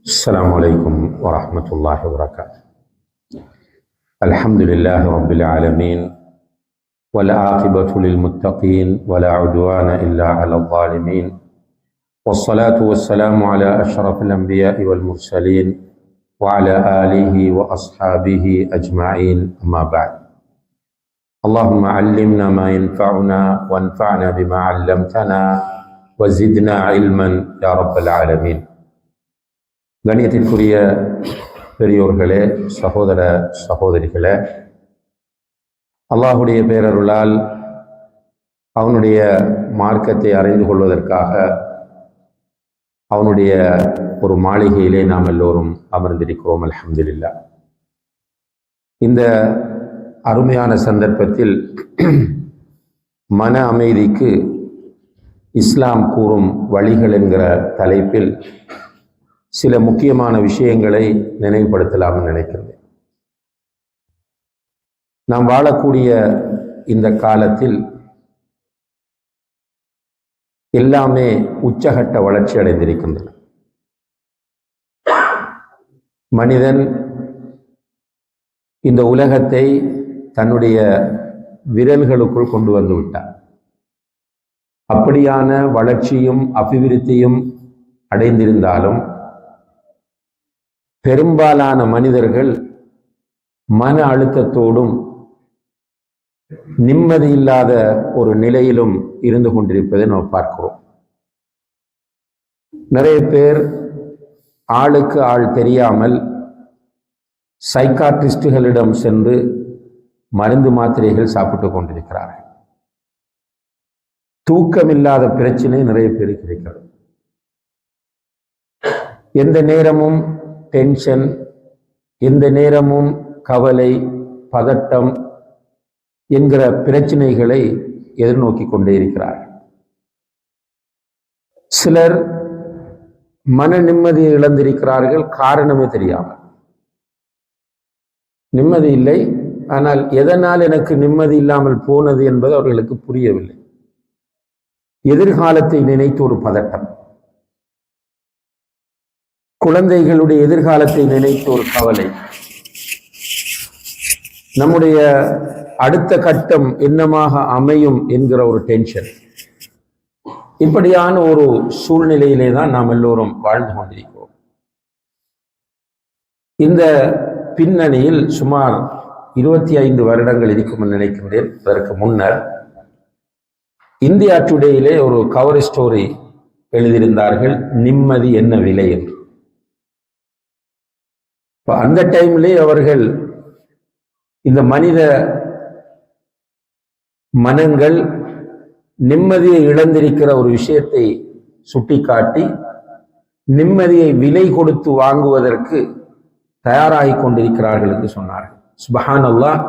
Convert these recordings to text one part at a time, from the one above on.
السلام عليكم ورحمة الله وبركاته. الحمد لله رب العالمين والعاقبة للمتقين ولا عدوان إلا على الظالمين والصلاة والسلام على أشرف الأنبياء والمرسلين وعلى آله وأصحابه أجمعين أما بعد. اللهم علمنا ما ينفعنا وانفعنا بما علمتنا وزدنا علما يا رب العالمين. கணியத்திற்குரிய பெரியோர்களே, சகோதர சகோதரிகளே, அல்லாஹுடைய பேரருளால் அவனுடைய மார்க்கத்தை அறிந்து கொள்வதற்காக அவனுடைய ஒரு மாளிகையிலே நாம் எல்லோரும் அமர்ந்திருக்கிறோம். அல்ஹம்துலில்லாஹ். இந்த அருமையான சந்தர்ப்பத்தில் மன அமைதிக்கு இஸ்லாம் கூறும் வழிகள் என்கிற தலைப்பில் சில முக்கியமான விஷயங்களை நினைவுபடுத்தலாம் நினைக்கிறேன். நாம் வாழக்கூடிய இந்த காலத்தில் எல்லாமே உச்சகட்ட வளர்ச்சி அடைந்திருக்கின்றன. மனிதன் இந்த உலகத்தை தன்னுடைய விரல்களுக்குள் கொண்டு வந்து விட்டார். அப்படியான வளர்ச்சியும் அபிவிருத்தியும் அடைந்திருந்தாலும் பெரும்பாலான மனிதர்கள் மன அழுத்தத்தோடும் நிம்மதி இல்லாத ஒரு நிலையிலும் இருந்து கொண்டிருப்பதை நாம் பார்க்கிறோம். நிறைய பேர் ஆளுக்கு ஆள் தெரியாமல் சைக்காட்ரிஸ்டுகளிடம் சென்று மருந்து மாத்திரைகள் சாப்பிட்டு கொண்டிருக்கிறார்கள். தூக்கமில்லாத பிரச்சனை நிறைய பேருக்கு இருக்கிறது. எந்த நேரமும் டென்ஷன், எந்த நேரமும் கவலை, பதட்டம் என்கிற பிரச்சனைகளை எதிர்நோக்கி கொண்டே இருக்கிறார்கள். சிலர் மன நிம்மதியை இழந்திருக்கிறார்கள், காரணமே தெரியாமல். நிம்மதி இல்லை, ஆனால் எதனால் எனக்கு நிம்மதி இல்லாமல் போனது என்பது அவர்களுக்கு புரியவில்லை. எதிர்காலத்தை நினைத்து ஒரு பதட்டம், குழந்தைகளுடைய எதிர்காலத்தை நினைத்து ஒரு கவலை, நம்முடைய அடுத்த கட்டம் என்னமாக அமையும் என்கிற ஒரு டென்ஷன். இப்படியான ஒரு சூழ்நிலையிலே தான் நாம் எல்லோரும் வாழ்ந்து கொண்டிருக்கிறோம். இந்த பின்னணியில் சுமார் 25 வருடங்கள் இருக்கும் நினைக்கின்றேன். அதற்கு முன்னர் இந்தியா டுடேயிலே ஒரு கவர் ஸ்டோரி எழுதியிருந்தார்கள், நிம்மதி என்ன விலை என்று. அந்த டைம்லே அவர்கள் இந்த மனித மனங்கள் நிம்மதியை இழந்திருக்கிற ஒரு விஷயத்தை சுட்டிக்காட்டி நிம்மதியை விலை கொடுத்து வாங்குவதற்கு தயாராகி கொண்டிருக்கிறார்கள் என்று சொன்னார்கள். சுப்ஹானல்லாஹ்.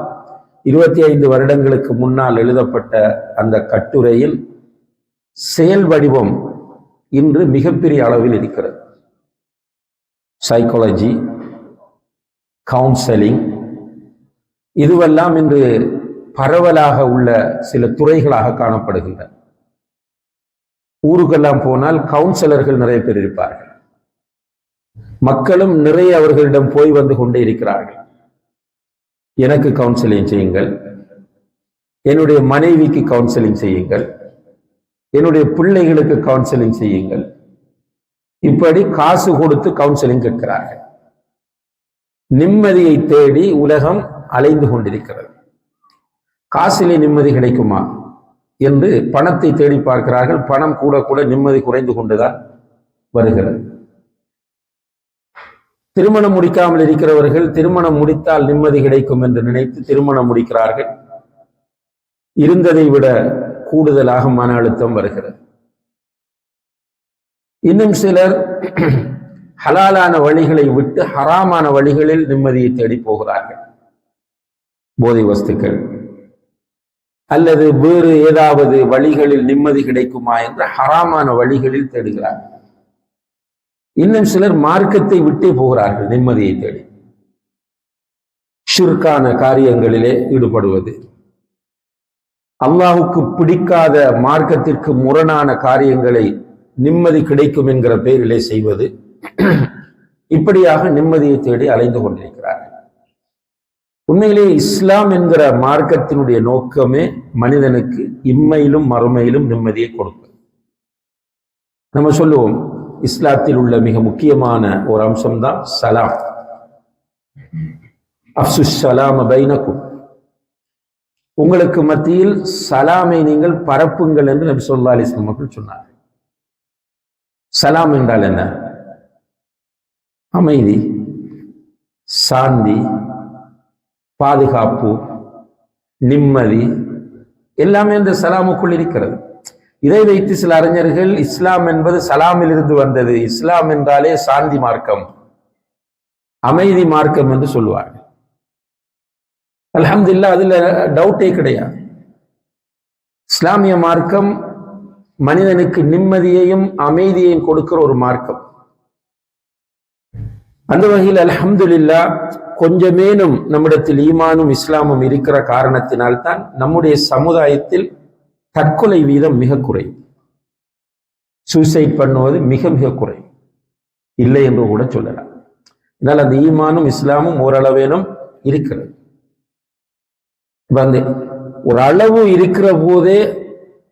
25 வருடங்களுக்கு முன்னால் எழுதப்பட்ட அந்த கட்டுரையில் செயல் வடிவம் இன்று மிகப்பெரிய அளவில் இருக்கிறது. சைக்காலஜி, கவுன்சிலிங், இதுவெல்லாம் இன்று பரவலாக உள்ள சில துறைகளாக காணப்படுகின்றன. ஊருக்கெல்லாம் போனால் கவுன்சிலர்கள் நிறைய பேர் இருப்பார்கள். மக்களும் நிறைய அவர்களிடம் போய் வந்து கொண்டே இருக்கிறார்கள். எனக்கு கவுன்சிலிங் செய்யுங்கள், என்னுடைய மனைவிக்கு கவுன்சிலிங் செய்யுங்கள், என்னுடைய பிள்ளைகளுக்கு கவுன்சிலிங் செய்யுங்கள். இப்படி காசு கொடுத்து கவுன்சிலிங் கேட்கிறார்கள். நிம்மதியை தேடி உலகம் அலைந்து கொண்டிருக்கிறது. காசிலே நிம்மதி கிடைக்குமா என்று பணத்தை தேடி பார்க்கிறார்கள். பணம் கூட கூட நிம்மதி குறைந்து கொண்டுதான் வருகிறது. திருமணம் முடிக்காமல் இருக்கிறவர்கள் திருமணம் முடித்தால் நிம்மதி கிடைக்கும் என்று நினைத்து திருமணம் முடிக்கிறார்கள். இருந்ததை விட கூடுதலாக மன அழுத்தம் வருகிறது. இன்னும் சிலர் ஹலாலான வழிகளை விட்டு ஹராமான வழிகளில் நிம்மதியை தேடி போகிறார்கள். போதை வஸ்துக்கள் அல்லது வேறு ஏதாவது வழிகளில் நிம்மதி கிடைக்குமா என்று ஹராமான வழிகளில் தேடுகிறார்கள். இன்னும் சிலர் மார்க்கத்தை விட்டே போகிறார்கள் நிம்மதியை தேடி. ஷிர்கான காரியங்களிலே ஈடுபடுவது, அல்லாஹுக்கு பிடிக்காத மார்க்கத்திற்கு முரணான காரியங்களை நிம்மதி கிடைக்கும் என்கிற பெயரிலே செய்வது, இப்படியாக நிம்மதியை தேடி அலைந்து கொண்டிருக்கிறார்கள். உண்மையிலே இஸ்லாம் என்கிற மார்க்கத்தினுடைய நோக்கமே மனிதனுக்கு இம்மையிலும் மறுமையிலும் நிம்மதியை கொடுப்பது. நம்ம சொல்லுவோம், இஸ்லாத்தில் உள்ள மிக முக்கியமான ஒரு அம்சம்தான் சலாம். அஃப்சுஸ் ஸலாம பைனக்கும், உங்களுக்கு மத்தியில் சலாமை நீங்கள் பரப்புங்கள் என்று நபி ஸல்லல்லாஹு அலைஹி வஸல்லம் அவர்கள் சொன்னார். சலாம் என்றால் என்ன? அமைதி, சாந்தி, பாதுகாப்பு, நிம்மதி எல்லாமே இந்த சலாமுக்குள் இருக்கிறது. இதை வைத்து சில அறிஞர்கள் இஸ்லாம் என்பது சலாமில் இருந்து வந்தது, இஸ்லாம் என்றாலே சாந்தி மார்க்கம், அமைதி மார்க்கம் என்று சொல்லுவார்கள். அல்ஹம்துலில்லாஹ், அதுல டவுட்டே கிடையாது. இஸ்லாமிய மார்க்கம் மனிதனுக்கு நிம்மதியையும் அமைதியையும் கொடுக்கிற ஒரு மார்க்கம். அந்த வகையில் அல்ஹம்துலில்லாஹ் கொஞ்சமேனும் நம்மிடத்தில் ஈமானும் இஸ்லாமும் இருக்கிற காரணத்தினால்தான் நம்முடைய சமுதாயத்தில் தற்கொலை வீதம் மிக குறைவு, சூசைட் பண்ணுவது மிக மிக குறைவு, இல்லை என்று கூட சொல்லலாம். இதனால் அந்த ஈமானும் இஸ்லாமும் ஓரளவேனும் இருக்கிறது. ஒரு அளவு இருக்கிற போதே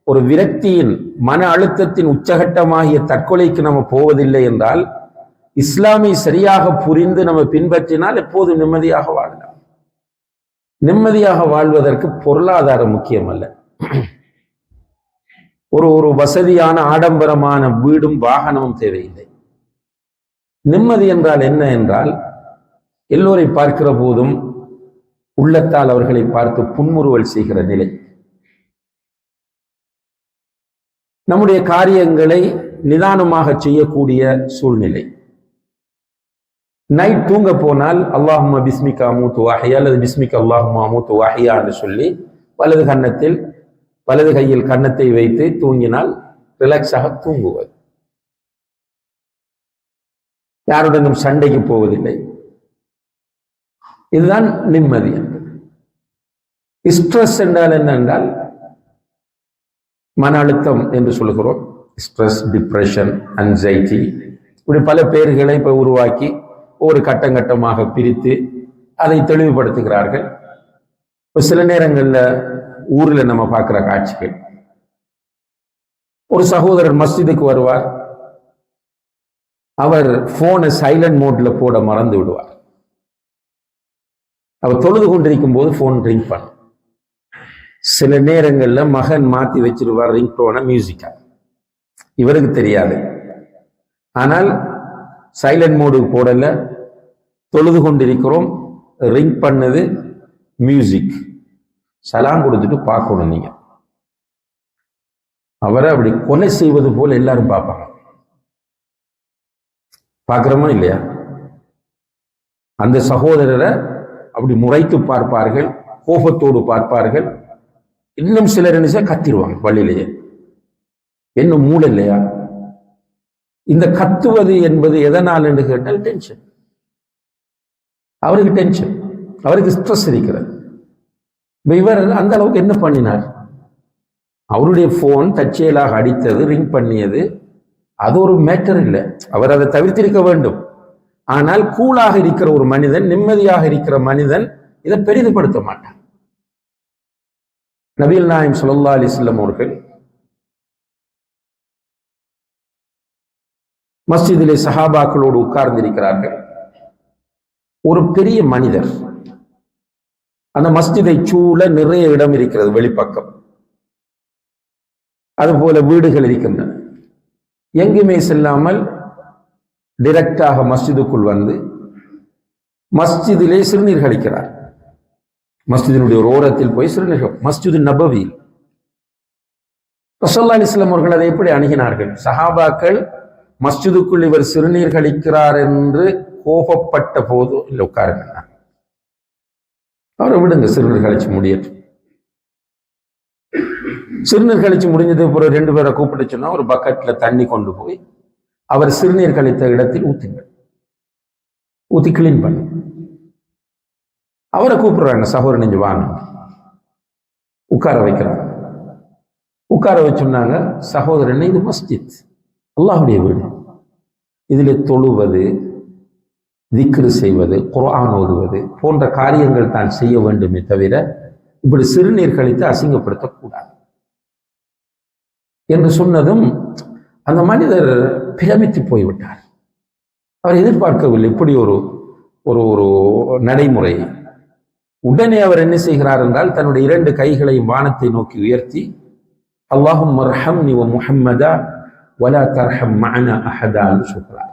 ஒரு விரக்தியின் மன அழுத்தத்தின் உச்சகட்டமாகிய தற்கொலைக்கு நம்ம போவதில்லை என்றால், இஸ்லாமை சரியாக புரிந்து நம்ம பின்பற்றினால் எப்போதும் நிம்மதியாக வாழலாம். நிம்மதியாக வாழ்வதற்கு பொருளாதாரம் முக்கியம் அல்ல. ஒரு வசதியான ஆடம்பரமான வீடும் வாகனமும் தேவையில்லை. நிம்மதி என்றால் என்ன என்றால், எல்லோரை பார்க்கிற போதும் உள்ளத்தால் அவர்களை பார்த்து புன்முறுவல் செய்கிற நிலை, நம்முடைய காரியங்களை நிதானமாக செய்யக்கூடிய சூழ்நிலை. நைட் தூங்க போனால் அல்லாஹும்ம பிஸ்மிகா அமூத்து வஹ்யா அல்லது பிஸ்மிக அல்லாஹும்ம அமூத்து வஹ்யா என்று சொல்லி வலது கையில் கன்னத்தை வைத்து தூங்கினால் ரிலாக்ஸாக தூங்குவது. யாருடனும் சண்டைக்கு போவதில்லை. இதுதான் நிம்மதி. ஸ்ட்ரெஸ் என்றால் என்ன என்றால், மன அழுத்தம் என்று சொல்லுகிறோம். ஸ்ட்ரெஸ், டிப்ரெஷன், அன்சைட்டி, இப்படி பல பெயர்களை இப்ப உருவாக்கி ஒரு கட்டமாக பிரித்து அதை தெளிவுபடுத்துகிறார்கள். இப்போ சில நேரங்கள்ல ஊர்ல நம்ம பார்க்கிற காட்சிகள், ஒரு சகோதரர் மஸ்ஜிதுக்கு வருவார், அவர் போனை சைலண்ட் மோட்ல போட மறந்து விடுவார். அவர் தொழுது கொண்டிருக்கும் போது போன் ரிங் பண்ணும். சில நேரங்கள்ல மகன் மாத்தி வச்சிருவார் ரிங் டோனை மியூசிக்கா, இவருக்கு தெரியாது. ஆனால் சைலண்ட் மோடுக்கு போடல, தொழுது கொண்டிருக்கிறோம், ரிங் பண்ணது மியூசிக். சலாம் கொடுத்துட்டு பார்க்கணும். நீங்க அவரை அப்படி கொலை செய்வது போல எல்லாரும் பார்ப்பாங்க. பார்க்கிறோமா இல்லையா? அந்த சகோதரரை அப்படி முறைத்து பார்ப்பார்கள், கோபத்தோடு பார்ப்பார்கள். இன்னும் சிலர் என்ன கத்திடுவாங்க பள்ளியிலேயே. என்ன மூளை இல்லையா? இந்த கத்துவது என்பது எதனால் என்று கேட்டால் டென்ஷன். அவருக்கு டென்ஷன், அவருக்கு ஸ்ட்ரெஸ் இருக்கிறது. இவர் அந்த அளவுக்கு என்ன பண்ணினார்? அவருடைய போன் தற்செயலாக அடித்தது, ரிங் பண்ணியது, அது ஒரு மேட்டர் இல்லை. அவர் அதை தவிர்த்திருக்க வேண்டும். ஆனால் கூலாக இருக்கிற ஒரு மனிதன், நிம்மதியாக இருக்கிற மனிதன் இதை பெரிதுபடுத்த மாட்டான். நபிகள் நாயகம் ஸல்லல்லாஹு அலைஹி வஸல்லம் அவர்கள் மஸ்ஜிதிலே சஹாபாக்களோடு உட்கார்ந்திருக்கிறார்கள். ஒரு பெரிய மனிதர், அந்த மஸ்ஜிதை சூழ நிறைய இடம் இருக்கிறது, வெளிப்பக்கம். அதுபோல வீடுகள் இருக்கின்றன. எங்குமே செல்லாமல் டைரக்டாக மஸ்ஜிதுக்குள் வந்து மஸ்ஜிதிலே சிறுநீர் கழிக்கிறார். மஸ்ஜிதினுடைய ஒரு ஓரத்தில் போய் சிறுநீர். மஸ்ஜிது நபவி. ரசூலுல்லாஹி ஸல்லல்லாஹு அலைஹி வஸல்லம் அவர்கள் அதை எப்படி அணுகினார்கள்? சஹாபாக்கள் மஸ்ஜிதுக்குள் இவர் சிறுநீர் கழிக்கிறார் என்று கோபப்பட்ட போது, இல்லை உட்காருங்க, அவரை விடுங்க, சிறுநீர் கழிச்சு முடியட்டும். சிறுநீர் கழிச்சு முடிஞ்சது பிறகு 2 பேரை கூப்பிட்டு சொன்னா, ஒரு பக்கெட்ல தண்ணி கொண்டு போய் அவர் சிறுநீர் கழித்த இடத்தில் ஊத்துங்கள், ஊத்தி கிளீன் பண்ணு. அவரை கூப்பிடுறாங்க, சகோதரன் நெஞ்சு வாங்க, உட்கார வைக்கிறாங்க. உட்கார வச்சோம்னாங்க, சகோதரன் இது மஸ்ஜித், அல்லாஹ்வுடைய வீடு, இதில் தொழுவது, திக்ரு செய்வது, குர்ஆன் ஓதுவது போன்ற காரியங்கள் தான் செய்ய வேண்டுமே தவிர இப்படி சிறுநீர் கழித்து அசிங்கப்படுத்தக்கூடாது என்று சொன்னதும் அந்த மனிதர் பிரமித்து போய்விட்டார். அவர் எதிர்பார்க்கவில்லை இப்படி ஒரு ஒரு ஒரு நடைமுறை. உடனே அவர் என்ன செய்கிறார் என்றால் தன்னுடைய 2 கைகளையும் வானத்தை நோக்கி உயர்த்தி, அல்லாஹும்ம அர்ஹம்னி வ முஹம்மதா வலா தர்ஹம் மஅனா அஹதா என்று சொல்கிறார்.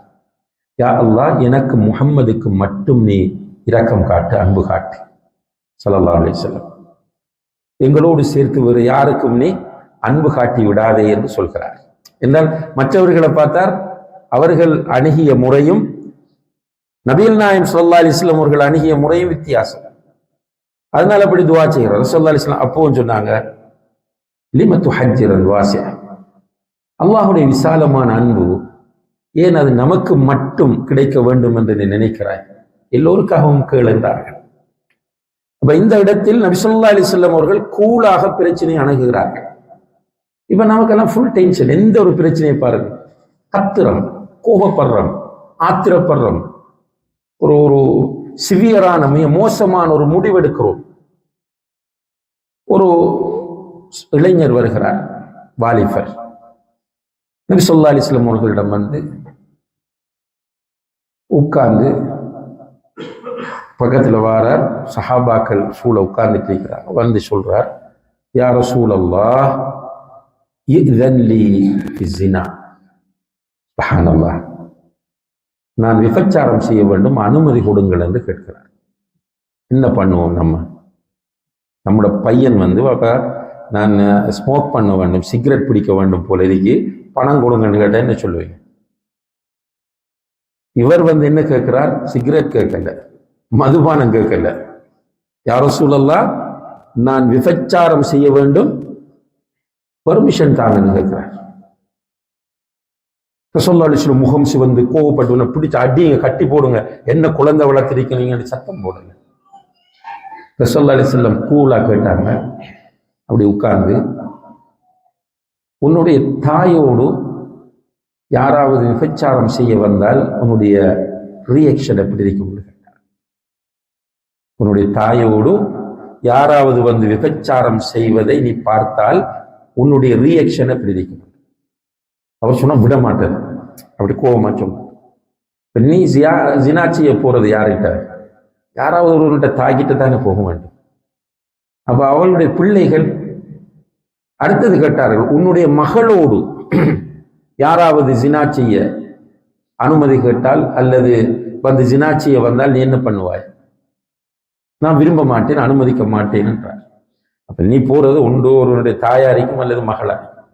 யா அல்லாஹ், எனக்கு முஹம்மதுக்கு மட்டும் நீ இரக்கம் காட்டு, அன்பு காட்டு ஸல்லல்லாஹு அலைஹி வஸல்லம், எங்களோடு சேர்த்து வேறு யாருக்கும் நீ அன்பு காட்டி விடாதே என்று சொல்கிறார். என்றால் மற்றவர்களை பார்த்தார், அவர்கள் அணுகிய முறையும் நபிகள் நாயகம் ஸல்லல்லாஹு அலைஹி வஸல்லம் அவர்கள் அணுகிய முறையும் வித்தியாசம். அதனால அப்படி துஆ செய்கிறார். ஸல்லல்லாஹு அலைஹி வஸல்லம் அப்பவும் சொன்னாங்க, லிம துஹஜ்ஜிரல் வாஸிஅ, அல்லாஹ்வுடைய விசாலமான அன்பு ஏன் அது நமக்கு மட்டும் கிடைக்க வேண்டும் என்று நீ நினைக்கிறாய்? எல்லோருக்காகவும் கேள் என்றார்கள். அப்ப இந்த இடத்தில் நபி ஸல்லல்லாஹு அலைஹி வஸல்லம் அவர்கள் கூலாக பிரச்சனையை அணுகுகிறார்கள். இப்ப நமக்கெல்லாம் ஃபுல் டென்ஷன். எந்த ஒரு பிரச்சனையை பாருங்க, கத்துறோம், கோபப்படுறோம், ஆத்திரப்படுறோம், ஒரு ஒரு சிவியரான மிக மோசமான ஒரு முடிவெடுக்கிறோம். ஒரு இளைஞர் வருகிறார், வாலிபர், நபி ஸல்லல்லாஹு அலைஹி வஸல்லம் அவர்களிடம் வந்து உட்கார்ந்து பக்கத்தில் வாரார். சஹாபாக்கள் சூழ உட்கார்ந்துட்டு இருக்கிறார். வந்து சொல்றார், யா ரசூலல்லாஹ் இஅ்தன் லீ ஃபிஸ்ஸினா, சுப்ஹானல்லாஹ், நான் விபச்சாரம் செய்ய வேண்டும், அனுமதி கொடுங்கள் என்று கேட்கிறார். என்ன பண்ணுவோம் நம்மளோட பையன் வந்து நான் ஸ்மோக் பண்ண வேண்டும், சிகரெட் பிடிக்க வேண்டும் போல இருக்கு, பணம் கொடுங்கன்னு கேட்டால் என்ன சொல்லுவீங்க? இவர் வந்து என்ன கேட்கிறார்? சிகரெட் கேட்கல, மதுபானம் கேட்கல. யா ரசூலல்லாஹ், நான் விபச்சாரம் செய்ய வேண்டும், பெர்மிஷன் தாங்கன்னு கேட்கிறார். ரசூலுல்லாஹி அலைஹி வஸல்லம் முகம் சிவந்து கோவப்பட்டு, பிடிச்ச அடிங்க, கட்டி போடுங்க, என்ன குழந்தை வளர்த்திருக்கீங்கன்னு சத்தம் போடுங்க. ரசூலுல்லாஹி அலைஹி வஸல்லம் கூலா கேட்டாங்க. அப்படி உட்கார்ந்து, உன்னுடைய தாயோடு யாராவது விபச்சாரம் செய்ய வந்தால் உன்னுடைய ரியாக்ஷன் எப்படி இருக்கும் கேட்டார். உன்னுடைய தாயோடு யாராவது வந்து விபச்சாரம் செய்வதை நீ பார்த்தால் உன்னுடைய ரியாக்ஷன் எப்படி இருக்கும்? அவர் சொன்னா விட மாட்டேன், அப்படி கோபமா சொன்ன. நீ ஜினா செய்ய போறது யார்கிட்ட? யாராவது ஒருவர்கிட்ட தாக்கிட்டு தானே போக வேண்டும். அப்ப அவளுடைய பிள்ளைகள் அடுத்தது கேட்டார்கள், உன்னுடைய மகளோடு யாராவது ஜினா செய்ய அனுமதி கேட்டால் அல்லது வந்து ஜினா செய்ய வந்தால் நீ என்ன பண்ணுவாய்? நான் விரும்ப மாட்டேன், அனுமதிக்க மாட்டேன் என்றார். அப்ப நீ போறது உண்டு ஒருவனுடைய தாயாரிக்கும் அல்லது மகளாரிக்கும்.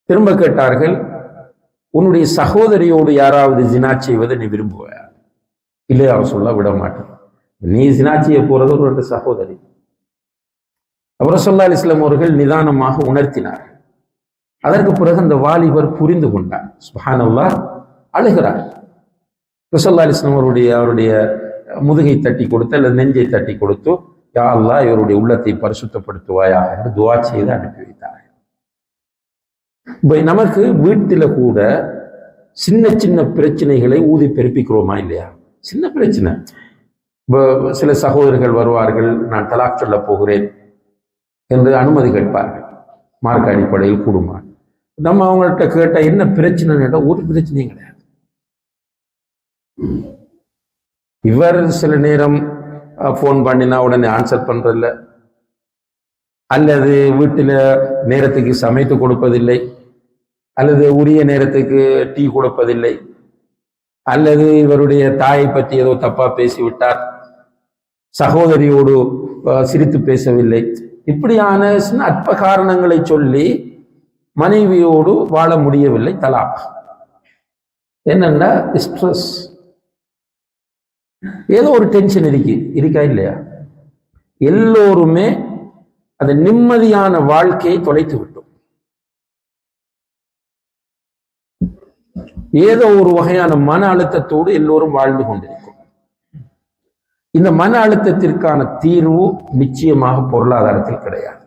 திரும்ப கேட்டார்கள், உன்னுடைய சகோதரியோடு யாராவது ஜினா செய்வதை நீ விரும்புவாயா? இல்லை, அவர் சொல்ல விட மாட்டேன். நீ ஜினா செய்ய போறது ஒரு சகோதரி. அவர் ஸல்லல்லாஹு அலைஹி வஸல்லம் அவர்கள் நிதானமாக உணர்த்தினார். அதற்கு பிறகு அந்த வாலிபர் புரிந்து கொண்டார். சுப்ஹானல்லாஹ், அழுகிறார். ஸல்லல்லாஹு அலைஹி வஸல்லம் அவருடைய முதுகை தட்டி கொடுத்து அல்லது நெஞ்சை தட்டி கொடுத்து, யா அல்லாஹ், இவருடைய உள்ளத்தை பரிசுத்தப்படுத்துவாயா என்று துஆ செய்து அனுப்பி வைத்தார். நமக்கு வீட்டில கூட சின்ன சின்ன பிரச்சனைகளை ஊதி பெருப்பிக்கிறோமா இல்லையா? சின்ன பிரச்சனை. சில சகோதரர்கள் வருவார்கள், நான் தலாக் சொல்ல போகிறேன் என்று அனுமதி கேட்பார்கள். மார்க்க அடிப்படையில் கூடுமா? நம்ம அவங்கள்ட்ட கேட்ட என்ன பிரச்சனை கேட்டால் ஒரு பிரச்சனையும் கிடையாது. இவர் சில நேரம் போன் பண்ணினா உடனே ஆன்சர் பண்றதில்லை, அல்லது வீட்டில் நேரத்துக்கு சமைத்து கொடுப்பதில்லை, அல்லது உரிய நேரத்துக்கு டீ கொடுப்பதில்லை, அல்லது இவருடைய தாயை பற்றி ஏதோ தப்பா பேசிவிட்டார், சகோதரியோடு சிரித்து பேசவில்லை. இப்படியான சின்ன அற்ப காரணங்களை சொல்லி மனைவியோடு வாழ முடியவில்லை, தலாக். என்னன்னா ஸ்ட்ரெஸ், ஏதோ ஒரு டென்ஷன் இருக்கா இல்லையா? எல்லோருமே அந்த நிம்மதியான வாழ்க்கையை தொலைத்து விட்டோம். ஏதோ ஒரு வகையான மன அழுத்தத்தோடு எல்லோரும் வாழ்ந்து கொண்டிருக்கிறோம். இந்த மன அழுத்தத்திற்கான தீர்வு நிச்சயமாக பொருளாதாரத்தில் கிடையாது.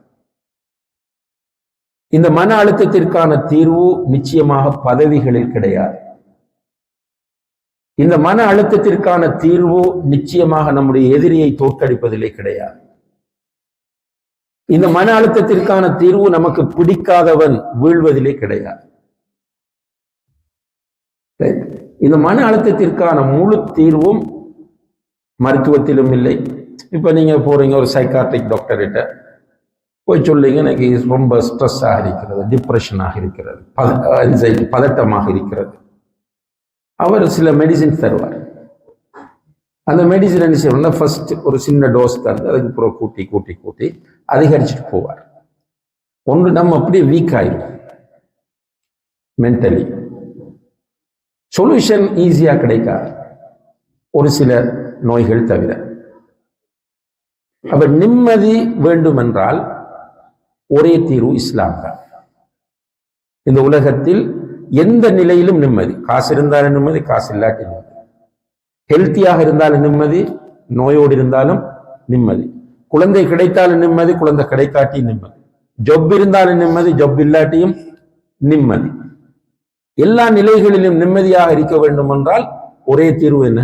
இந்த மன அழுத்தத்திற்கான தீர்வு நிச்சயமாக பதவிகளில் கிடையாது. இந்த மன அழுத்தத்திற்கான தீர்வு நிச்சயமாக நம்முடைய எதிரியை தோற்கடிப்பதிலே கிடையாது. இந்த மன அழுத்தத்திற்கான தீர்வு நமக்கு பிடிக்காதவன் வீழ்வதிலே கிடையாது. இந்த மன அழுத்தத்திற்கான முழு தீர்வும் மருத்துவத்திலும் இல்லை. இப்ப நீங்க போறீங்க ஒரு சைக்காட்ரிக் டாக்டர் கிட்ட போய் சொல்லுங்க, எனக்கு ரொம்ப ஸ்ட்ரெஸ்ஸாக இருக்கிறது, டிப்ரெஷனாக இருக்கிறது, பதட்டமாக இருக்கிறது. அவர் சில மெடிசின்ஸ் தருவார். அந்த மெடிசின் என்ன செய்யணும்னா ஃபர்ஸ்ட் ஒரு சின்ன டோஸ் தந்து அதுக்கு அப்புறம் கூட்டி கூட்டி கூட்டி அதிகரிச்சுட்டு போவார். ஒன்று நம்ம அப்படியே வீக் ஆயிடும் மென்டலி. சொல்யூஷன் ஈஸியா கிடைக்காது ஒரு சில நோய்கள் தவிர. அப்ப நிம்மதி வேண்டும் என்றால் ஒரே தீர்வு இஸ்லாம் தான். இந்த உலகத்தில் எந்த நிலையிலும் நிம்மதி, காசு இருந்தாலும் நிம்மதி, காசு இல்லாட்டி நிம்மதி, ஹெல்த்தியாக இருந்தாலும் நிம்மதி, நோயோடு இருந்தாலும் நிம்மதி, குழந்தை கிடைத்தாலும் நிம்மதி, குழந்தை கிடைக்காட்டி நிம்மதி, ஜொப் இருந்தாலும் நிம்மதி, ஜொப் இல்லாட்டியும் நிம்மதி. எல்லா நிலைகளிலும் நிம்மதியாக இருக்க வேண்டும் என்றால் ஒரே தீர்வு என்ன?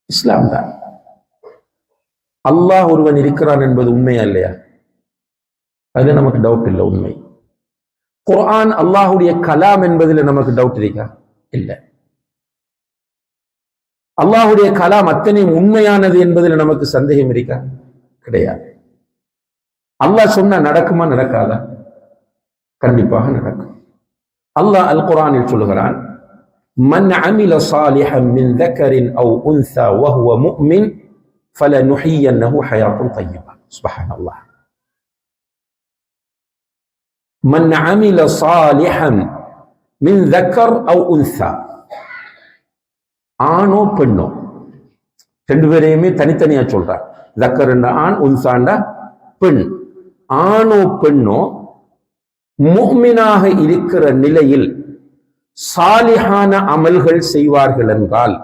இஸ்லாம் தான். அல்லாஹ் ஒருவன் இருக்கிறான் என்பது உண்மையா இல்லையா? அது நமக்கு டவுட் இல்லை, உண்மை. குர்ஆன் அல்லாஹுடைய கலாம் என்பதில் நமக்கு டவுட் இருக்கா? இல்லை. அல்லாஹுடைய கலாம் அத்தனையும் உண்மையானது என்பதில் நமக்கு சந்தேகம் இருக்கா? கிடையாது. அல்லாஹ் சொன்னா நடக்குமா நடக்காதா? கண்டிப்பாக நடக்கும். அல்லாஹ் அல் குர்ஆனில் சொல்லுகிறான், மன் அமில சாலிஹன் மின் தக்கரின் அவ் உன்ஸா வஹுவ முஃமின் ஃபலனுஹியன்னஹு ஹயாத்தன் தய்யிபா. சுப்ஹானல்லாஹ். மன் அமில சாலிஹன் மின் தக்கர் அவ் உன்ஸா, ஆணோ பெண்ணோ, ரெண்டு பேரையுமே தனித்தனியா சொல்றார். தக்கர்ண்டா ஆண், உன்சாண்டா பெண். ஆணோ பெண்ணோ முஃமினாக இருக்கிற நிலையில் சாலிஹான அமல்கள் செய்வார்கள் என்றால்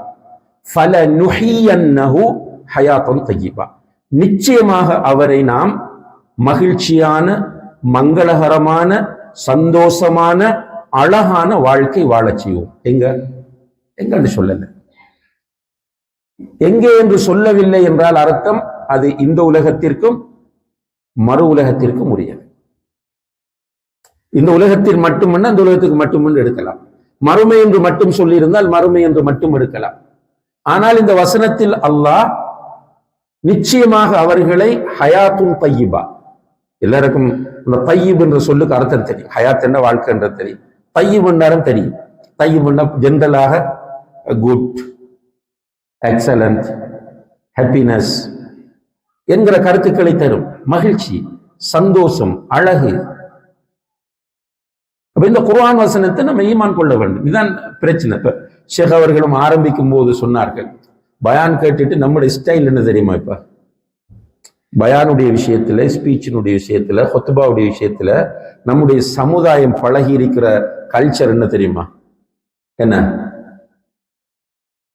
ஃபலனுஹியன்னஹு ஹயாத்தன் தய்யிபா, நிச்சயமாக அவரை நாம் மகிழ்ச்சியான, மங்களகரமான, சந்தோஷமான, அழகான வாழ்க்கை வாழச் செய்வோம். எங்க சொல்லல. எங்கே என்று சொல்லவில்லை என்றால் அர்த்தம் அது இந்த உலகத்திற்கும் மறு உலகத்திற்கும் உரியது. இந்த உலகத்தில் மட்டுமன்னா இந்த உலகத்துக்கு மட்டும் எடுக்கலாம். மறுமை என்று மட்டும் சொல்லியிருந்தால் மறுமை என்று மட்டும் எடுக்கலாம். ஆனால் இந்த வசனத்தில் அல்லாஹ் நிச்சயமாக அவர்களை ஹயாத்துன் தய்யிபா, எல்லாருக்கும் இந்த தய்யிப் என்ற சொல்லுக்கு அர்த்தம் தெரியும். ஹயாத் என்ன வாழ்க்கை என்ற தெரியும், தய்யிப் என்றாலும் தெரியும். தய்யிப் என்ற ஜென்ரலாக குட், எக்ஸலண்ட், ஹாப்பினஸ் என்கிற கருத்துக்களை தரும். மகிழ்ச்சி, சந்தோஷம், அழகு. அப்ப இந்த குர்ஆன் வசனத்தை நம்ம ஈமான் கொள்ள வேண்டும். இதுதான் பிரச்சனை. இப்ப ஷேக் அவர்களும் ஆரம்பிக்கும் போது சொன்னார்கள், பயான் கேட்டுட்டு நம்முடைய ஸ்டைல் என்ன தெரியுமா? இப்ப பயானுடைய விஷயத்துல, ஸ்பீச்சினுடைய விஷயத்துல, ஹுத்பாவுடைய விஷயத்துல நம்முடைய சமுதாயம் பழகி இருக்கிற கல்ச்சர் என்ன தெரியுமா? என்ன?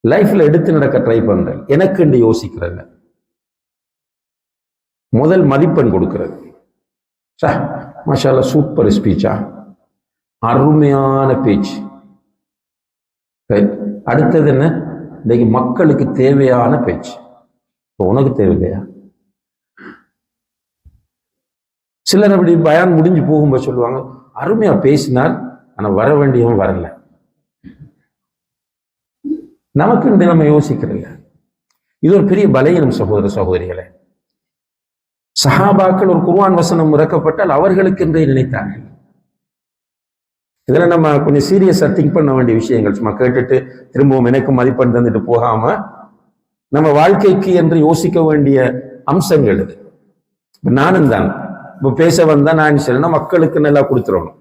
லைஃப்ல எடுத்து நடக்க ட்ரை பண்றேன், எனக்கு யோசிக்கிறேன், முதல் மதிப்பெண் கொடுக்கிறது. மாஷா அல்லாஹ், சூப்பர் ஸ்பீச்சா, அருமையான பேச்சு. அடுத்தது என்ன? இன்னைக்கு மக்களுக்கு தேவையான பேச்சு. உனக்கு தேவையில்லையா? சிலர் அப்படி பயான் முடிஞ்சு போகும்போது சொல்லுவாங்க, அருமையா பேசினார், ஆனா வர வேண்டியவன் வரல. நமக்கு நம்ம யோசிக்கிறல்ல. இது ஒரு பெரிய பலகீனம் சகோதர சகோதரிகளே. சஹாபாக்கள் ஒரு குர்ஆன் வசனம் இறக்கப்பட்டால் அவர்களுக்கு என்றே நினைத்தார்கள். இதெல்லாம் நம்ம கொஞ்சம் சீரியஸா திங்க் பண்ண வேண்டிய விஷயங்கள். சும்மா கேட்டுட்டு திரும்பவும் எனக்கு மதிப்பெண் தந்துட்டு போகாம நம்ம வாழ்க்கைக்கு என்று யோசிக்க வேண்டிய அம்சங்கள் இது. நானும் தான் இப்ப பேச வந்தா நான் சொல்லணும், மக்களுக்கு நல்லா கொடுத்துடணும்,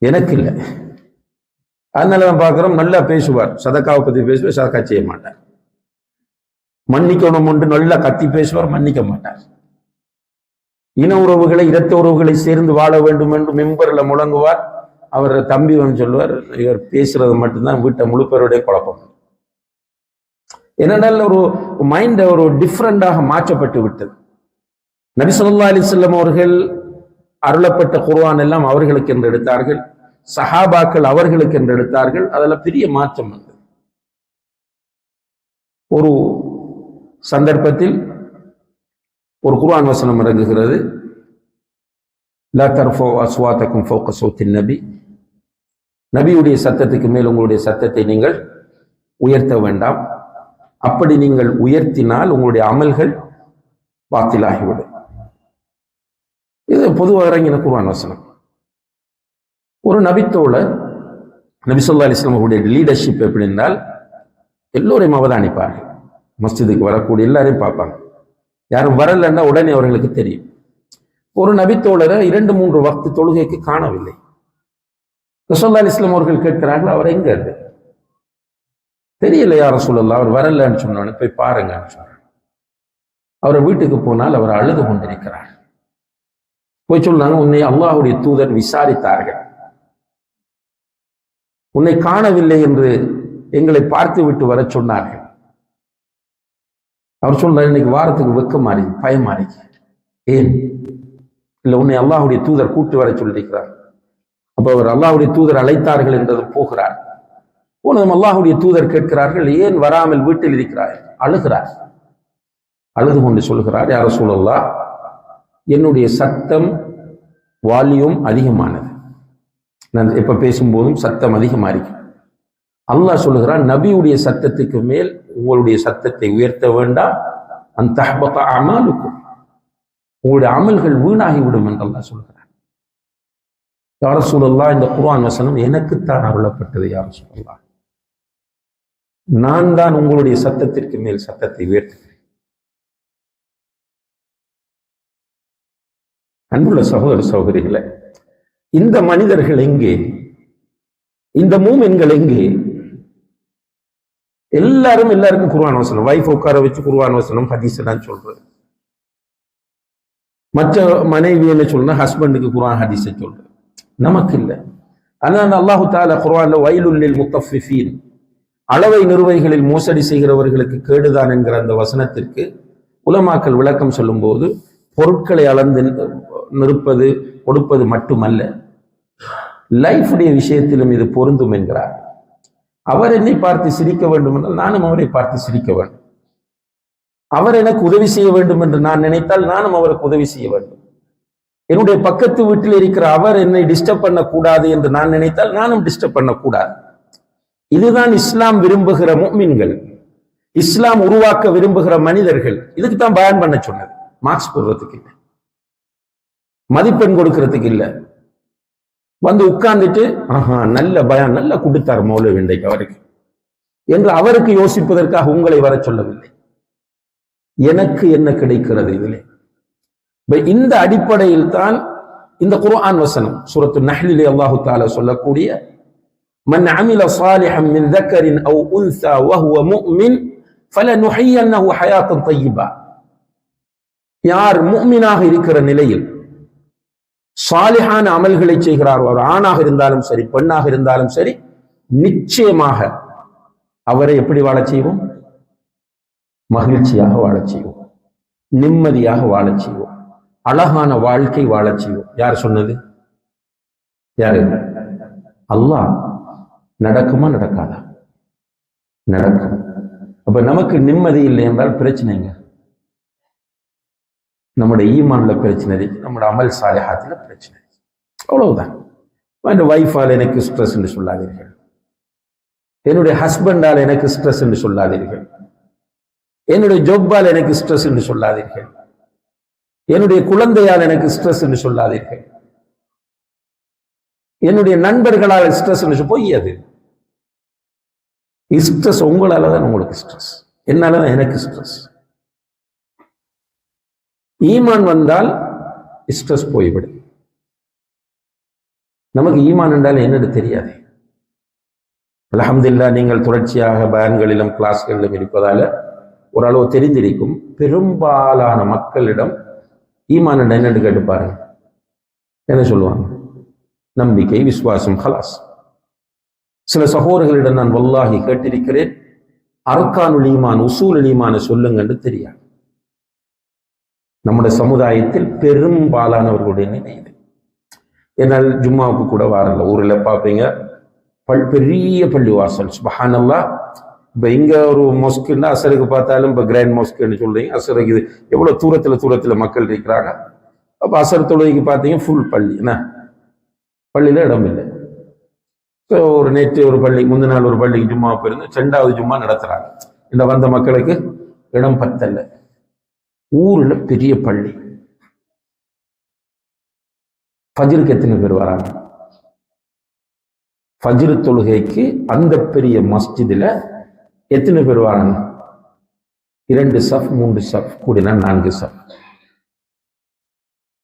எனக்கு இல்லை. அதனால நம்ம பார்க்கிறோம், நல்லா பேசுவார், சதக்காவை பத்தி பேசுவார், சதக்கா செய்ய மாட்டார். மன்னிக்கணும் ஒன்று நல்லா கத்தி பேசுவார், மன்னிக்க மாட்டார். இன உறவுகளை, இரத்த உறவுகளை சேர்ந்து வாழ வேண்டும் என்று மெம்பர்ல முழங்குவார். அவர் தம்பி வந்து சொல்லுவார், இவர் பேசுறது மட்டும்தான் வீட்டை முழு பேருடைய குழப்பம். என்னென்ன ஒரு மைண்ட் ஒரு டிஃப்ரெண்டாக மாற்றப்பட்டு விட்டது. நபி ஸல்லல்லாஹு அலைஹி வஸல்லம் அவர்கள் அருளப்பட்ட குர்ஆன் எல்லாம் அவர்களுக்கு என்று எடுத்தார்கள், சஹாபாக்கள் அவர்களுக்கு என்று எடுத்தார்கள். அதில் பெரிய மாற்றம் வந்தது. ஒரு சந்தர்ப்பத்தில் ஒரு குர்ஆன் வசனம் இறங்குகிறது, லா தர்ஃபு அஸ்வாத்தக்கும் ஃபௌக ஸௌத்தின் நபி, நபியுடைய சத்தத்துக்கு மேல் உங்களுடைய சத்தத்தை நீங்கள் உயர்த்த வேண்டாம், அப்படி நீங்கள் உயர்த்தினால் உங்களுடைய அமல்கள் பாத்திலாகிவிடும். இது பொதுவாக இறங்கின குர்ஆன் வசனம். ஒரு நபித்தோழர், நபி ஸல்லல்லாஹு அலைஹி வஸல்லம் அவருடைய லீடர்ஷிப் எப்படி இருந்தால் எல்லோரையும் அவதானிப்பார்கள். மஸ்ஜிதுக்கு வரக்கூடிய எல்லாரையும் பார்ப்பாங்க. யாரும் வரலன்னா உடனே அவர்களுக்கு தெரியும். ஒரு நபித்தோழரை 2-3 வக்து தொழுகைக்கு காணவில்லை. ரசூலுல்லாஹி அலைஹி வஸல்லம் அவர்கள் கேட்கிறார்கள், அவர் எங்க இருக்கு? தெரியல யா ரசூலல்லாஹ், அவர் வரலன்னு சொன்னோன்னு போய் பாருங்கன்னு சொன்னார். அவரை வீட்டுக்கு போனால் அவர் அழுது கொண்டிருக்கிறார். போய் சொன்னாங்க, உன்னை அல்லாஹ்வுடைய தூதர் விசாரித்தார்கள், உன்னை காணவில்லை என்று எங்களை பார்த்து விட்டு வர சொன்னார்கள். அவர் சொன்னார், இன்னைக்கு வாரத்துக்கு வெக்க மாறி பயம் மாறி. ஏன்? இல்லை, உன்னை அல்லாஹ்வுடைய தூதர் கூட்டு வர சொல்லியிருக்கிறார். அப்ப அவர் அல்லாஹ்வுடைய தூதர் அழைத்தார்கள் என்றது போகிறார். போனதும் அல்லாஹ்வுடைய தூதர் கேட்கிறார்கள், ஏன் வராமல் வீட்டில் இருக்கிறார்? அழுகிறார். அழுது கொண்டு சொல்கிறார், யா ரசூலல்லாஹ், என்னுடைய சத்தம் வால்யூம் அதிகமானது, நான் எப்ப பேசும்போதும் சத்தம் அதிகமா இருக்கு. அல்லாஹ் சொல்லுகிறான், நபியுடைய சத்தத்துக்கு மேல் உங்களுடைய சத்தத்தை உயர்த்த வேண்டாம், அந்த அமாலுக்கும், உங்களுடைய அமல்கள் வீணாகிவிடும் என்று அல்லாஹ் சொல்கிறார். யா ரசூலல்லாஹ், இந்த குர்ஆன் வசனம் எனக்குத்தான் அருளப்பட்டது. யா ரசூலல்லாஹ், நான் தான் உங்களுடைய சத்தத்திற்கு மேல் சத்தத்தை உயர்த்துகிறேன். அன்புள்ள சகோதர சகோதரிகளை, இந்த மனிதர்கள் எங்கே? இந்த மூமின்கள் எங்கே? எல்லாருக்கும் குர்ஆன் வசனம், வைஃப் உட்கார வச்சு குர்ஆன் வசனம் ஹதீஸ் தான் சொல்றது. மற்ற மனைவி என்ன சொல்றா, ஹஸ்பண்டுக்கு குர்ஆன் ஹதீஸை சொல்றது. நமக்கு இல்லை. ஆனால் அல்லாஹு தஆலா குர்ஆன்ல வைலுல் லில் முத்தஃபிஃபீன், அளவை நிறுவைகளில் மோசடி செய்கிறவர்களுக்கு கேடுதான் என்கிற அந்த வசனத்திற்கு உலமாக்கள் விளக்கம் சொல்லும் போது, பொருட்களை அளந்து நிறுப்பது கொடுப்பது மட்டுமல்ல, லைஃபுடைய விஷயத்திலும் இது பொருந்தும் என்கிறார். அவர் என்னை பார்த்து சிரிக்க வேண்டும் என்றால் நானும் அவரை பார்த்து சிரிக்க வேண்டும். அவர் எனக்கு உதவி செய்ய வேண்டும் என்று நான் நினைத்தால் நானும் அவருக்கு உதவி செய்ய வேண்டும். என்னுடைய பக்கத்து வீட்டில் இருக்கிற அவர் என்னை டிஸ்டர்ப் பண்ணக்கூடாது என்று நான் நினைத்தால் நானும் டிஸ்டர்ப் பண்ணக்கூடாது. இதுதான் இஸ்லாம் விரும்புகிற முஃமின்கள், இஸ்லாம் உருவாக்க விரும்புகிற மனிதர்கள். இதுக்கு தான் பயான் பண்ண சொன்னது. மார்க்ஸ் போடுறதுக்கு இல்லை, மதிப்பெண் கொடுக்கறதுக்கு இல்லை. வந்து உட்கார்ந்துட்டு நல்ல பயான் நல்லா கொடுத்தார் மௌலவி இன்றைக்கு அவருக்கு என்று அவருக்கு யோசிப்பதற்காக உங்களை வர சொல்லவில்லை. எனக்கு என்ன கிடைக்கிறது இதிலே? இந்த அடிப்படையில் தான் இந்த குர்ஆன் வசனம் சூரத்து நஹ்லிலே அல்லாஹு தஆலா சொல்லக்கூடிய, மன் அமில சாலிஹன் மின் ذكر أو أنثى وهو مؤمن فلنحيينه حياة طيبة, யார் முஃமினாக இருக்கிற நிலையில் சாலிஹான அமல்களை செய்கிறார், அவர் ஆணாக இருந்தாலும் சரி பெண்ணாக இருந்தாலும் சரி, நிச்சயமாக அவரை எப்படி வாழச் செய்வோம்? மகிழ்ச்சியாக வாழச் செய்வோம், நிம்மதியாக வாழச் செய்வோம், அழகான வாழ்க்கை வாழச் செய்வோம். யார் சொன்னது? யாரு? அல்லாஹ். நடக்குமா நடக்காதா? நடக்கும். அப்ப நமக்கு நிம்மதி இல்லை என்றால் பிரச்சனைங்க. நம்முடைய ஈமான்ல பிரச்சனை இருக்கு, நம்முடைய அமல் சாலிஹாத்துல பிரச்சனை இருக்கு, அவ்வளவுதான். என் வைஃபால் எனக்கு ஸ்ட்ரெஸ் என்று சொல்லாதீர்கள், என்னுடைய ஹஸ்பண்டால் எனக்கு ஸ்ட்ரெஸ் என்று சொல்லாதீர்கள், என்னுடைய ஜொப்பால் எனக்கு ஸ்ட்ரெஸ் என்று சொல்லாதீர்கள், என்னுடைய குழந்தையால் எனக்கு ஸ்ட்ரெஸ் என்று சொல்லாதீர்கள், என்னுடைய நண்பர்களால் ஸ்ட்ரெஸ் என்று பொய். அது ஸ்ட்ரெஸ் உங்களால தான் உங்களுக்கு ஸ்ட்ரெஸ், என்னாலதான் எனக்கு ஸ்ட்ரெஸ். ஈமான் வந்தால் ஸ்ட்ரெஸ் போய்விடும். நமக்கு ஈமான் என்றால் என்னது தெரியாது. அல்ஹம்துலில்லாஹ், நீங்கள் தொடர்ச்சியாக பயான்களிலும் கிளாஸ்களிலும் இருப்பதால ஓரளவு தெரிந்திருக்கும். பெரும்பாலான மக்களிடம் ஈமான் என்றால் என்னன்னு கேட்டு பாருங்க, என்ன சொல்லுவாங்க? நம்பிக்கை, விசுவாசம், ஹலாஸ். சில சகோதரர்களிடம் நான் வல்லாஹி கேட்டிருக்கிறேன், அர்கானுல் ஈமான், உசூலுல் ஈமான சொல்லுங்க என்று தெரியாது. நம்முடைய சமுதாயத்தில் பெரும்பாலானவர்களுடைய நிலை இது. என்னால் ஜும்மாவுக்கு கூட வாரல, ஊரில் பார்ப்பீங்க பெரிய பள்ளிவாசல், சுப்ஹானல்லாஹ், இப்ப இங்க ஒரு மொஸ்குன்னா அசருக்கு பார்த்தாலும் இப்ப கிராண்ட் மொஸ்குன்னு சொல்றீங்க, அசருக்கு இது எவ்வளவு தூரத்துல மக்கள் இருக்கிறாங்க. அப்ப அசர் தொழுகைக்கு பார்த்தீங்க ஃபுல் பள்ளி, என்ன பள்ளியில இடம் இல்லை. ஒரு நேற்று ஒரு பள்ளி, முந்தின நாள் ஒரு பள்ளிக்கு ஜும்மா போயிருந்து 2வது ஜும்மா நடத்துறாங்க. இந்த வந்த மக்களுக்கு இடம் பத்தல்ல. ஊர்ல பெரிய பள்ளி, ஃபஜ்ருக்கு எத்தனை பேர் வராங்க? ஃபஜ்ர் தொழுகைக்கு அந்த பெரிய மஸ்ஜிதுல எத்தனை பேர் வராங்க? 2 சஃப் 3 சஃப் கூடினா 4 சஃப்.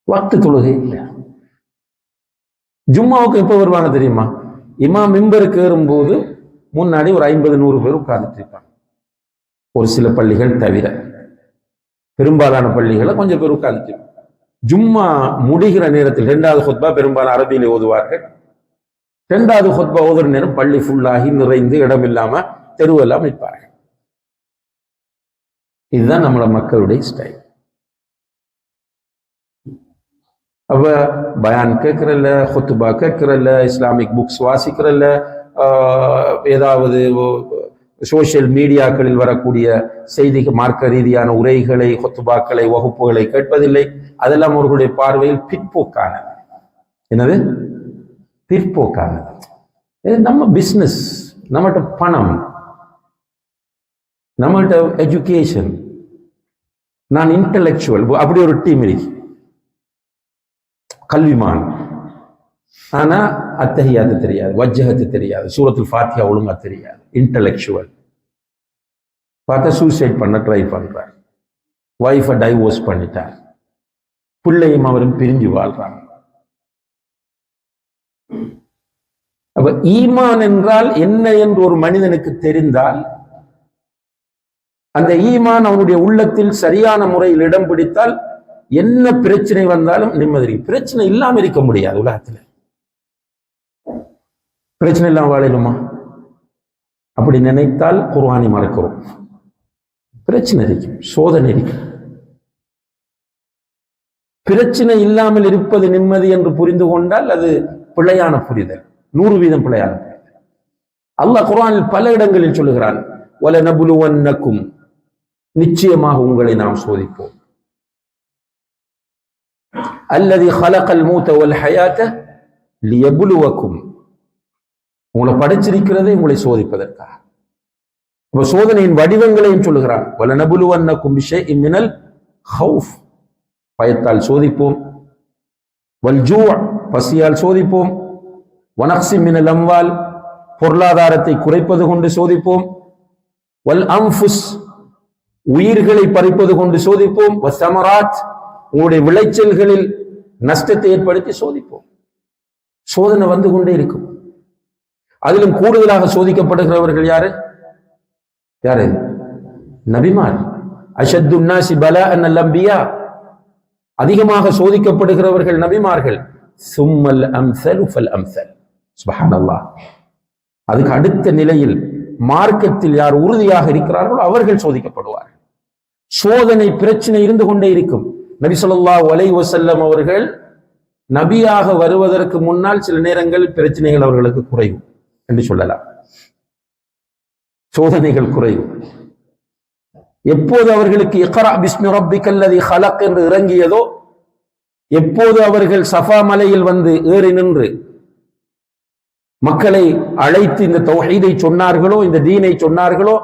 வக்து தொழுகை இல்லை. ஜும்மாவுக்கு எப்ப வருவாங்க தெரியுமா? இமாம் மிம்பருக்கு ஏறும்போது முன்னாடி ஒரு 50-100 பேர் உட்கார்ந்துட்டு இருப்பாங்க. ஒரு சில பள்ளிகள் தவிர பெரும்பாலான பள்ளிகளை கொஞ்சம் பேர் உட்கார்ந்துட்டு. ஜும்மா முடிகிற நேரத்தில் 2வது ஹுத்பா பெரும்பாலும் அரபியிலே ஓதுவார்கள். 2வது ஹுத்பா ஓதுற நேரம் பள்ளி ஃபுல்லாகி நிறைந்து இடம் இல்லாம தெருவெல்லாம் நிற்பார்கள். இதுதான் நம்மள மக்களுடைய ஸ்டைல். அப்ப பயான் கேட்கறல்ல, ஹுத்பா கேட்கறல்ல, இஸ்லாமிக் புக்ஸ் வாசிக்கிறல்ல, ஏதாவது சோசியல் மீடியாக்களில் வரக்கூடிய செய்திக்கு மார்க்க ரீதியான உரைகளை, ஹுத்பாக்களை, வகுப்புகளை கேட்பதில்லை. அதெல்லாம் அவர்களுடைய பார்வையில் பிற்போக்கானது. என்னது? பிற்போக்கானது. நம்ம பிசினஸ், நம்மகிட்ட பணம், நம்மகிட்ட எஜுகேஷன், நான் இன்டலெக்சுவல், அப்படி ஒரு டீம் இருக்கு, கல்விமான். ஆனா அத்தஹியாத்து தெரியாது, வஜ்ஜஹத்து தெரியாது, சூரத்துல் ஃபாத்திஹா ஒழுங்கா தெரியாது, இன்டலெக்சுவல். பார்த்தா சூசைட் பண்ண ட்ரை பண்றார், வைஃபை டைவோர்ஸ் பண்ணிட்டார், பிள்ளையும் அவரும் பிரிஞ்சு வாழ்றாங்க. அப்ப ஈமான் என்றால் என்ன என்று ஒரு மனிதனுக்கு தெரிந்தால், அந்த ஈமான் அவனுடைய உள்ளத்தில் சரியான முறையில் இடம் பிடித்தால் என்ன பிரச்சனை வந்தாலும் நிம்மதி. பிரச்சனை இல்லாம இருக்க முடியாது உலகத்துல. பிரச்சனை இல்லாம வாழலுமா? அப்படி நினைத்தால் குர்ஆனை மறக்கிறோம். பிரச்சனை இருக்கும், சோதனை இருக்கும். பிரச்சனை இல்லாமல் இருப்பது நிம்மதி என்று புரிந்து கொண்டால் அது பிழையான புரிதல், 100% பிழையான புரிதல். அல்லாஹ் குர்ஆனில் பல இடங்களில் சொல்லுகிறான், வலனபுலுவன்னக்கும், நிச்சயமாக உங்களை நாம் சோதிப்போம். அல்லதி ஹலகல் மௌத வல் ஹயாத லியபுலுவக்கும், உங்களை படைச்சிருக்கிறதை உங்களை சோதிப்பதற்காக. சோதனையின் வடிவங்களையும் சொல்லுகிறான். வலனபுலுவன்னக்கும் பிஷைஇன் மினல் ஹௌஃப், பயத்தால் சோதிப்போம், வல் ஜூ', பசியால் சோதிப்போம், வனக்ஸி மினல் அம்வால், பொருளாதாரத்தை குறைப்பது கொண்டு சோதிப்போம், வல் அன்ஃபுஸ், உயிர்களை பறிப்பது கொண்டு சோதிப்போம், வஸ்ஸமராத், உங்களுடைய விளைச்சல்களில் நஷ்டத்தை ஏற்படுத்தி சோதிப்போம். சோதனை வந்து கொண்டே இருக்கும். அதிலும் கூடுதலாக சோதிக்கப்படுகிறவர்கள் யாரு? யாரு? நபிமார். அஷத்து நாசி பலாஅன் அல் அன்பியா, அதிகமாக சோதிக்கப்படுகிறவர்கள் நபிமார்கள். சும்மல் அம்ஸலு ஃபல் அம்ஸல். சுப்ஹானல்லாஹ். அதுக்கு அடுத்த நிலையில் மார்க்கத்தில் யார் உறுதியாக இருக்கிறார்களோ அவர்கள் சோதிக்கப்படுவார்கள். சோதனை பிரச்சனை இருந்து கொண்டே இருக்கும். நபி ஸல்லல்லாஹு அலைஹி வஸல்லம் அவர்கள் நபியாக வருவதற்கு முன்னால் சில நேரங்களில் பிரச்சனைகள் அவர்களுக்கு குறையும் என்று சொல்லலாம். சோதனைகள் குறையும். எப்போது அவர்களுக்கு இக்ரா பிஸ்மி ரப்பிக்கல்லதி ஹலக் என்று இறங்கியதோ, எப்போது அவர்கள் சஃபா மலையில் வந்து ஏறி நின்று மக்களை அழைத்து இந்த தௌஹீதை சொன்னார்களோ, இந்த தீனை சொன்னார்களோ,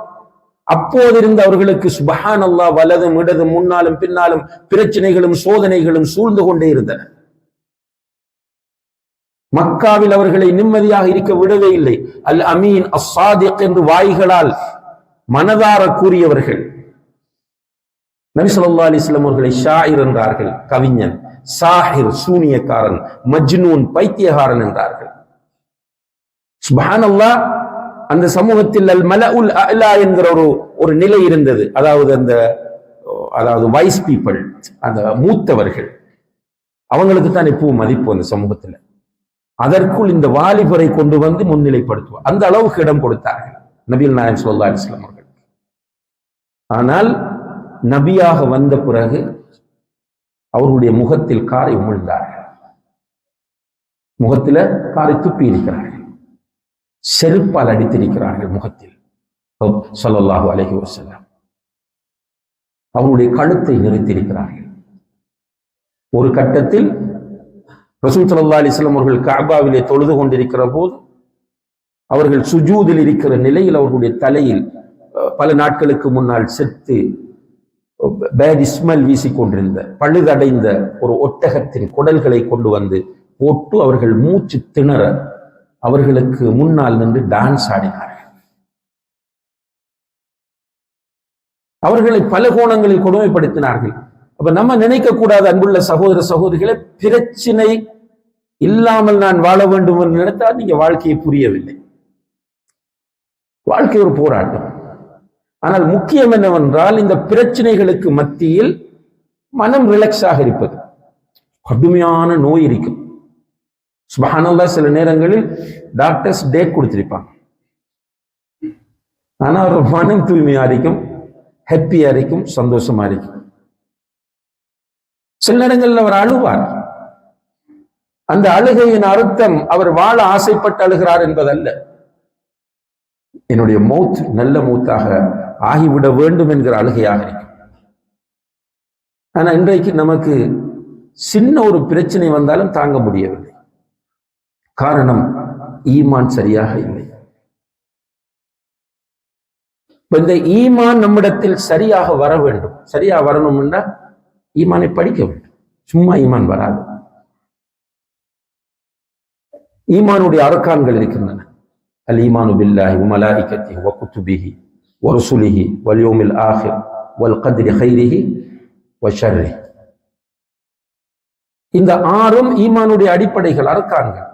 அப்போதிருந்து அவர்களுக்கு சுப்ஹானல்லாஹ் வலதும் இடதும் முன்னாலும் பின்னாலும் பிரச்சனைகளும் சோதனைகளும் சூழ்ந்து கொண்டே இருந்தன. மக்காவில் அவர்களை நிம்மதியாக இருக்க விடவே இல்லை. அல் அமீன் அஸ்ஸாதிக் என்று வாய்களால் மனதார கூறியவர்கள். நபி ஸல்லல்லாஹு அலைஹி வஸல்லம் அவர்களை ஷாயிர் என்றார்கள், கவிஞன், சாஹிர் சூனியக்காரன், மஜ்னூன் பைத்தியகாரன் என்றார்கள். சுப்ஹானல்லாஹ். அந்த சமூகத்தில் அல் மலஉல் அலா என்கிற ஒரு நிலை இருந்தது. அதாவது வைஸ் பீப்பிள், அந்த மூத்தவர்கள், அவங்களுக்கு தான் எப்பவும் மதிப்பு அந்த சமூகத்தில். அதற்குள் இந்த வாலிபரை கொண்டு வந்து முன்னிலைப்படுத்துவார். அந்த அளவுக்கு இடம் கொடுத்தார்கள் நபிகள் நாயகம் ஸல்லல்லாஹு அலைஹி வஸல்லம் அவர்கள். ஆனால் நபியாக வந்த பிறகு அவர்களுடைய முகத்தில் காரை உமிழ்ந்தார்கள், முகத்தில் காரை துப்பி இருக்கிறார்கள், செருப்பால் அடித்திருக்கிறார்கள் முகத்தில். ஸல்லல்லாஹு அலைஹி வஸல்லம் அவருடைய கழுத்தை நிறுத்தியிருக்கிறார்கள். ஒரு கட்டத்தில் ரசூல் ஸல்லல்லாஹு அலைஹி வஸல்லம் அவர்கள் கஅபாவிலே தொழுது கொண்டிருக்கிற போது அவர்கள் சுஜூதில் இருக்கிற நிலையில் அவர்களுடைய தலையில் பல நாட்களுக்கு முன்னால் செத்து பேட் ஸ்மெல் வீசிக்கொண்டிருந்த பழுதடைந்த ஒரு ஒட்டகத்தின் குடல்களை கொண்டு வந்து போட்டு அவர்கள் மூச்சு திணற அவர்களுக்கு முன்னால் நின்று டான்ஸ் ஆடினார்கள். அவர்களை பல கோணங்களில் கொடுமைப்படுத்தினார்கள். அப்ப நம்ம நினைக்க கூடாது, அன்புள்ள சகோதர சகோதரிகளை, பிரச்சனை இல்லாமல் நான் வாழ வேண்டும் என்று நினைத்தால் நீங்க வாழ்க்கையை புரியவில்லை. வாழ்க்கை ஒரு போராட்டம். ஆனால் முக்கியம் என்னவென்றால் இந்த பிரச்சனைகளுக்கு மத்தியில் மனம் ரிலாக்ஸாக இருப்பது. கடுமையான நோய் இருக்கும், சுப்ஹானல்லாஹ், சில நேரங்களில் டாக்டர்ஸ் டேட் கொடுத்திருப்பாங்க, ஆனா ஒரு மனம் தூய்மையா இருக்கும், ஹாப்பியா இருக்கும், சந்தோஷமா இருக்கும். சில நேரங்களில் அவர் அழுவார். அந்த அழுகையின் அர்த்தம் அவர் வாழ ஆசைப்பட்டு அழுகிறார் என்பதல்ல, என்னுடைய மௌத் நல்ல மௌத்தாக ஆகிவிட வேண்டும் என்கிற அழுகையாக இருக்கும். ஆனா இன்றைக்கு நமக்கு சின்ன ஒரு பிரச்சனை வந்தாலும் தாங்க முடியவில்லை. காரணம், ஈமான் சரியாக இல்லை. இந்த ஈமான் நம்மிடத்தில் சரியாக வர வேண்டும். சரியாக வரணும்னா ஈமானை படிக்க வேண்டும். சும்மா ஈமான் வராது. ஈமானுடைய அரக்கான்கள் இருக்கின்றன. அல் ஈமானு பில்லாஹி வ மலாயிகத்திஹி வ குதுபிஹி வ ருசுலிஹி வல் யௌமில் ஆகிர் வல் கத்ரி கைரிஹி வ ஷர்ரிஹி. இந்த ஆறும் ஈமானுடைய அடிப்படைகள், அரக்கான்கள்.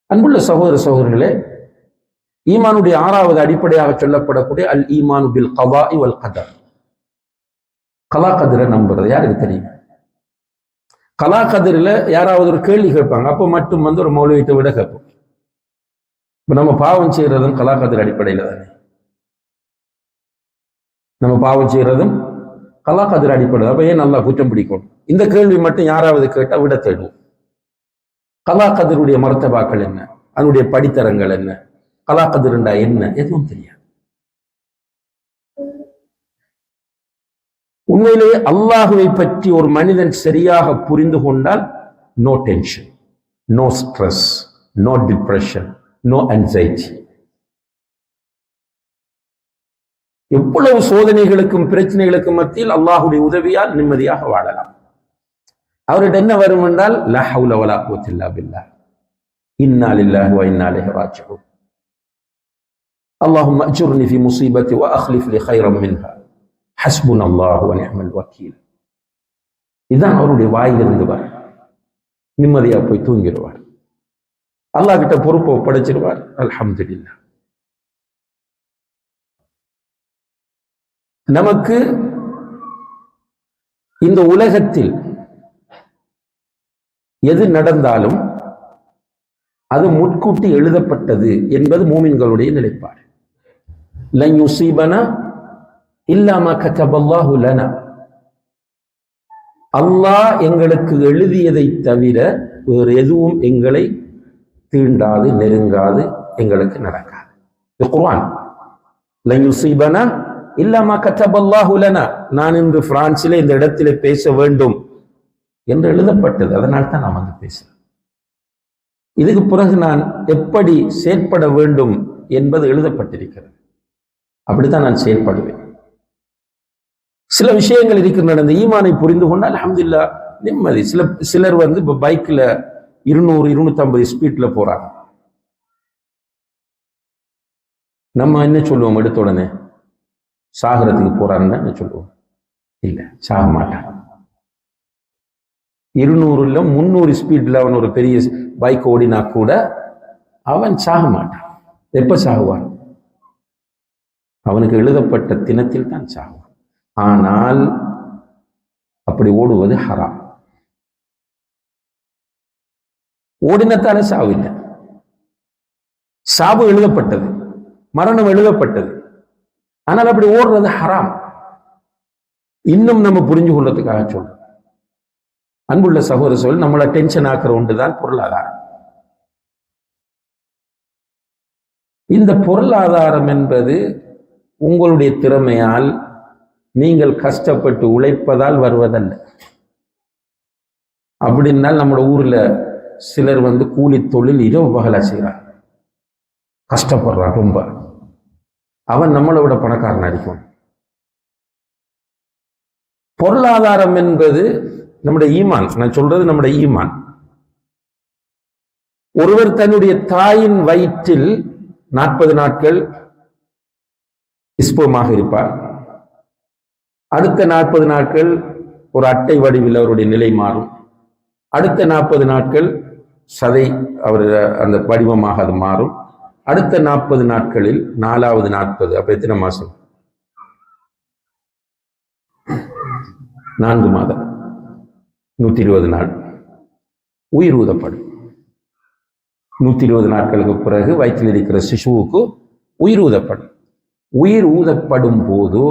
அன்புள்ள சகோதர சகோதரர்களே, ஈமானுடைய ஆறாவது அடிப்படையாக சொல்லப்படக்கூடிய அல் ஈமானு பில் கதாஇ வல் கதர். கலா கதிரை நம்புறது. யாருக்கு தெரியும்? கலா கதிரில் யாராவது ஒரு கேள்வி கேட்பாங்க, அப்போ மட்டும் ஒரு மௌலவியை விட கேட்போம். இப்ப நம்ம பாவம் செய்யறதும் கலா கதிர் அடிப்படையில் தானே. நம்ம பாவம் செய்யறதும் கலா கதிர் அடிப்படை. அப்ப ஏன் நல்லா குற்றம் பிடிக்கணும்? இந்த கேள்வி மட்டும் யாராவது கேட்டா விட தேடுவோம். கலா கதிருடைய மர்த்தபாக்கள் என்ன, அதனுடைய படித்தரங்கள் என்ன, கலா கதிர்ண்டா என்ன, எதுவும் தெரியாது. உண்மையிலேயே அல்லாஹுவை பற்றி ஒரு மனிதன் சரியாக புரிந்து கொண்டால் no tension, no stress, no depression, no anxiety. எவ்வளவு சோதனைகளுக்கும் பிரச்சனைகளுக்கும் மத்தியில் அல்லாஹுடைய உதவியால் நிம்மதியாக வாழலாம். அவர்கிட்ட என்ன வரும் என்றால் லா ஹவுல வலா குவத்த இல்லா பில்லாஹ், இன்னா லில்லாஹி வ இன்னா இலைஹி ராஜிஊன், அல்லாஹும்ம அஜுர்னி ஃபி முஸீபத்தி வ அக்லிஃப் லி கைரம் மின்ஹா, ஹஸ்புனல்லாஹு வ நிஅமல் வக்கீல். இதுதான் அவருடைய வாயிலிருந்து வர. நிம்மதியா போய் தூங்கிடுவார். அல்லாஹ் கிட்ட பொறுப்பை ஒப்படைச்சிருவார். அல்ஹம்துலில்லாஹ். நமக்கு இந்த உலகத்தில் எது நடந்தாலும் அது முன்கூட்டி எழுதப்பட்டது என்பது மூமின்களுடைய நிலைப்பாடு. லன் யுஸீபனா இல்லா மா கதபல்லாஹு லனா, அல்லாஹ் எங்களுக்கு எழுதியதை தவிர வேறு எதுவும் எங்களை தீண்டாது, நெருங்காது, எங்களுக்கு நடக்காது. இது குர்ஆன். லன் யுஸீபனா இல்லா மா கதபல்லாஹு லனா. நான் இன்று பிரான்சிலே இந்த இடத்திலே பேச வேண்டும் என்று எழுதப்பட்டது, அதனால் தான் நான் வந்து பேசுறேன். இதுக்கு பிறகு நான் எப்படி செயற்பட வேண்டும் என்பது எழுதப்பட்டிருக்கிறது. அப்படித்தான் நான் செயல்படுவேன். சில விஷயங்கள் இருக்கின்றன. இந்த ஈமானை புரிந்து கொண்டால் அல்ஹம்துலில்லாஹ் நிம்மதி. சிலர் இப்ப பைக்ல 200-250 ஸ்பீட்ல போறாங்க. நம்ம என்ன சொல்லுவோம்? எடுத்த உடனே சாகரத்துக்கு போறாருன்னு என்ன சொல்லுவோம்? இல்ல, சாக மாட்டான். 200-300 ஸ்பீட்ல அவன் ஒரு பெரிய பைக் ஓடினா கூட அவன் சாக மாட்டான். எப்ப சாகுவான்? அவனுக்கு எழுதப்பட்ட தினத்தில் தான் சாகுவான். ஆனால் அப்படி ஓடுவது ஹராம். ஓடினத்தான சாவு இல்லை. சாவு எழுதப்பட்டது, மரணம் எழுதப்பட்டது. ஆனால் அப்படி ஓடுறது ஹராம். இன்னும் நம்ம புரிஞ்சு கொள்றதுக்காக சொல்றோம். அன்புள்ள சகோதர சொல், நம்மளை டென்ஷன் ஆக்குற ஒன்றுதான் பொருளாதாரம். இந்த பொருளாதாரம் என்பது உங்களுடைய திறமையால் நீங்கள் கஷ்டப்பட்டு உழைப்பதால் வருவதல்ல. அப்படின்னால் நம்ம ஊர்ல சிலர் கூலி தொழில் இரவு பகலா செய்கிறான், கஷ்டப்படுறான் ரொம்ப. அவன் நம்மளை விட பணக்காரன் அடிக்கும். பொருளாதாரம் என்பது நம்முடைய ஈமான். நான் சொல்றது நம்முடைய ஈமான். ஒருவர் தன்னுடைய தாயின் வயிற்றில் 40 நாட்கள் இஸ்பமாக இருப்பார். அடுத்த 40 நாட்கள் ஒரு அட்டை வடிவில் அவருடைய நிலை மாறும். அடுத்த 40 நாட்கள் சதை அவர் அந்த வடிவமாக அது மாறும். அடுத்த 40 நாட்களில் 4வது 40, அப்ப எத்தனை மாசம்? 4 மாதம், 120 நாள் உயிர் ஊதப்படும். 120 நாட்களுக்கு பிறகு வயிற்றில் இருக்கிற சிசுவுக்கு உயிர் ஊதப்படும். உயிர் ஊதப்படும் போது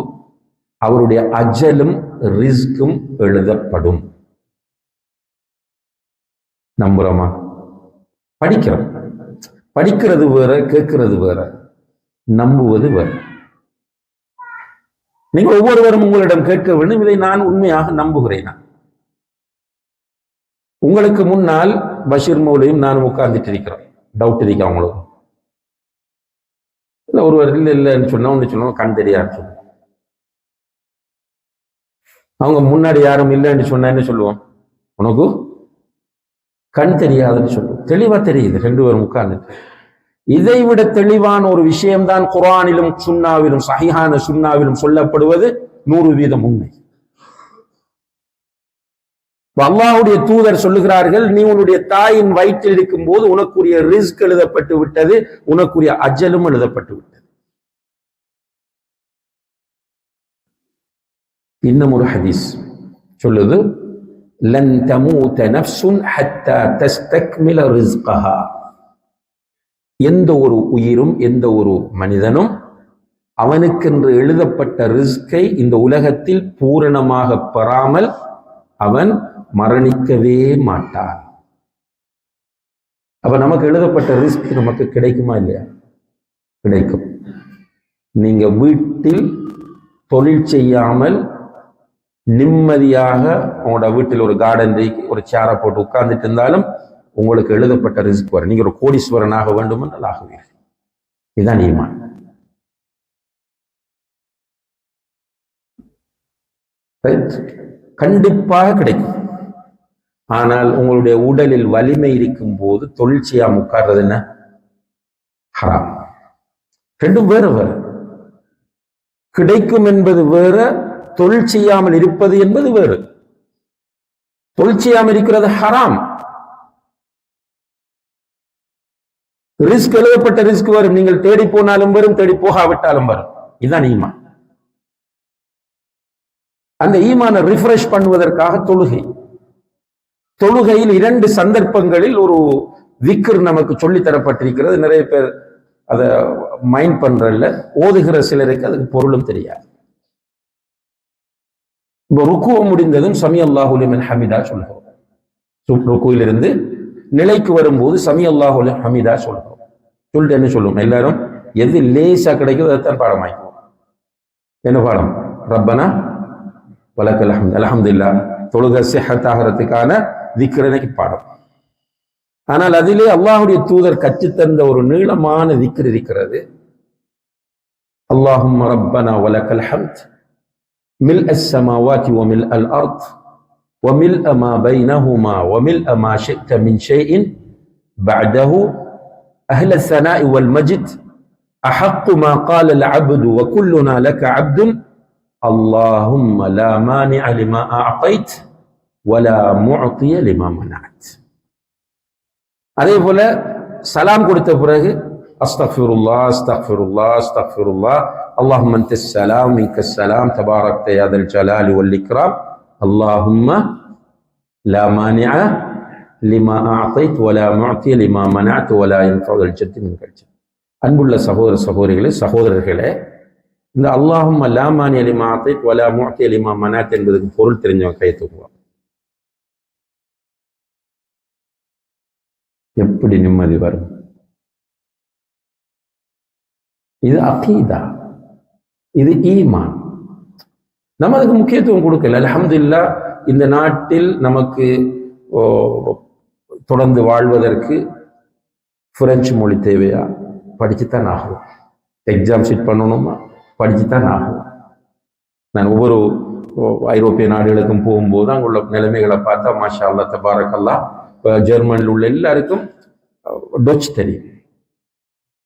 அவருடைய அஜலும் ரிஸ்கும் எழுதப்படும். நம்புறோமா? படிக்கிறோம். படிக்கிறது வேற, கேட்கிறது வேற, நம்புவது வேற. நீங்கள் ஒவ்வொருவரும் உங்களிடம் கேட்க வேண்டும், இதை நான் உண்மையாக நம்புகிறேன். உங்களுக்கு முன்னால் பஷீர் மௌலையும் நானும் உட்கார்ந்துட்டு இருக்கிறோம். டவுட் இருக்கு அவங்களுக்கு. இல்லை ஒருவர் இல்லை இல்லைன்னு சொன்னா ஒன்று சொன்னோம், கண் தெரியாதுன்னு சொல்லுவோம். அவங்க முன்னாடி யாரும் இல்லைன்னு சொன்னா என்ன சொல்லுவோம்? உனக்கு கண் தெரியாதுன்னு சொல்லுவோம். தெளிவா தெரியுது, 2 பேரும் உட்கார்ந்துட்டு. இதை விட தெளிவான ஒரு விஷயம்தான் குர்ஆனிலும் சுன்னாவிலும், சஹீஹான சுன்னாவிலும் சொல்லப்படுவது 100% உண்மை. அல்லாஹ்வுடைய தூதர் சொல்லுகிறார்கள், நீ உன்னுடைய தாயின் வயிற்றில் இருக்கும் போது உனக்குரிய ரிஸ்க் எழுதப்பட்டு விட்டது, உனக்குரிய அஜலும் எழுதப்பட்டு விட்டது. இன்னும் ஒரு ஹதீஸ் சொல்லுது, லன் தமூத நஃப்ஸுன் ஹத்தா தஸ்தக்மில ரிஸ்கஹா. எந்த ஒரு உயிரும், எந்த ஒரு மனிதனும் அவனுக்கென்று எழுதப்பட்ட ரிஸ்கை இந்த உலகத்தில் பூரணமாக பெறாமல் அவன் மரணிக்கவே மாட்டான். அப்ப நமக்கு எழுதப்பட்ட ரிஸ்க் நமக்கு கிடைக்குமா இல்லையா? கிடைக்கும். நீங்க வீட்டில் தொழில் செய்யாமல் நிம்மதியாக உங்களோட வீட்டில் ஒரு கார்டன் ஒரு சேரை போட்டு உட்கார்ந்துட்டு இருந்தாலும் உங்களுக்கு எழுதப்பட்ட ரிஸ்க் வரும். நீங்க ஒரு கோடீஸ்வரனாக வேண்டும் என்றால் ஆகுவீர்கள். இதுதான் ஈமான். கண்டிப்பாக கிடைக்கும். ஆனால் உங்களுடைய உடலில் வலிமை இருக்கும் போது தொழில் செய்யாம உட்கார்றது என்ன? ஹராம். 2 வேற வேற. கிடைக்கும் என்பது வேற, தொழில் செய்யாமல் இருப்பது என்பது வேறு. தொழில் செய்யாமல் இருக்கிறது ஹராம். ரிஸ்க் எழுதப்பட்ட ரிஸ்க் வரும். நீங்கள் தேடி போனாலும் வரும், தேடி போகாவிட்டாலும் வரும். இதுதான் ஈமான். அந்த ஈமானை ரிஃப்ரெஷ் பண்ணுவதற்காக தொழுகையில் 2 சந்தர்ப்பங்களில் ஒரு விக்ர் நமக்கு சொல்லி தரப்பட்டிருக்கிறது. நிறைய பேர் அதை மைண்ட் பண்றதில்ல. ஓதுகிற சிலருக்கு அதுக்கு பொருளும் தெரியாது. இப்போ ருக்குவ முடிந்ததும் சமி அல்லாஹு லிமன் ஹமிதா சொல்கிறோம். ருக்குவிலிருந்து நிலைக்கு வரும்போது சமி அல்லாஹு லிமன் ஹமிதா சொல்கிறோம். சொல்லிட்டு என்ன சொல்லுவோம்? எல்லாரும் எது லேசா கிடைக்குதோ அதைத்தான் பாடமாய்க்குவோம். என்ன பாடம்? ரப்பனா வலக்கல் ஹம்து, அல்ஹம்துலில்லாஹ். தொழுகை சிஹத் ஆகிறதுக்கான திக்ரனைக்கு பாடம். ஆனால் அதிலே அல்லாஹ்வுடைய தூதர் கற்றுத்தந்த ஒரு நீளமான திக்ர் இருக்கிறது. அல்லாஹும்ம ரப்பனா வலக்கல் ஹம்த் மில்அ ஸமாவாதி வ மில்அல் அர்த் வ மில்அ மா பைனஹுமா வ மில்அ மா ஷி'த மின் ஷைஇன் பஅதஹு அஹ்ல ஸனாஇ வல் மஜ்த் அஹqqu மா قال العبد وكلنا لك عبد اللهم لا مانع لما أعطيت ولا معطي لما منعت. அதே போல சலாம் கொடுத்த பிறகு அஸ்தக்ஃபிருல்லாஹ் அஸ்தக்ஃபிருல்லாஹ் அஸ்தக்ஃபிருல்லாஹ் அல்லாஹும்ம அன்தஸ் ஸலாம் மின்கஸ் ஸலாம் தபாரக்த யா தல் ஜலாலி வல் இக்ராம் அல்லாஹும்ம லா மானிஅ லிமா அஅதைத் வலா முஅதி லிமா மனஅத் வலா யன்ஃபஉல் ஜத் மின்கல் ஜத். அன்புள்ள சகோதர சகோதரிகளே, சகோதரர்களே, இந்த அல்லாஹும்ம லா மானிஅ லிமா அஅதைத் வலா முஅதி லிமா மனஅத் என்பதுக்கு பொருள் தெரிஞ்சவங்க கையை தூக்குவாங்க. எப்படி நிம்மதி வரும்? இது அகீதா. இது ஈமான். நம்ம அதுக்கு முக்கியத்துவம் கொடுக்கல. அல்ஹம்துலில்லாஹ் இந்த நாட்டில் நமக்கு தொடர்ந்து வாழ்வதற்கு பிரெஞ்சு மொழி தேவையா? படிச்சுத்தான் ஆகும். எக்ஸாம் சீட் பண்ணணுமா? படிச்சுத்தான் ஆகும். நான் ஒவ்வொரு ஐரோப்பிய நாடுகளுக்கும் போகும்போது அங்குள்ள நிலைமைகளை பார்த்தா மாஷா அல்லாஹ் தபாரக்கல்லாஹ், ஜெர்மனில் உள்ள எல்லாருக்கும் டொச் தெரியும்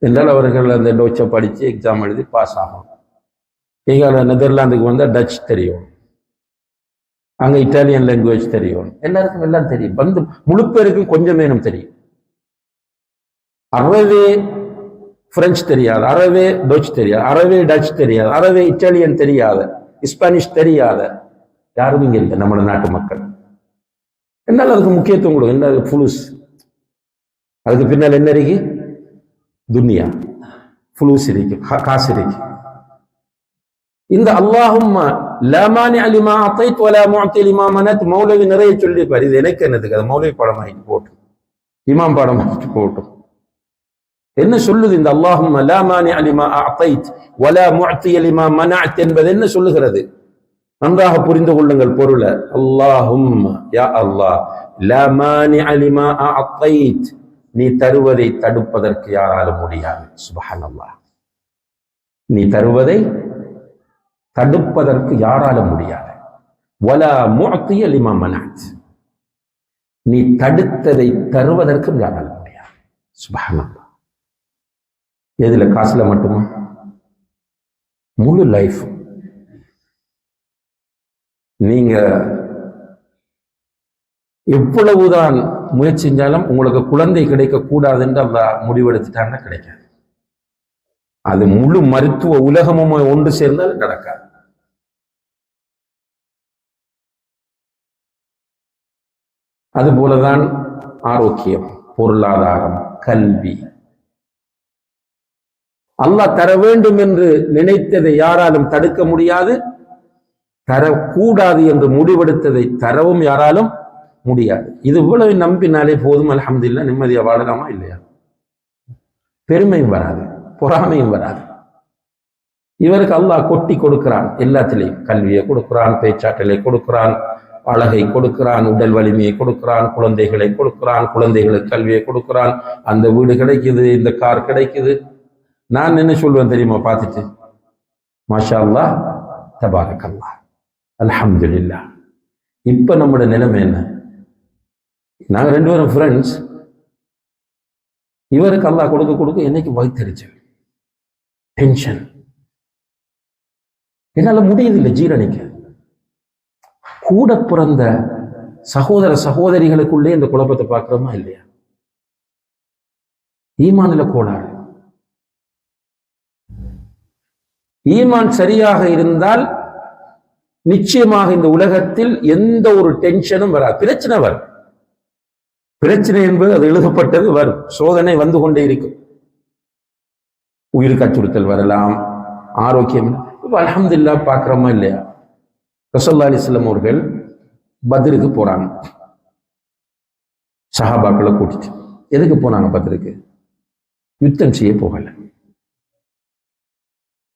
என்றால் அவர்கள் அந்த டொச்சை படித்து எக்ஸாம் எழுதி பாஸ் ஆகும். எங்களை நெதர்லாந்துக்கு வந்தால் டச் தெரியும், அங்கே இட்டாலியன் லாங்குவேஜ் தெரியும், எல்லாருக்கும் எல்லாம் தெரியும். வந்து முழு பேருக்கும் கொஞ்சம் வேணும் தெரியும். அறவே பிரெஞ்சு தெரியாது, அறவே டச் தெரியாது, அறவே டச் தெரியாது, அறவே இட்டாலியன் தெரியாத, ஸ்பானிஷ் தெரியாத யாரும் இங்க இல்லை நம்ம நாட்டு மக்கள். என்னால் அதுக்கு முக்கியத்துவம் கொடுக்கும். என்ன புலுஸ், அதுக்கு பின்னால் என்ன இருக்கு? துன்யா, புலுஸ் இருக்கு, காசு இருக்கு. இந்த அல்லாஹும்ம லா மானிஅ லிமா அதைத் வலா முஅத்தி லிமா மனத் மௌலவி நிறைய சொல்லியிருப்பார். இது எனக்கு என்னதுக்கு? அது மௌலவி பாடமாகிட்டு போட்டும், இமாம் பாடமாகிட்டு போட்டும். என்ன சொல்லுது இந்த அல்லாஹும்ம லா மானிஅ லிமா அதைத் வலா முஅத்தி லிமா மனஅத் என்பது என்ன சொல்லுகிறது? நன்றாக புரிந்து கொள்ளுங்கள் பொருளை. அல்லாஹும்ம, யா அல்லாஹ், லா மானிஅ லிமா அதைத், நீ தருவதை தடுப்பதற்கு யாராலும் முடியாது. சுப்ஹானல்லாஹ். நீ தருவதை தடுப்பதற்கு யாராலும் முடியாது. வலா முஅத்திய லிமா மனஅத், நீ தடுத்ததை தருவதற்கும் யாராலும் முடியாது. சுப்ஹானல்லாஹ். எதுல? காசுல மட்டுமா? முழு லைஃப். நீங்க எவ்வளவுதான் முயற்சி செஞ்சாலும் உங்களுக்கு குழந்தை கிடைக்க கூடாது என்று அல்லாஹ் முடிவெடுத்துட்டாங்கன்னா கிடைக்காது. அது முழு மருத்துவ உலகமும் ஒன்று சேர்ந்தால் நடக்காது. அதுபோலதான் ஆரோக்கியம், பொருளாதாரம், கல்வி. அல்லாஹ் தர வேண்டும் என்று நினைத்ததை யாராலும் தடுக்க முடியாது, தரக்கூடாது என்று முடிவெடுத்ததை தரவும் யாராலும் முடியாது. இது இவ்வளவு நம்பினாலே போதும், அல்ஹம்துலில்லாஹ், நிம்மதியா வாழலாமா இல்லையா? பெருமையும் வராது, பொறாமையும் வராது. இவருக்கு அல்லாஹ் கொட்டி கொடுக்கிறான், எல்லாத்திலையும் கல்வியை கொடுக்கிறான், பேச்சாற்றலை கொடுக்கிறான், அழகை கொடுக்கிறான், உடல் வலிமையை கொடுக்கிறான், குழந்தைகளை கொடுக்கிறான், குழந்தைகளுக்கு கல்வியை கொடுக்கிறான், அந்த வீடு கிடைக்குது, இந்த கார் கிடைக்குது. நான் என்ன சொல்வேன் தெரியுமா? பார்த்துட்டு மாஷா அல்லாஹ் தபாரக்கல்லாஹ் அல்ஹம்துலில்லாஹ். இப்ப நம்மளோட நிலைமை என்ன? நாங்க ரெண்டு பேரும் ஃப்ரெண்ட்ஸ். இவருக்கு அல்லாஹ் கொடுக்க கொடுக்க என்னைக்கு வயிற்றெரிச்சல், டென்ஷன், என்னால முடியதில்லை ஜீரணிக்க. கூட பிறந்த சகோதர சகோதரிகளுக்குள்ளே இந்த குழப்பத்தை பார்க்கிறோமா இல்லையா? ஈமான்ல கோளாறு. ஈமான் சரியாக இருந்தால் நிச்சயமாக இந்த உலகத்தில் எந்த ஒரு டென்ஷனும் வராது. பிரச்சனை வரும், பிரச்சனை என்பது அது எழுதப்பட்டது வரும், சோதனை வந்து கொண்டே இருக்கும். உயிருக்கு அச்சுறுத்தல் வரலாம், ஆரோக்கியம். அல்ஹம்துலில்லாஹ் பார்க்கிறோமா இல்லையா? ரசூலுல்லாஹி அலைஹி வஸல்லம் அவர்கள் பத்ருக்கு போறாங்க, சஹாபாக்களை கூட்டிட்டு. எதுக்கு போனாங்க பத்ருக்கு? யுத்தம் செய்ய போகல.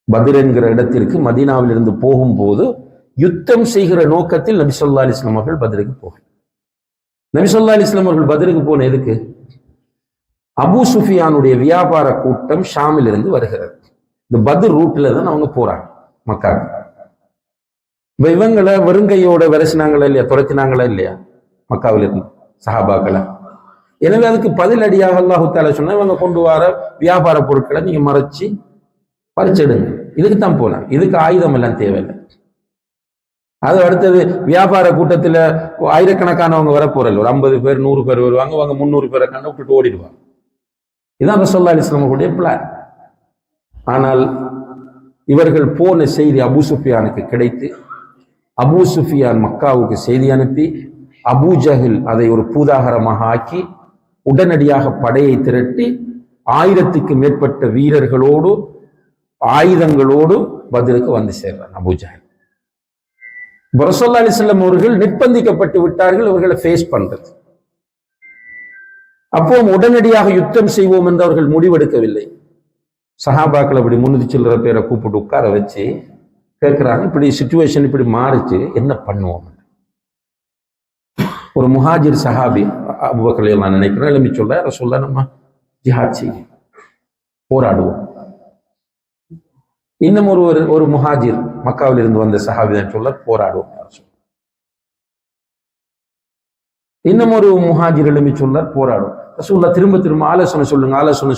பத்ர் என்கிற இடத்திற்கு மதீனாவில் இருந்து போகும்போது யுத்தம் செய்கிற நோக்கத்தில் நபி ஸல்லல்லாஹு அலைஹி வஸல்லம் அவர்கள் பத்ருக்கு போகல. நபி ஸல்லல்லாஹு அலைஹி வஸல்லம் அவர்கள் பத்ருக்கு போன எதுக்கு? அபூ சுஃபியானுடைய வியாபார கூட்டம் ஷாமில் இருந்து வருகிறது. இந்த பத்ர் ரூட்ல தான் அவங்க போறாங்க மக்காவுக்கு. இவங்களை வெறுங்கையோட விரசினாங்களா இல்லையா? துரத்தினாங்களா இல்லையா மக்காவில் இருந்து சஹாபாக்களை? எனவே அதுக்கு பதிலடியாக அல்லாஹு தஆலா சொன்னா, இவங்க கொண்டு வர வியாபார பொருட்களை நீங்க மறைச்சு பறிச்செடுங்க. இதுக்கு தான் போனாங்க. இதுக்கு ஆயுதம் எல்லாம் தேவையில்லை. அது அடுத்தது வியாபார கூட்டத்தில் ஆயிரக்கணக்கானவங்க வர போறல, ஒரு 50 பேர் 100 பேர் வருவாங்க, அவங்க 300 பேரை கண்டு விட்டுட்டு ஓடிடுவாங்க. இதான் ரசூலுல்லாஹி அலைஹி வஸல்லம் பிளான். ஆனால் இவர்கள் போன செய்தி அபூ சுஃபியானுக்கு கிடைத்து, அபூ சுஃபியான் மக்காவுக்கு செய்தி அனுப்பி, அபூ ஜஹில் அதை ஒரு பூதாகரமாக ஆக்கி உடனடியாக படையை திரட்டி 1000க்கு மேற்பட்ட வீரர்களோடு ஆயுதங்களோடு பத்ருக்கு வந்து சேர்றான் அபூ ஜஹில். ரசூலுல்லாஹி அலைஹி வஸல்லம் அவர்கள் நிர்பந்திக்கப்பட்டு விட்டார்கள் அவர்களை ஃபேஸ் பண்றது. அப்போ உடனடியாக யுத்தம் செய்வோம் என்று அவர்கள் முடிவெடுக்கவில்லை. சஹாபாக்கள் அப்படி 300 சில்லற பேரை கூப்பிட்டு உட்கார வச்சு கேட்கிறாங்க, இப்படி சிச்சுவேஷன் இப்படி மாறிச்சு, என்ன பண்ணுவோம்? ஒரு முஹாஜிர் சஹாபி அபூபக்கர் நான் நினைக்கிறேன் எழுப்பி சொல்ல, ரசூலுல்லாஹ் நம்ம ஜிஹாத் செய்ய போராடுவோம். இன்னும் ஒரு முஹாஜிர் மக்காவில் இருந்து வந்த சஹாபி தான் சொல்ல, போராடுவோம். இன்னும் ஒரு முஹாஜிர் எழுப்பி சொல்ல, போராடும். ரசூலுல்லாஹ் திரும்ப திரும்ப ஆலோசனை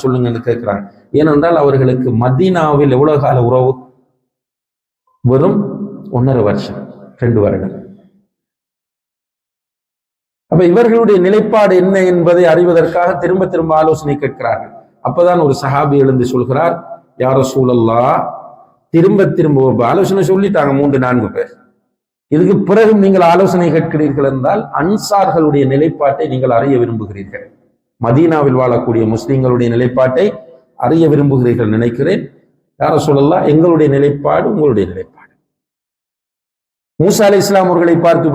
சொல்லுங்கன்னு கேட்கிறாங்க. ஏனென்றால் அவர்களுக்கு மதீனாவில் எவ்வளவு கால உறவு? வெறும் 1.5 வருஷம், 2 வருடம். அப்ப இவர்களுடைய நிலைப்பாடு என்ன என்பதை அறிவதற்காக திரும்ப திரும்ப ஆலோசனை கேட்கிறார்கள். அப்பதான் ஒரு சஹாபி எழுந்து சொல்கிறார், யா ரசூலல்லாஹ், திரும்ப திரும்ப ஆலோசனை சொல்லிட்டாங்க 3-4 பேர். இதுக்கு பிறகு நீங்கள் ஆலோசனை கேட்கிறீர்கள் என்றால் அன்சார்களுடைய நிலைப்பாட்டை நீங்கள் அறிய விரும்புகிறீர்கள், மதீனாவில் வாழக்கூடிய முஸ்லிம்களுடைய நிலைப்பாட்டை அறிய விரும்புகிறீர்கள் நினைக்கிறேன். யா ரசூலல்லாஹ், எங்களுடைய நிலைப்பாடு உங்களுடைய நிலைப்பாடு. மூசா அலைஹிஸ்ஸலாம் அவர்களை பார்த்து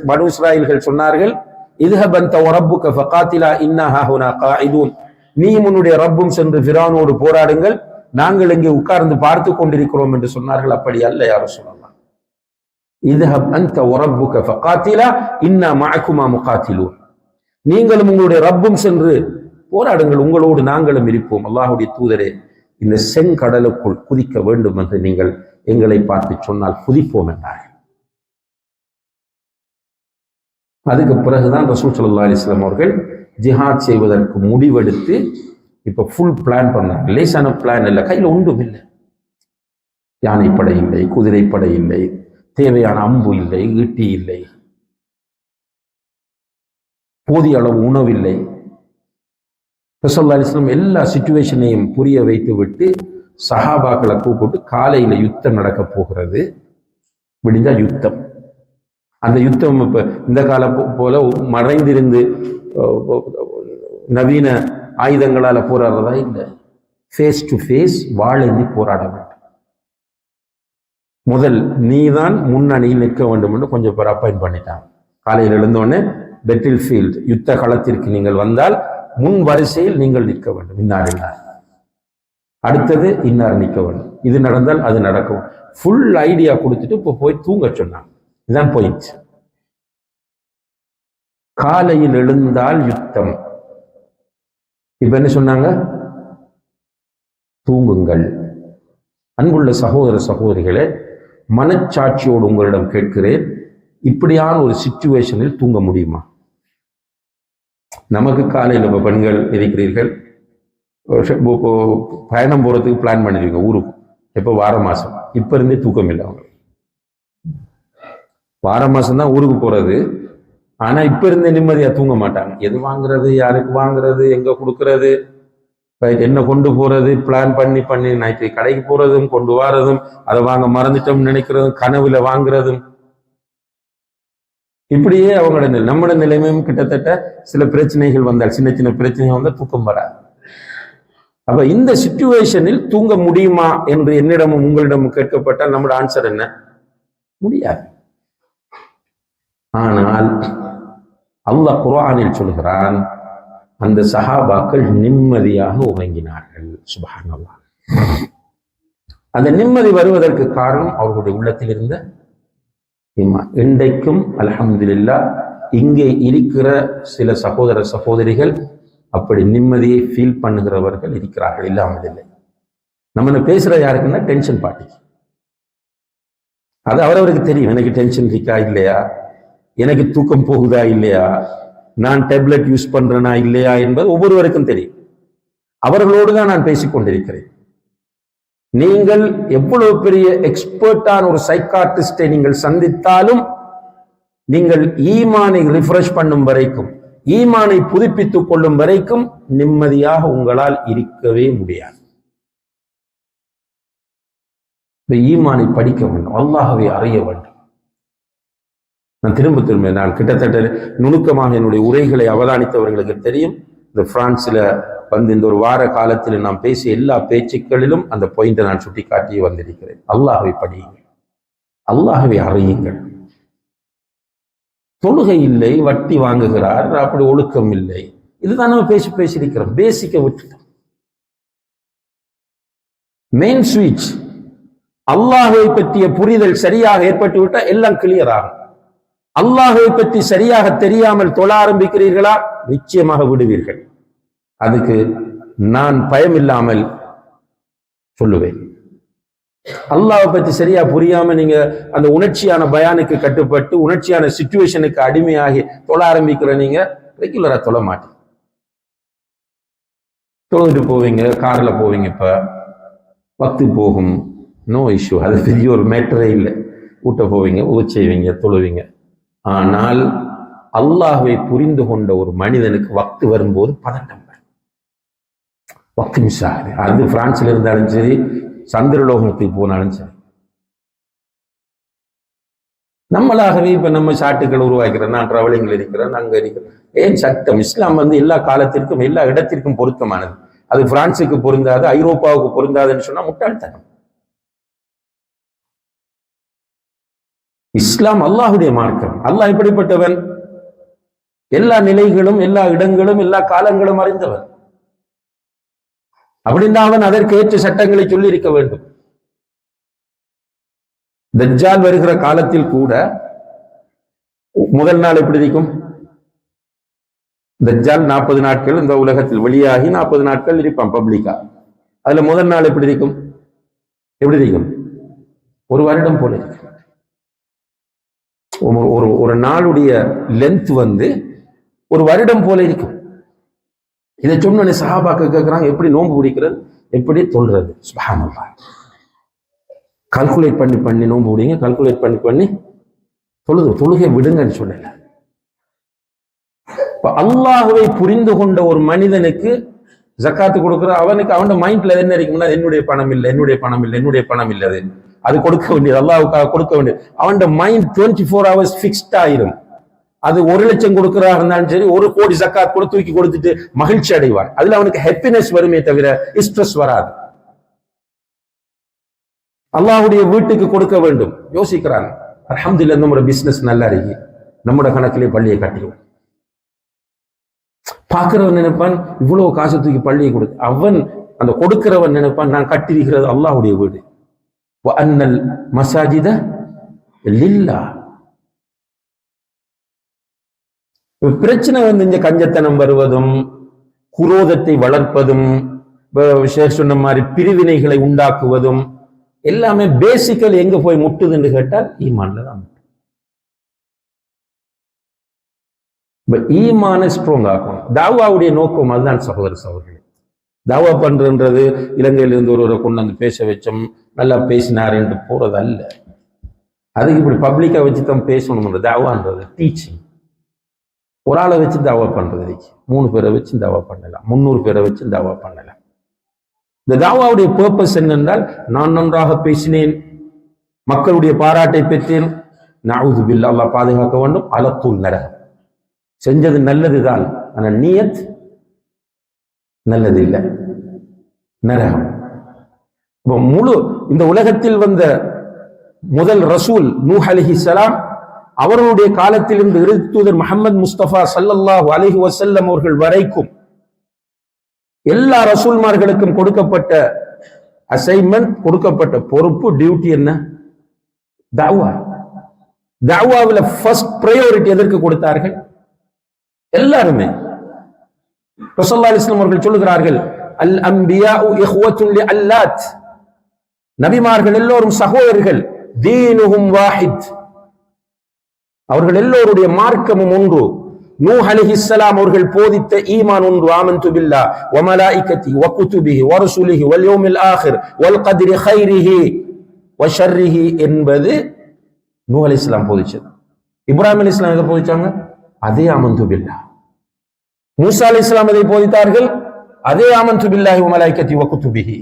பனு இஸ்ராயல்கள் சொன்னார்கள், இத்ஹப் அன்த வரப்புக ஃபகாத்திலா இன்னா ஹாஹுனா காயிதூன், நீ உன்னுடைய ரப்பும் சென்று ஃபிரௌனோடு போராடுங்கள், நாங்கள் இங்கே உட்கார்ந்து பார்த்து கொண்டிருக்கிறோம் என்று சொன்னார்கள். அப்படி அல்ல யா ரசூலல்லாஹ், இத்ஹப் அன்த வரப்புக ஃபகாத்திலா இன்னா மஅகுமா முகாத்திலூன், நீங்களும் உங்களுடைய ரப்பும் சென்று போராடுங்கள், உங்களோடு நாங்களும் இருப்போம். அல்லாஹ்வுடைய தூதரே, இந்த செங்கடலுக்குள் குதிக்க வேண்டும் என்று நீங்கள் எங்களை பார்த்து சொன்னால் குதிப்போம் என்றார்கள். அதுக்கு பிறகுதான் ரசூல் ஸல்லல்லாஹு அலைஹி வஸல்லம் அவர்கள் ஜிஹாத் செய்வதற்கு முடிவெடுத்து இப்ப ஃபுல் பிளான் பண்ணாங்க. லேசான பிளான் இல்லை, கையில் ஒன்றும் இல்லை. யானைப்படை இல்லை, குதிரைப்படை இல்லை, தேவையான அம்பு இல்லை, ஈட்டி இல்லை, போதிய அளவு உணவில்லை. ஸல்லல்லாஹு அலைஹி வஸல்லம் எல்லா சிச்சுவேஷனையும் புரிய வைத்து விட்டு சஹாபாக்களை கூப்பிட்டு, காலையில யுத்தம் நடக்க போகிறது, விடிஞ்சா யுத்தம். அந்த யுத்தம் இப்ப இந்த கால போல மறைந்திருந்து நவீன ஆயுதங்களால போராடுறதா இல்லை, ஃபேஸ் டு ஃபேஸ் வாழேந்தி போராட வேண்டும். முதல் நீதான் முன்னணியில் நிற்க வேண்டும் என்று கொஞ்சம் பேர் அப்பாயிண்ட் பண்ணிட்டாங்க. காலையில் எழுந்தோடனே பெட்டில் ஃபீல்ட் யுத்த களத்திற்கு நீங்கள் வந்தால் முன் வரிசையில் நீங்கள் நிற்க வேண்டும், இன்னார் இன்னார், அடுத்தது இன்னார் நிற்க வேண்டும், இது நடந்தால் அது நடக்கும். ஃபுல் ஐடியா கொடுத்துட்டு இப்போ போய் தூங்க சொன்னாங்க. இதுதான் பாயிண்ட். காலையில் எழுந்தால் யுத்தம். இப்ப என்ன சொன்னாங்க? தூங்குங்கள். அன்புள்ள சகோதர சகோதரிகளே, மனச்சாட்சியோடு உங்களிடம் கேட்கிறேன், இப்படியான ஒரு சிச்சுவேஷனில் தூங்க முடியுமா? நமக்கு காலையில் இப்ப பெண்கள் இருக்கிறீர்கள், பயணம் போறதுக்கு பிளான் பண்ணிருக்கீங்க ஊருக்கு, எப்போ வார மாசம், இப்ப இருந்தே தூக்கம் இல்லை அவங்க. வார மாசம் தான் ஊருக்கு போறது, ஆனா இப்ப இருந்தே நிம்மதியா தூங்க மாட்டாங்க. எது வாங்குறது, யாருக்கு வாங்குறது, எங்க கொடுக்கறது, என்ன கொண்டு போறது, பிளான் பண்ணி நைட்டு கடைக்கு போறதும் கொண்டு வாரதும், அதை வாங்க மறந்துட்டோம் நினைக்கிறதும், கனவுல வாங்குறதும், இப்படியே அவங்களோட நம்மளோட நிலைமையும் கிட்டத்தட்ட சில பிரச்சனைகள் வந்தால், சின்ன சின்ன பிரச்சனைகள் வந்தால் தூக்கம் வராது. அப்ப இந்த சிச்சுவேஷனில் தூங்க முடியுமா என்று என்னிடமும் உங்களிடமும் கேட்கப்பட்டால் நம்மளோட ஆன்சர் என்ன? முடியாது. ஆனால் அல்லாஹ் குர்ஆனில் சொல்கிறான், அந்த சஹாபாக்கள் நிம்மதியாக உறங்கினார்கள். சுப்ஹானல்லாஹ். அந்த நிம்மதி வருவதற்கு காரணம் அவர்களுடைய உள்ளத்தில் இருந்த ஈமான். இன்றைக்கும் அல்ஹம்துலில்லாஹ் இங்கே இருக்கிற சில சகோதர சகோதரிகள் அப்படி நிம்மதியை ஃபீல் பண்ணுகிறவர்கள் இருக்கிறார்கள், இல்லாமல் இல்லை. நம்ம பேசுற யாருக்குன்னா டென்ஷன் பார்ட்டிக்கு. அது அவரவருக்கு தெரியும், எனக்கு டென்ஷன் இருக்கா இல்லையா, எனக்கு தூக்கம் போகுதா இல்லையா, நான் டேப்லெட் யூஸ் பண்றேனா இல்லையா என்பது ஒவ்வொருவருக்கும் தெரியும். அவர்களோடு தான் நான் பேசிக் கொண்டிருக்கிறேன். நீங்கள் எவ்வளவு பெரிய எக்ஸ்பர்ட்டான ஒரு சைக்காட்ரிஸ்டை நீங்கள் சந்தித்தாலும், நீங்கள் ஈமானை ரிஃப்ரெஷ் பண்ணும் வரைக்கும், ஈமானை புதுப்பித்துக் கொள்ளும் வரைக்கும் நிம்மதியாக உங்களால் இருக்கவே முடியாது. ஈமானை படிக்க வேண்டும், அல்லாஹ்வை அறிய வேண்டும். நான் திரும்ப நான் கிட்டத்தட்ட நுணுக்கமாக என்னுடைய உரைகளை அவதானித்தவர்களுக்கு தெரியும். இந்த பிரான்ஸ்ல வந்து இந்த ஒரு வார காலத்தில் நாம் பேசிய எல்லா பேச்சுக்களிலும் அந்த பாயிண்டை நான் சுட்டி காட்டி வந்திருக்கிறேன். அல்லாஹ்வை படியுங்கள், அல்லாஹ்வை அறியுங்கள். தொழுகை இல்லை, வட்டி வாங்குகிறார், அப்படி ஒழுக்கம் இல்லை, இதுதான் நம்ம பேசியிருக்கிறோம். பேசிக்க விட்டுட்டோம். மெயின் ஸ்விட்ச். அல்லாஹை பற்றிய புரிதல் சரியாக ஏற்பட்டு விட்டால் எல்லாம் கிளியர் ஆகும். அல்லாஹை பற்றி சரியாக தெரியாமல் தொழ ஆரம்பிக்கிறீர்களா, நிச்சயமாக விடுவீர்கள். அதுக்கு நான் பயம் இல்லாமல் சொல்லுவேன். அல்லாஹை பற்றி சரியா புரியாம நீங்க அந்த உணர்ச்சியான பயானுக்கு கட்டுப்பட்டு உணர்ச்சியான சிச்சுவேஷனுக்கு அடிமையாகி தொழ ஆரம்பிக்கிற நீங்க ரெகுலரா தொழ மாட்டீங்க. தொழுதுட்டு போவீங்க, கார்ல போவீங்க, இப்ப வக்து போகும், நோ இஷ்யூ, அது பெரிய ஒரு மேட்டரே இல்லை. ஊட்ட போவீங்க, செய்வீங்க, தொழுவீங்க. ஆனால் அல்லாஹ்வை புரிந்து கொண்ட ஒரு மனிதனுக்கு வக்து வரும்போது பதட்டம். வக்து மிஸ் ஆகுது. அது பிரான்ஸ்ல இருந்தாலும் சரி, சந்திரலோகத்துக்கு போனாலும் சரி. நம்மளாகவே இப்ப நம்ம சாட்டுகள் உருவாக்கிறோம். நான் டிராவலிங்ல இருக்கிறேன், அங்க இருக்கிறேன். ஏன் சட்டம்? இஸ்லாம் எல்லா காலத்திற்கும் எல்லா இடத்திற்கும் பொருத்தமானது. அது பிரான்சுக்கு பொருந்தாது, ஐரோப்பாவுக்கு பொருந்தாதுன்னு சொன்னா முட்டாள்தனம். இஸ்லாம் அல்லாஹுடைய மார்க்கம். அல்லாஹ் எப்படிப்பட்டவன்? எல்லா நிலைகளும் எல்லா இடங்களும் எல்லா காலங்களும் அறிந்தவன். அப்படின்னா அவன் அதற்கு ஏற்ற சட்டங்களை சொல்லி இருக்க வேண்டும். தஜ்ஜால் வருகிற காலத்தில் கூட முதல் நாள் எப்படி இருக்கும்? தஜ்ஜால் 40 நாட்கள் இந்த உலகத்தில் வெளியாகி 40 நாட்கள் இருப்பான் பப்ளிக்கா. அதுல முதல் நாள் எப்படி இருக்கும்? எப்படி இருக்கும்? ஒரு வருடம் போல இருக்கும். ஒரு நாளுடைய லென்த் ஒரு வருடம் போல இருக்கும். இதை சொன்ன சஹாபாக்கள் கேட்கிறாங்க, எப்படி நோன்பு பிடிக்கிறது, எப்படி தொழுறது? சுப்ஹானல்லாஹ். கால்குலேட் பண்ணி நோன்பு பிடிங்க, கால்குலேட் பண்ணி தொழுகை விடுங்கன்னு சொல்லல. அல்லாஹ்வை புரிந்து கொண்ட ஒரு மனிதனுக்கு ஜக்காத்து கொடுக்கிற அவனுக்கு அவன் மைண்ட்ல என்ன இருக்கும்னா, என்னுடைய பணம் இல்லை, என்னுடைய பணம் இல்லை, என்னுடைய பணம் இல்லை, அது கொடுக்க வேண்டியது அல்லாஹ்வுக்காக கொடுக்க வேண்டியது. அவன் மைண்ட் 24 hours ஃபிக்ஸ்ட் ஆயிரும். அது 1 லட்சம் கொடுக்கிறா இருந்தாலும் சரி, 1 கோடி ஜக்காத் கூட தூக்கி கொடுத்துட்டு மகிழ்ச்சி அடைவார். அதுல அவனுக்கு ஹாப்பினஸ் வருமே தவிர ஸ்ட்ரெஸ் வராது. அல்லாஹ்வுடைய வீட்டுக்கு கொடுக்க வேண்டும் யோசிக்கிறான். அல்ஹம்துலில்லாஹ், நம்மளோட பிசினஸ் நல்லா இருக்கு, நம்மளோட கணக்கிலே பள்ளியை கட்டிடுவோம். பார்க்கிறவன் நினைப்பான், இவ்வளவு காசு தூக்கி பள்ளியை கொடு. அவன் அந்த கொடுக்கிறவன் நினைப்பான், நான் கட்டியிருக்கிறது அல்லாஹ்வுடைய வீடு. வஅன்னல் மஸாஜித லில்லாஹ். பிரச்சனை இங்க கஞ்சத்தனம் வருவதும் குரோதத்தை வளர்ப்பதும் சொன்ன மாதிரி பிரிவினைகளை உண்டாக்குவதும் எல்லாமே பேசிக்கல் எங்க போய் முட்டுதுன்னு கேட்டால் ஈமான்ல தான். ஈமான ஸ்ட்ராங் ஆகும். தாவாவுடைய நோக்கம் அதுதான் சகோதர சகோதரர்களே. தாவா பண்றது இலங்கையிலிருந்து ஒருவரை கொண்டு வந்து பேச வச்சோம், நல்லா பேசினார் என்று போறது அல்ல. அதுக்கு இப்படி பப்ளிக்கா வச்சு தான் பேசணும். தாவான்றது டீச்சிங். ஒரு ஆளை வச்சு தாவா பண்றது, 3 பேரை வச்சு தாவா பண்ணலாம், 300 பேரை வச்சு தாவா பண்ணலாம். இந்த தாவாவுடைய பர்பஸ் என்னென்றால், நான் நன்றாக பேசினேன், மக்களுடைய பாராட்டை பெற்றேன், நஅூது பில்லாஹ், அல்லாஹ் பாதுகாக்க வேண்டும், அலத்துல் நரகம். செஞ்சது நல்லதுதான், ஆனா நியத் நல்லது இல்லை, நரகம். முழு இந்த உலகத்தில் வந்த முதல் ரசூல் நூஹ் அலைஹிஸ்ஸலாம், அவர்களுடைய காலத்தில் இருந்து இறுதி தூதர் முஹம்மது முஸ்தபா ஸல்லல்லாஹு அலைஹி வஸல்லம் அவர்கள் வரைக்கும் எல்லா ரசூல்மார்களுக்கும் கொடுக்கப்பட்ட அசைன்மெண்ட், கொடுக்கப்பட்ட பொறுப்பு, டியூட்டி என்ன? தாவா. தாவாவில் ஃபர்ஸ்ட் பிரையாரிட்டி எதற்கு கொடுத்தார்கள்? எல்லாருமே ரசூலுல்லாஹி அலைஹி வஸல்லம் அவர்கள் சொல்லுகிறார்கள், அல் அன்பியாஉ இஹ்வத்துன் லிஅல்லாத். நபிமார்கள் எல்லோரும் சகோதரர்கள். தீனுஹும் வாஹித். அவர்கள் எல்லோருடைய மார்க்கமும் ஒன்று. நூஹ் அலைஹிஸ்ஸலாம் அவர்கள் போதித்த ஈமான் ஒன்று. ஆமன்து பில்லாஹ் வ மலாயிகதி வ குதுபிஹி வ ரசூலிஹி வல் யௌமில் ஆகிர் வல் கத்ரி கைரிஹி வ ஷர்ரிஹி என்பது நூஹ் அலைஹிஸ்ஸலாம் போதிச்சது. இப்ராஹிம் அலைஹிஸ்ஸலாம் எதை போதிச்சாங்க? அதே ஆமன்து பில்லாஹ். மூசா அலைஹிஸ்ஸலாம் எதை போதித்தார்கள்? அதே ஆமன்து பில்லாஹி வ மலாயிகதி வ குதுபிஹி.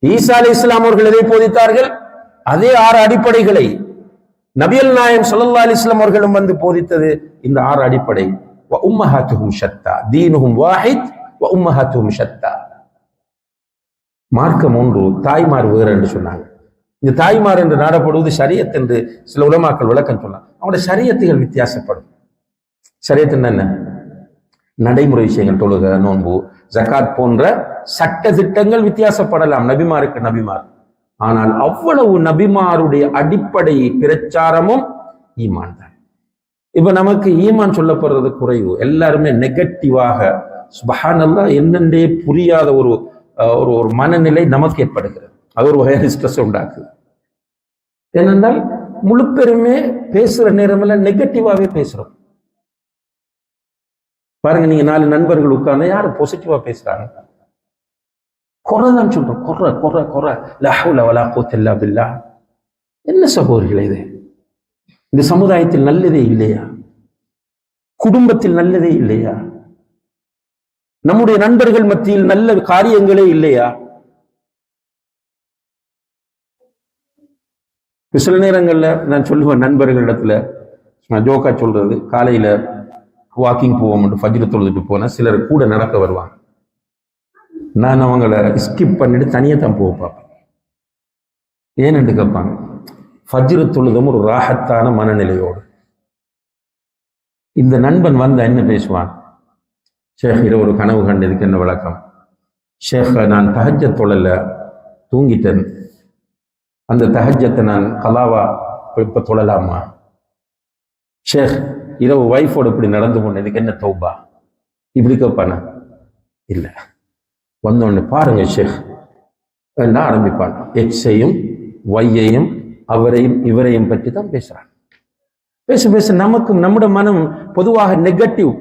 ஈசா அலைஹிஸ்ஸலாம் அவர்கள் எதை போதித்தார்கள்? அதே 6 அடிப்படைகளை நபியல் நாயகம் ஸல்லல்லாஹு அலைஹி வஸல்லம் அவர்களும் போதித்தது இந்த 6 அடிப்படை. வ உம்மஹாத்துஹும் ஷத்தா, தீனுஹும் வாஹித் வ உம்மஹாத்துஹும் ஷத்தா. மார்க்கம் ஒன்று, தாய்மார் வேறு என்று சொன்னாங்க. இந்த தாய்மார் என்று நாடப்படுவது ஷரியத் என்று சில உலமாக்கள் விளக்கம் சொன்னாங்க. அவங்களுடைய ஷரியத்துகள் வித்தியாசப்படும். ஷரியத் என்ன? நடைமுறை விஷயங்கள், தொழுகை, நோன்பு, ஜகாத் போன்ற சட்ட திட்டங்கள் வித்தியாசப்படலாம் நபிமாருக்கு நபிமார், ஆனால் அவ்வளவு நபிமாருடைய அடிப்படை பிரச்சாரமும் ஈமான் தான். இப்ப நமக்கு ஈமான் சொல்லப்படுறது குறைவு, எல்லாருமே நெகட்டிவாக சுப்ஹானல்லாஹ் என்னென்றே புரியாத ஒரு ஒரு மனநிலை நமக்கு ஏற்படுகிறது. அது ஒரு வகையான ஸ்ட்ரெஸ் உண்டாக்குது. ஏனென்றால் முழு பெருமே பேசுற நேரமெல்லாம் நெகட்டிவாவே பேசுறோம். பாருங்க, நீங்க 4 நண்பர்கள் உட்கார்ந்து யாரு பாசிட்டிவா பேசுறாங்க? குறைதான் சொல்றோம். குறை குறை குறை லா ஹவ்ல வலா குவத்த இல்லா பில்லாஹ். என்ன சகோதரிகளே இது? இந்த சமுதாயத்தில் நல்லதே இல்லையா? குடும்பத்தில் நல்லதே இல்லையா? நம்முடைய நண்பர்கள் மத்தியில் நல்ல காரியங்களே இல்லையா? சில நேரங்கள்ல நான் சொல்லுவேன் நண்பர்களிடத்துல, ஜோக்கா சொல்றது, காலையில வாக்கிங் போவோம், ஃபஜ்ர் தொழுதுட்டு போனா சிலர் கூட நடக்க வருவாங்க. நான் அவங்கள ஸ்கிப் பண்ணிட்டு தனியா தான் போக பார்ப்பேன். ஏன்னு கேட்பாங்க. ஃபஜ்ர் தொழுதும் ஒரு ராஹத்தான மனநிலையோடு. இந்த நண்பன் வந்தா என்ன பேசுவான்? ஷேக், இரவு ஒரு கனவு கண்டதுக்கு என்ன விளக்கம்? ஷேக், நான் தஹஜ்ஜத் தொழல, தூங்கிட்டேன். அந்த தஹஜ்ஜத்தை நான் கலாவா இப்ப தொழலாமா? ஷேக், இரவு வைஃபோடு இப்படி நடந்து கொண்டதுக்கு என்ன தௌபா? இப்படி கேட்பானா? இல்லை. வந்தோடனே பாருங்க ஷேக் என்ன ஆரம்பிப்பான். எக்ஸையும் ஒய்யையும் அவரையும் இவரையும் பற்றி தான் பேசுறான். பேச பேச நமக்கும் நம்முடைய மனம் பொதுவாக நெகட்டிவ்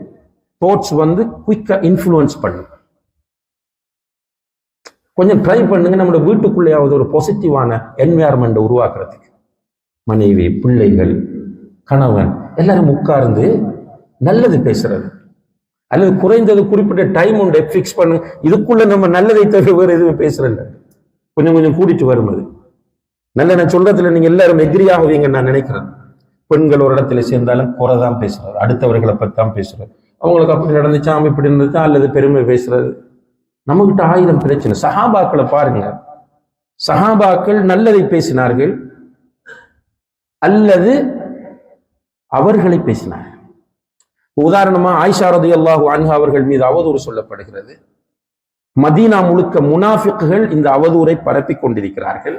தாட்ஸ் வந்து குயிக்கா இன்ஃப்ளூயன்ஸ் பண்ணும். கொஞ்சம் ட்ரை பண்ணுங்க, நம்முடைய வீட்டுக்குள்ளேயாவது ஒரு பாசிட்டிவான என்வாயர்மெண்ட் உருவாக்குறதுக்கு. மனைவி, பிள்ளைகள், கணவன் எல்லாரும் உட்கார்ந்து நல்லது பேசுறது, அல்லது குறைந்தது குறிப்பிட்ட டைம் உண்டு ஃபிக்ஸ் பண்ணு, இதுக்குள்ள நம்ம நல்லதை தவிர வேறு எதுவும் பேசுறதில்ல. கொஞ்சம் கொஞ்சம் கூட்டிட்டு வரும். அது நல்ல நான் சொல்றதுல நீங்க எல்லாரும் எக்ரி ஆகுவீங்கன்னு நான் நினைக்கிறேன். பெண்கள் ஒரு இடத்துல சேர்ந்தாலும் குறைதான் பேசுறது, அடுத்தவர்களை பற்றி தான் பேசுறது. அவங்களுக்கு அப்படி நடந்துச்சா, இப்படி இருந்துச்சா, அல்லது பெருமை பேசுறது. நம்மகிட்ட 1000 பிரச்சனை. சஹாபாக்களை பாருங்க, சஹாபாக்கள் நல்லதை பேசினார்கள் அல்லது அவர்களை பேசினார்கள். உதாரணமா ஆயிஷா ரலியல்லாஹு அன்ஹா அவர்கள் மீது அவதூறு சொல்லப்படுகிறது. மதீனா முழுக்க முனாஃபிக்குகள் இந்த அவதூறை பரப்பி கொண்டிருக்கிறார்கள்.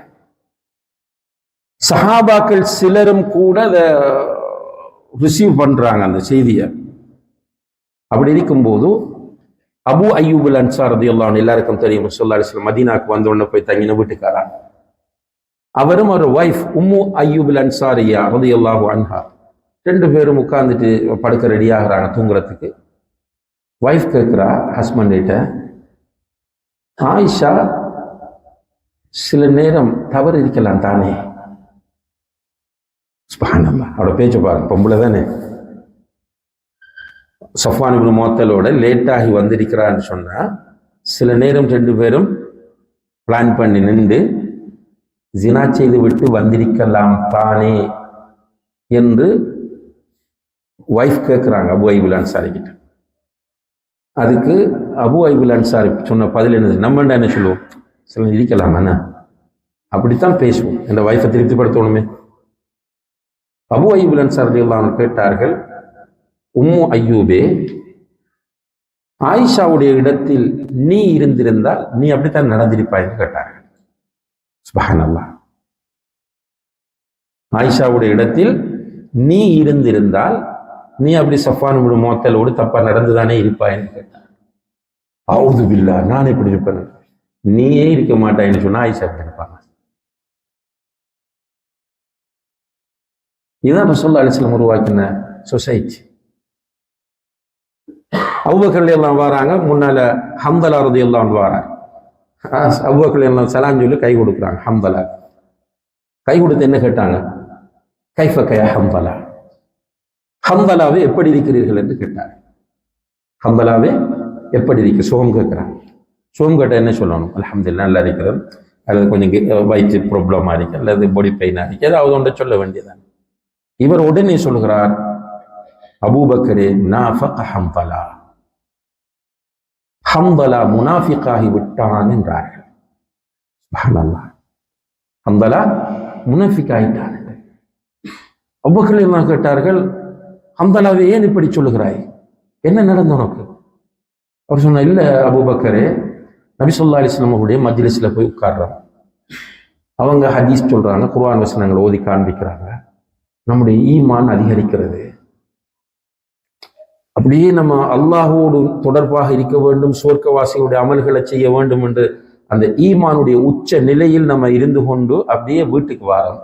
சஹாபாக்கள் சிலரும் கூட அதை ரிசீவ் பண்றாங்க அந்த செய்தியை. அப்படி இருக்கும்போது அபு அய்யூப் அல் அன்சார் ரலியல்லாஹு அன்ஹு, எல்லாருக்கும் தெரியும், ஸல்லல்லாஹு அலைஹி வஸல்லம் மதீனாக்கு வந்த உடனே போய் தங்கின வீட்டுக்காரா. அவரும் ஒரு வைஃப் உம்மு அய்யூப் அல் அன்சாரியா ரலியல்லாஹு அன்ஹா 2 பேரும் உட்கார்ந்துட்டு படுக்க ரெடி ஆகுறாங்க தூங்குறதுக்கு. வைஃப் கேட்கிறா ஹஸ்பண்ட, ஆயிஷா சில நேரம் தவறு இருக்கலாம் தானே? சுப்ஹானல்லாஹ், அவரோட பேச்சு பாருங்க, பொம்பளை தானே. சஃப்வான் இப்னு முஅத்தலோட லேட்டாகி வந்திருக்கிறான்னு சொன்னா சில நேரம் 2 பேரும் பிளான் பண்ணி நின்று ஜினா செய்து விட்டு வந்திருக்கலாம் தானே என்று வைஃப் கேட்கிறாங்க அபு அய்யூப் அல் அன்சாரி கிட்ட. அதுக்கு அபு அய்யூப் அல் அன்சாரி சொன்ன பதில் என்னது? நம்ம என்ன சொல்லுவோம்? சில இருக்கலாம் என்ன, அப்படித்தான் பேசுவோம். இந்த வைஃபை திருப்திப்படுத்தணுமே. அபு அய்யூப் அல் அன்சாரி ரலியல்லாஹு அன்ஹு கேட்டார்கள், உம்மு அய்யூபே, ஆயிஷாவுடைய இடத்தில் நீ இருந்திருந்தால் நீ அப்படித்தான் நடந்திருப்பாய்ன்னு கேட்டார்கள். சுப்ஹானல்லாஹ். ஆயிஷாவுடைய இடத்தில் நீ இருந்திருந்தால் நீ அப்படி சஃப்வான் இப்னு முஅத்தலோடு தப்பா நடந்துதானே இருப்பாய்ன்னு கேட்டார். அஊது பில்லாஹ், நான் எப்படி இருப்பேன்? நீயே இருக்க மாட்டாய்ன்னு சொன்னா ஆயிஷா இருப்பாங்க. இதுதான் ரசூலுல்லாஹி அலைஹி வஸல்லம் உருவாக்கின சொசைட்டி. அபூபக்கர் எல்லாம் வராங்க, முன்னால ஹம்தலா ரலியல்லாஹு அன்ஹு வராங்க. அபூபக்கர் எல்லாம் சலாம் சொல்லி கை கொடுக்குறாங்க. ஹம்தலா கை கொடுத்து என்ன கேட்டாங்க? கைஃபக யா ஹம்தலா, ஹம்தலாவே எப்படி இருக்கிறீர்கள் என்று கேட்டார். ஹம்தலாவே எப்படி இருக்கு? சுகம் கேட்கிறாங்க. சுகம் கேட்ட என்ன சொல்லணும்? அல்ஹம்துலில்லாஹ், நல்லா இருக்கிறது, அல்லது கொஞ்சம் வயிற்று ப்ராப்ளமா இருக்கு, அல்லது பாடி பெயினா இருக்கு, ஏதாவது ஒன்றை சொல்ல வேண்டியதான். இவர் உடனே சொல்கிறார், அபூபக்கரே நாஃபக ஹம்தலா, ஹம்தலா முனாஃபிகாகி விட்டான் என்றார்கள். சுப்ஹானல்லாஹ், ஹம்தலா முனாஃபிக் ஆயிட்டான். அபூபக்கர் எல்லாம் கேட்டார்கள், ஹம்தலாவை ஏன் இப்படி சொல்லுகிறாய்? என்ன நடந்த உனக்கு? அவர் சொன்ன, இல்ல அபூபக்கரே, நபி ஸல்லல்லாஹு அலைஹி வஸல்லம் அவருடைய மஜ்லிஸ்ல போய் உட்கார்றாங்க. அவங்க ஹதீஸ் சொல்றாங்க, குர்ஆன் வசனங்களை ஓதி காண்பிக்கிறாங்க. நம்முடைய ஈமான் அதிகரிக்கிறது. அப்படியே நம்ம அல்லாஹோடு தொடர்பாக இருக்க வேண்டும், சுவர்க்கவாசிகளுடைய அமல்களை செய்ய வேண்டும் என்று அந்த ஈமானுடைய உச்ச நிலையில் நம்ம இருந்து கொண்டு அப்படியே வீட்டுக்கு வரோம்.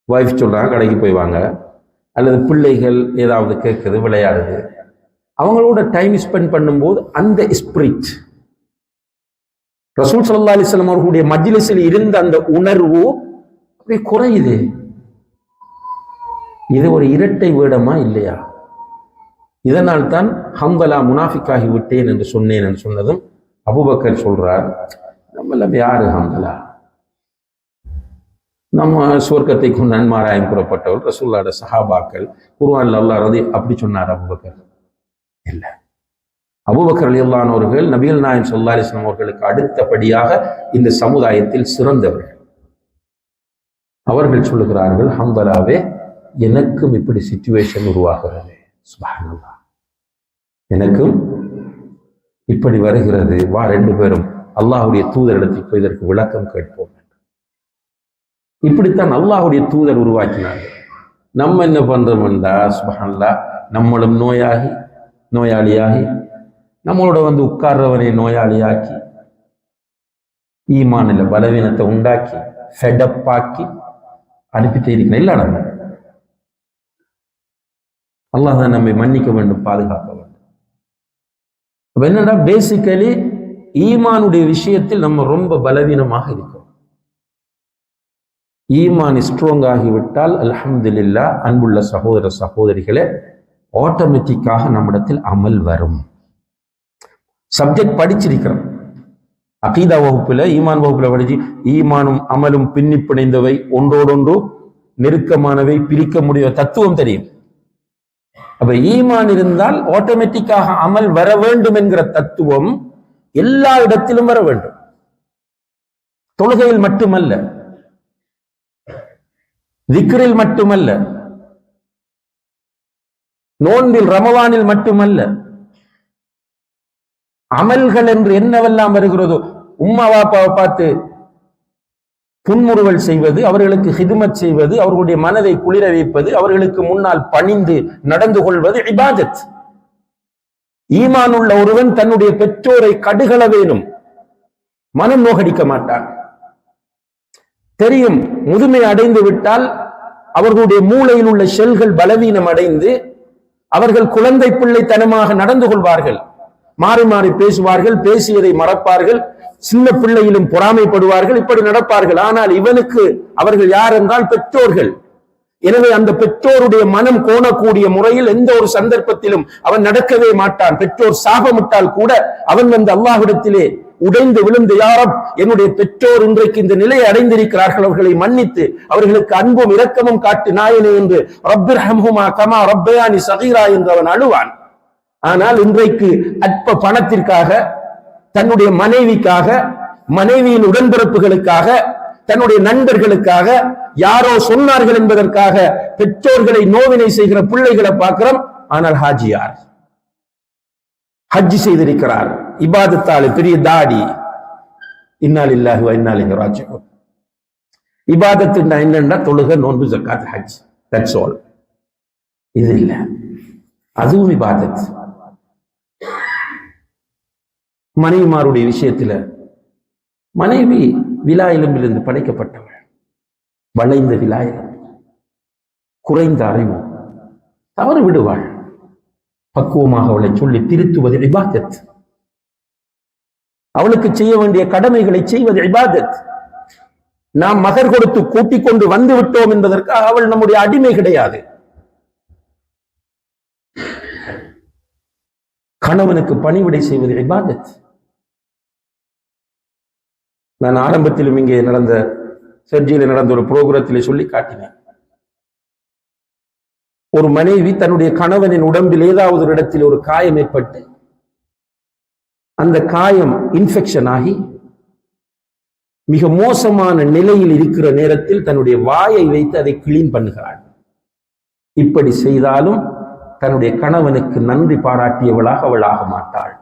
வைஃப் சொல்றாங்க கடைக்கு போய் வாங்க, அல்லது பிள்ளைகள் ஏதாவது கேட்குது, விளையாடுது, அவங்களோட டைம் ஸ்பெண்ட் பண்ணும்போது அந்த ஸ்பிரிட் ரசூல் ஸல்லல்லாஹு அலைஹி வஸல்லம் அவர்களுடைய மஜ்லிஸில் இருந்த அந்த உணர்வு அப்படியே குறையுது. இது ஒரு இரட்டை வேடமா இல்லையா? இதனால் தான் ஹம்தலா முனாஃபிக்காகி விட்டேன் என்று சொன்னேன் என்று சொன்னதும் அபூபக்கர் சொல்றார், நம்மள யாரு ஹம்தலா? நம்ம சுவர்க்கத்தை கொண்டு நன்மாராயம் கூறப்பட்டவர் ரசூலுல்லாஹ்வுடைய சஹாபாக்கள், குர்ஆன்ல அல்லாஹ் ரதி அப்படி சொன்னார். அபூபக்கர் இல்ல, அபூபக்கர் ரலியல்லாஹு அன்ஹு அவர்கள் நபிகள் நாயகம் ஸல்லல்லாஹு அலைஹி வஸல்லம் அவர்களுக்கு அடுத்தபடியாக இந்த சமுதாயத்தில் சிறந்தவர்கள். அவர்கள் சொல்லுகிறார்கள், ஹம்தலாவே எனக்கும் இப்படி சிச்சுவேஷன் உருவாகிறது, சுப்ஹானல்லாஹ், எனக்கும் இப்படி வருகிறது, வா ரெண்டு பேரும் அல்லாஹ்வுடைய தூதரிடத்தில் போய் இதற்கு விளக்கம் கேட்போம். இப்படித்தான் அல்லாஹ்வுடைய தூதர் உருவாக்கினார்கள். நம்ம என்ன பண்றோம்டா, சுப்ஹானல்லாஹ், நம்மளும் நோயாளியாகி நம்மளோட வந்து உட்கார்றவனை நோயாளியாக்கி, ஈமானில் பலவீனத்தை உண்டாக்கி, ஃபெடப்பாக்கி அனுப்பிட்டே இருக்கிறேன். இல்ல, நம்ம அல்லாஹ் தான் நம்மை மன்னிக்க வேண்டும், பாதுகாக்க வேண்டும். அப்ப என்னடா, பேசிக்கலி ஈமானுடைய விஷயத்தில் நம்ம ரொம்ப பலவீனமாக இருக்கிறோம். ஈமான் ஸ்ட்ராங் ஆகிவிட்டால் அல்ஹம்துலில்லாஹ், அன்புள்ள சகோதர சகோதரிகளே, ஆட்டோமேட்டிக்காக நம்மிடத்தில் அமல் வரும். சப்ஜெக்ட் படிச்சிருக்கிறோம், அகீதா வகுப்புல, ஈமான் வகுப்புல படிச்சு, ஈமானும் அமலும் பின்னி பிணைந்தவை, ஒன்றோடொன்று நெருக்கமானவை, பிரிக்க முடிய தத்துவம் தெரியும். அப்ப ஈமான் இருந்தால் ஆட்டோமேட்டிக்காக அமல் வர வேண்டும் என்கிற தத்துவம் எல்லா இடத்திலும் வர வேண்டும். தொழுகையில் மட்டுமல்ல, திக்ரில் மட்டுமல்ல, நோன்பில் ரமவானில் மட்டுமல்ல, அமல்கள் என்று என்னவெல்லாம் வருகிறதோ, உம்மா வாப்பாவை பார்த்து புன்முறுவல் செய்வது, அவர்களுக்கு ஹிதுமத் செய்வது, அவர்களுடைய மனதை குளிர வைப்பது, அவர்களுக்கு முன்னால் பணிந்து நடந்து கொள்வது இபாதத். ஈமான் உள்ள ஒருவன் தன்னுடைய பெற்றோரை கடுகள வேணும், மனம் நோகடிக்க மாட்டான். தெரியும், முதுமை அடைந்து விட்டால் அவர்களுடைய மூளையில் உள்ள செல்கள் பலவீனம் அடைந்து அவர்கள் குழந்தை பிள்ளைத்தனமாக நடந்து கொள்வார்கள், மாறி மாறி பேசுவார்கள், பேசியதை மறப்பார்கள், சின்ன பிள்ளையிலும் பொறாமைப்படுவார்கள், இப்படி நடப்பார்கள். ஆனால் இவனுக்கு அவர்கள் யார் என்றால் பெற்றோர்கள். எனவே அந்த பெற்றோருடைய மனம் கோணக்கூடிய முறையில் எந்த ஒரு சந்தர்ப்பத்திலும் அவன் நடக்கவே மாட்டான். பெற்றோர் சாபமிட்டால் கூட அவன் வந்து அல்லாஹ்விடத்திலே உடைந்து விழுந்து, யா ரப், என்னுடைய பெற்றோர் இன்றைக்கு இந்த நிலையை அடைந்திருக்கிறார்கள், அவர்களை மன்னித்து அவர்களுக்கு அன்பும் இரக்கமும் காட்டு நாயனே என்று ரப்பிர்ஹம்ஹுமா கமா ரப்பயானி ஸகீரா என்று அவன் அழுவான். ஆனால் இன்றைக்கு அற்ப பணத்திற்காக, தன்னுடைய மனைவிக்காக, மனைவியின் உடன்பிறப்புகளுக்காக, தன்னுடைய நண்பர்களுக்காக, யாரோ சொன்னார்கள் என்பதற்காக பெற்றோர்களை நோவினை செய்கிற பிள்ளைகளை பார்க்கிறோம். ஆனால் ஹாஜியார் ஹஜ் செய்திருக்கிறார், இபாதத்தாலே பெரிய தாடி, இன்னா லில்லாஹி வ இன்னா இலைஹி ராஜிஊன். இபாதத்து என்னன்னா தொழுகை, நோன்பு, ஜக்காத், ஹஜ், தட்ஸ் ஆல். இது இல்ல, அதுவும் இபாதத். மனைவிமாருடைய விஷயத்துல, மனைவி விலா எலும்பிலிருந்து படைக்கப்பட்டவள், வளைந்த விலா எலும்பு, குறைந்த அறிவு, தவறு விடுவாள். பக்குவமாக அவளை சொல்லி திருத்துவது இபாதத். அவளுக்கு செய்ய வேண்டிய கடமைகளை செய்வது இபாதத். நாம் மகர் கொடுத்து கூட்டிக் கொண்டு வந்து விட்டோம் என்பதற்காக அவள் நம்முடைய அடிமை கிடையாது. கணவனுக்கு பணிவிடை செய்வது இபாதத். நான் ஆரம்பத்திலும் இங்கே நடந்த சர்ஜியில நடந்த ஒரு புரோகிரத்திலே சொல்லி காட்டினேன். ஒரு மனைவி தன்னுடைய கணவனின் உடம்பில் ஏதாவது ஒரு இடத்தில் ஒரு காயம் ஏற்பட்டு அந்த காயம் இன்ஃபெக்ஷன் ஆகி மிக மோசமான நிலையில் இருக்கிற நேரத்தில் தன்னுடைய வாயை வைத்து அதை கிளீன் பண்ணுகிறாள். இப்படி செய்தாலும் தன்னுடைய கணவனுக்கு நன்றி பாராட்டியவளாக அவள் ஆக மாட்டாள்.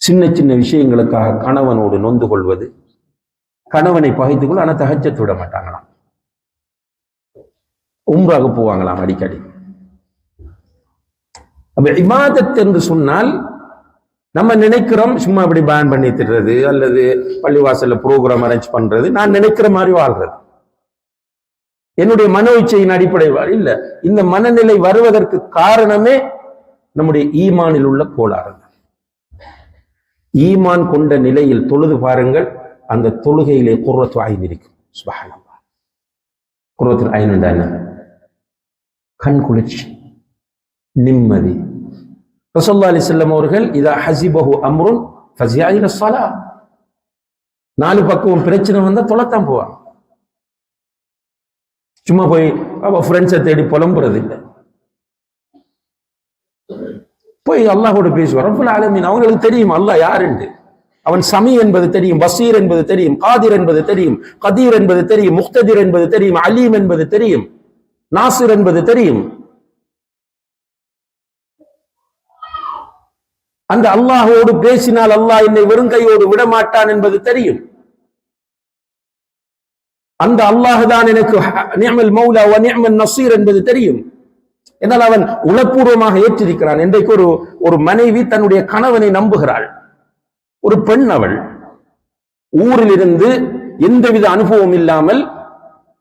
சின்ன சின்ன விஷயங்களுக்காக கணவனோடு நொந்து கொள்வது, கணவனை பகைத்துக் கொள்ள, ஆனா தஹஜ்ஜத் விட மாட்டாங்களாம். உம்ராக போவாங்களாம் அடிக்கடி. அப்ப இபாதத் என்று சொன்னால் நம்ம நினைக்கிறோம் சும்மா அப்படி பேன் பண்ணி திடுறது அல்லது பள்ளிவாசல்ல ப்ரோக்ராம் அரேஞ்ச் பண்றது, நான் நினைக்கிற மாதிரி வாழ்றது, என்னுடைய மனோ இச்சையின் அடிப்படையில் இல்ல. இந்த மனநிலை வருவதற்கு காரணமே நம்முடைய ஈமானில் உள்ள கோளாறு. ஈமான் கொண்ட நிலையில் தொழுது பாருங்கள், அந்த தொழுகையிலே குர்ரத்து ஐன் இருக்கும். சுப்ஹானல்லாஹ். குர்ரத்து ஐன் என்ன? கண் குளிர்ச்சி, நிம்மதி. ரசூலுல்லாஹி அலைஹி வஸல்லம் அவர்கள் இதா ஹஸிபஹு அம்ருன் ஃபஸியா இலா ஸலாத், நாலு பக்கம் பிரச்சனை வந்தா தொழத்தான் போவாங்க. சும்மா போய் ஃப்ரெண்ட்ஸை தேடி புலம்புறது இல்லை, போய் அல்லாஹோட பேசுவார். ரப்பல் ஆலமீன் அவங்களுக்கு தெரியும் அல்லாஹ் யாருண்டு. அவன் சமீ என்பது தெரியும், பசீர் என்பது தெரியும், காதிர் என்பது தெரியும், கதீர் என்பது தெரியும், முக்ததிர் என்பது தெரியும், அலீம் என்பது தெரியும், நாசிர் என்பது தெரியும். அந்த அல்லாஹோடு பேசினால் அல்லாஹ் என்னை வெறுங்கையோடு விடமாட்டான் என்பது தெரியும். அந்த அல்லாஹ் தான் எனக்கு நிஅமல் மௌலா வ நிஅமன் நஸீர் என்பது தெரியும். என்னால் அவன் உளப்பூர்வமாக ஏற்றிருக்கிறான். இன்றைக்கு ஒரு மனைவி தன்னுடைய கணவனை நம்புகிறாள். ஒரு பெண், அவள் ஊரில் இருந்து எந்தவித அனுபவம் இல்லாமல்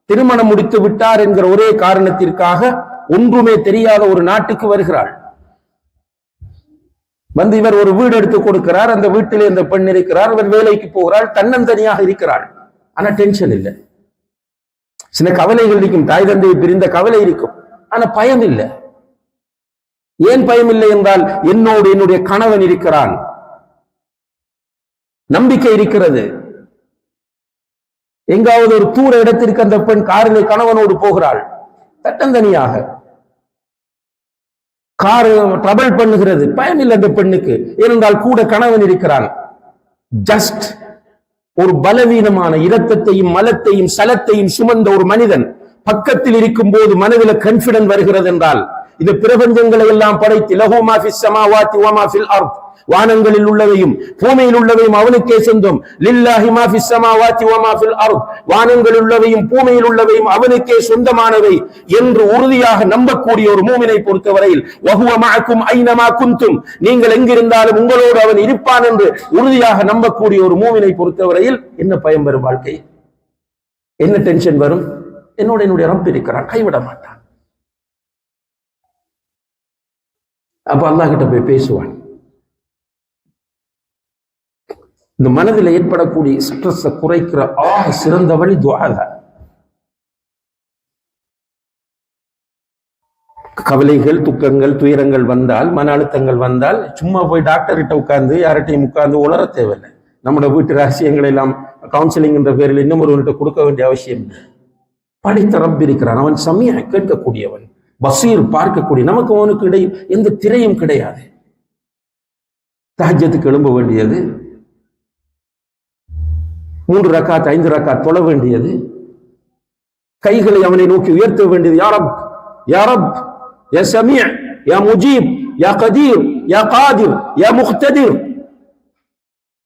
திருமணம் முடித்து விட்டார் என்கிற ஒரே காரணத்திற்காக ஒன்றுமே தெரியாத ஒரு நாட்டுக்கு வருகிறாள். வந்து இவர் ஒரு வீடு எடுத்து கொடுக்கிறார், அந்த வீட்டிலே இந்த பெண் இருக்கிறார், அவர் வேலைக்கு போகிறாள், தன்னந்தனியாக இருக்கிறாள். ஆனா டென்ஷன் இல்லை, சில கவலைகள் இருக்கும், தாய் தந்தையை பிரிந்த கவலை இருக்கும், ஆனா பயம் இல்லை. ஏன் பயம் இல்லை என்றால் என்னோடு என்னுடைய கணவன் இருக்கிறான், நம்பிக்கை இருக்கிறது. எங்காவது ஒரு தூர இடத்திற்கு அந்த பெண் காரிலே கணவனோடு போகிறாள், தன்னந்தனியாக. கார் ட்ரபிள் பண்ணுகிறது, பயம் இல்லை அந்த பெண்ணுக்கு, ஏனென்றால் கூட கணவன் இருக்கிறான். ஜஸ்ட் ஒரு பலவீனமான இரத்தத்தையும் மலத்தையும் சலத்தையும் சுமந்த ஒரு மனிதன் பக்கத்தில் இருக்கும் போது மனதில் கான்ஃபிடன்ஸ் வருகிறது என்றால், இது பிரபஞ்சங்களை எல்லாம் படைத்து லஹு மா ஃபிஸ் ஸமாவாத்தி வ மா ஃபில் அர்த், வானங்களில் உள்ளவையும் பூமியில் உள்ளவையும் அவனுக்கே சொந்தம். லில்லாஹி மா ஃபிஸ் ஸமாவாத்தி வ மா ஃபில் அர்த், வானங்களில் உள்ளவையும் பூமியில் உள்ளவையும் அவனுக்கே சொந்தமானவை என்று உறுதியாக நம்பக்கூடிய ஒரு மூமினை பொறுத்தவரையில் வஹுவ மஅக்கும் ஐனமா குன்தும், நீங்கள் எங்கிருந்தாலும் உங்களோடு அவன் இருப்பான் என்று உறுதியாக நம்பக்கூடிய ஒரு மூமினை பொறுத்தவரையில் என்ன பயம் வரும்? வாழ்க்கை என்ன டென்ஷன் வரும்? என்னுடைய ரப் இருக்கிறான், கைவிட மாட்டான். அப்ப அல்லாஹ் கிட்ட போய் பேசுவான். இந்த மனதில் ஏற்படக்கூடிய ஸ்ட்ரெஸ்ஸை குறைக்கிற சிறந்த வழி துஆ தான். கவலைகள், துக்கங்கள், துயரங்கள் வந்தால், மன அழுத்தங்கள் வந்தால் சும்மா போய் டாக்டர் கிட்ட உட்கார்ந்து யார்கிட்டையும் உட்கார்ந்து உணர தேவையில்லை. நம்முடைய வீட்டு ரகசியங்களை எல்லாம் கவுன்சிலிங் என்ற பேரில் இன்னும் ஒருவர்கிட்ட கொடுக்க வேண்டிய அவசியம் இல்லை. படித்த ரப் இருக்கிறான், அவன் சமீஅ கேட்கக்கூடியவன், பசீர் பார்க்கக்கூடிய, நமக்கு அவனுக்கு இடையில் எந்த திரையும் கிடையாது. தஹஜ்ஜத்துக்கு எழும்ப வேண்டியது, 3 ரக்காத் 5 ரக்காத் தொழ வேண்டியது, கைகளை அவனை நோக்கி உயர்த்த வேண்டியது. யா ரப், யா ரப், யா சமீஅ, யா முஜீப், யா கதீர், யா காதிர், யா முக்ததிர்.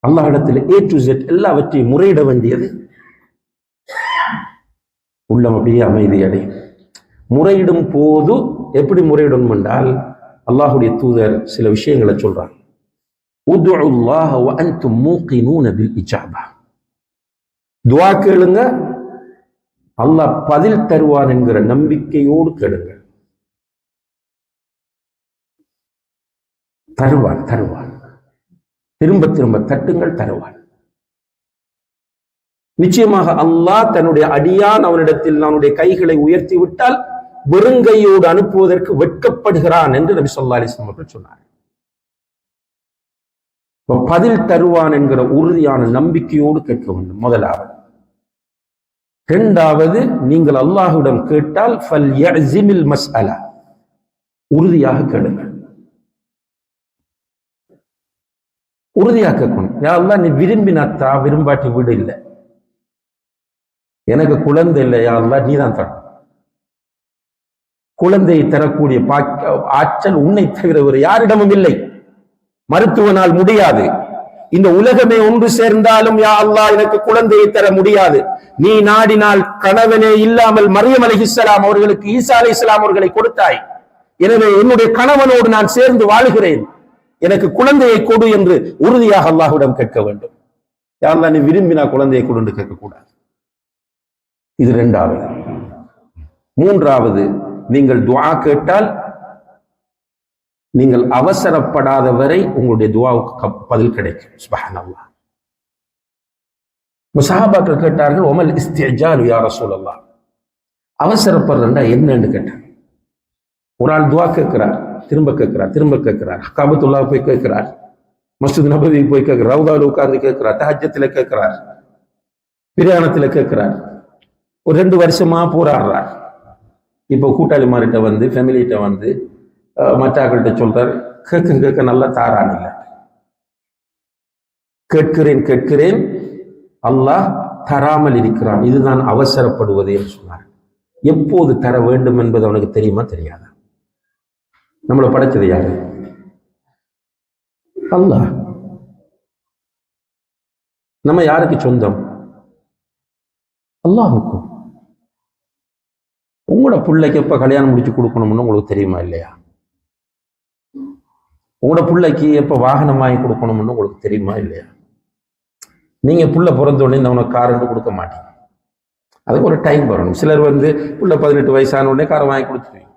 அல்லாஹ் இடத்தில் A to Z எல்லாவற்றையும் முறையிட வேண்டியது. உள்ளம் அப்படியே அமைதி அடையும். முறையிடும் போது எப்படி முறையிடணும் என்றால், அல்லாஹுடைய தூதர் சில விஷயங்களை சொல்றாங்க. உதுல்லாஹ வ அன்தும் மூகினூன பில் இஜாபா, துஆ கேளுங்க, அல்லாஹ் பதில் தருவான் என்கிற நம்பிக்கையோடு கேளுங்க. தருவான், தருவான், திரும்ப திரும்ப தட்டுங்கள், தருவான். நிச்சயமாக அல்லாஹ் தன்னுடைய அடியான் அவனிடத்தில் அவனுடைய கைகளை உயர்த்தி விட்டால் வெறுங்கையோடு அனுப்புவதற்கு வெட்கப்படுகிறான் என்று நபி ஸல்லல்லாஹு அலைஹி வஸல்லம் அவர்கள் சொன்னார். பதில் தருவான் என்கிற உறுதியான நம்பிக்கையோடு கேட்க வேண்டும், முதலாவது. இரண்டாவது, நீங்கள் அல்லாஹ்விடம் கேட்டால் ஃபல்யஸிமில் மஸ்அலா, உறுதியாக கேளுங்கள். உறுதியாக கேட்கணும். யா அல்லாஹ், நீ விரும்பினாத்தா, விரும்பாட்டி வீடு இல்லை, எனக்கு குழந்தை இல்லை, யா அல்லாஹ் நீ தான் தரணும். குழந்தையை தரக்கூடிய ஆற்றல் உன்னை தவிர வேறு யாரிடமும் இல்லை, மருத்துவனால் முடியாது. இந்த உலகமே ஒன்று சேர்ந்தாலும் யா அல்லாஹ் எனக்கு குழந்தையை தர முடியாது, நீ நாடினால் கணவனே இல்லாமல் மரியம் அலைஹிஸ்ஸலாம் அவர்களுக்கு ஈசா அலைஹிஸ்ஸலாம் அவர்களை கொடுத்தாய், எனவே என்னுடைய கணவனோடு நான் சேர்ந்து வாழுகிறேன், எனக்கு குழந்தையை கொடு என்று உறுதியாக அல்லாஹ்விடம் கேட்க வேண்டும். யா அல்லாஹ் நீ விரும்பினா குழந்தையை கொடு என்று கேட்கக்கூடாது. இது இரண்டாவது. மூன்றாவது, நீங்கள் துஆ கேட்டால் நீங்கள் அவசரப்படாத வரை உங்களுடைய துஆவுக்கு பதில் கிடைக்கும். சுப்ஹானல்லாஹ். சஹாபாக்கள் கேட்டார்கள், ஒமல் இஸ்திஜால் யா ரசூலல்லாஹ், அவசரப்படுறா என்னன்னு கேட்டாங்க. ஒரு ஆள் துஆ கேட்கிறார், திரும்ப கேட்கிறார், திரும்ப கேட்கிறார், காபத்துல்லாஹ் போய் கேட்கிறார், மஸ்ஜித் நபவி போய் கேட்கிறார், ரவுதால உட்கார்ந்து கேட்கிறார், தஹஜ்ஜத்துல கேட்கிறார், பிரயாணத்துல கேட்கிறார். ஒரு 2 வருஷமா போராடுறார். இப்போ கூட்டாளி மாறிட்ட வந்து, ஃபேமிலிட்ட வந்து, மற்றாக்கள்கிட்ட சொல்றார், கேட்க கேட்க நல்லா தாரான் இல்லை, கேட்கிறேன் கேட்கிறேன் அல்லாஹ் தராமல் இருக்கிறான். இதுதான் அவசரப்படுவது என்று சொன்னார். எப்போது தர வேண்டும் என்பது அவனுக்கு தெரியுமா தெரியாதா? நம்மளை படைச்சது யாரு? அல்லாஹ். நம்ம யாருக்கு சொந்தம்? அல்லாஹுக்கு. உங்களோட பிள்ளைக்கு எப்ப கல்யாணம் முடிச்சு கொடுக்கணும்னு உங்களுக்கு தெரியுமா இல்லையா? உங்களோட பிள்ளைக்கு எப்ப வாகனம் வாங்கி கொடுக்கணும்னு உங்களுக்கு தெரியுமா இல்லையா? நீங்க புள்ள பிறந்த உடனே உனக்கு கார் கொடுக்க மாட்டீங்க, அதுக்கு ஒரு டைம் வரணும். சிலர் வந்து புள்ள 18 வயசான உடனே காரை வாங்கி கொடுத்துருவீங்க,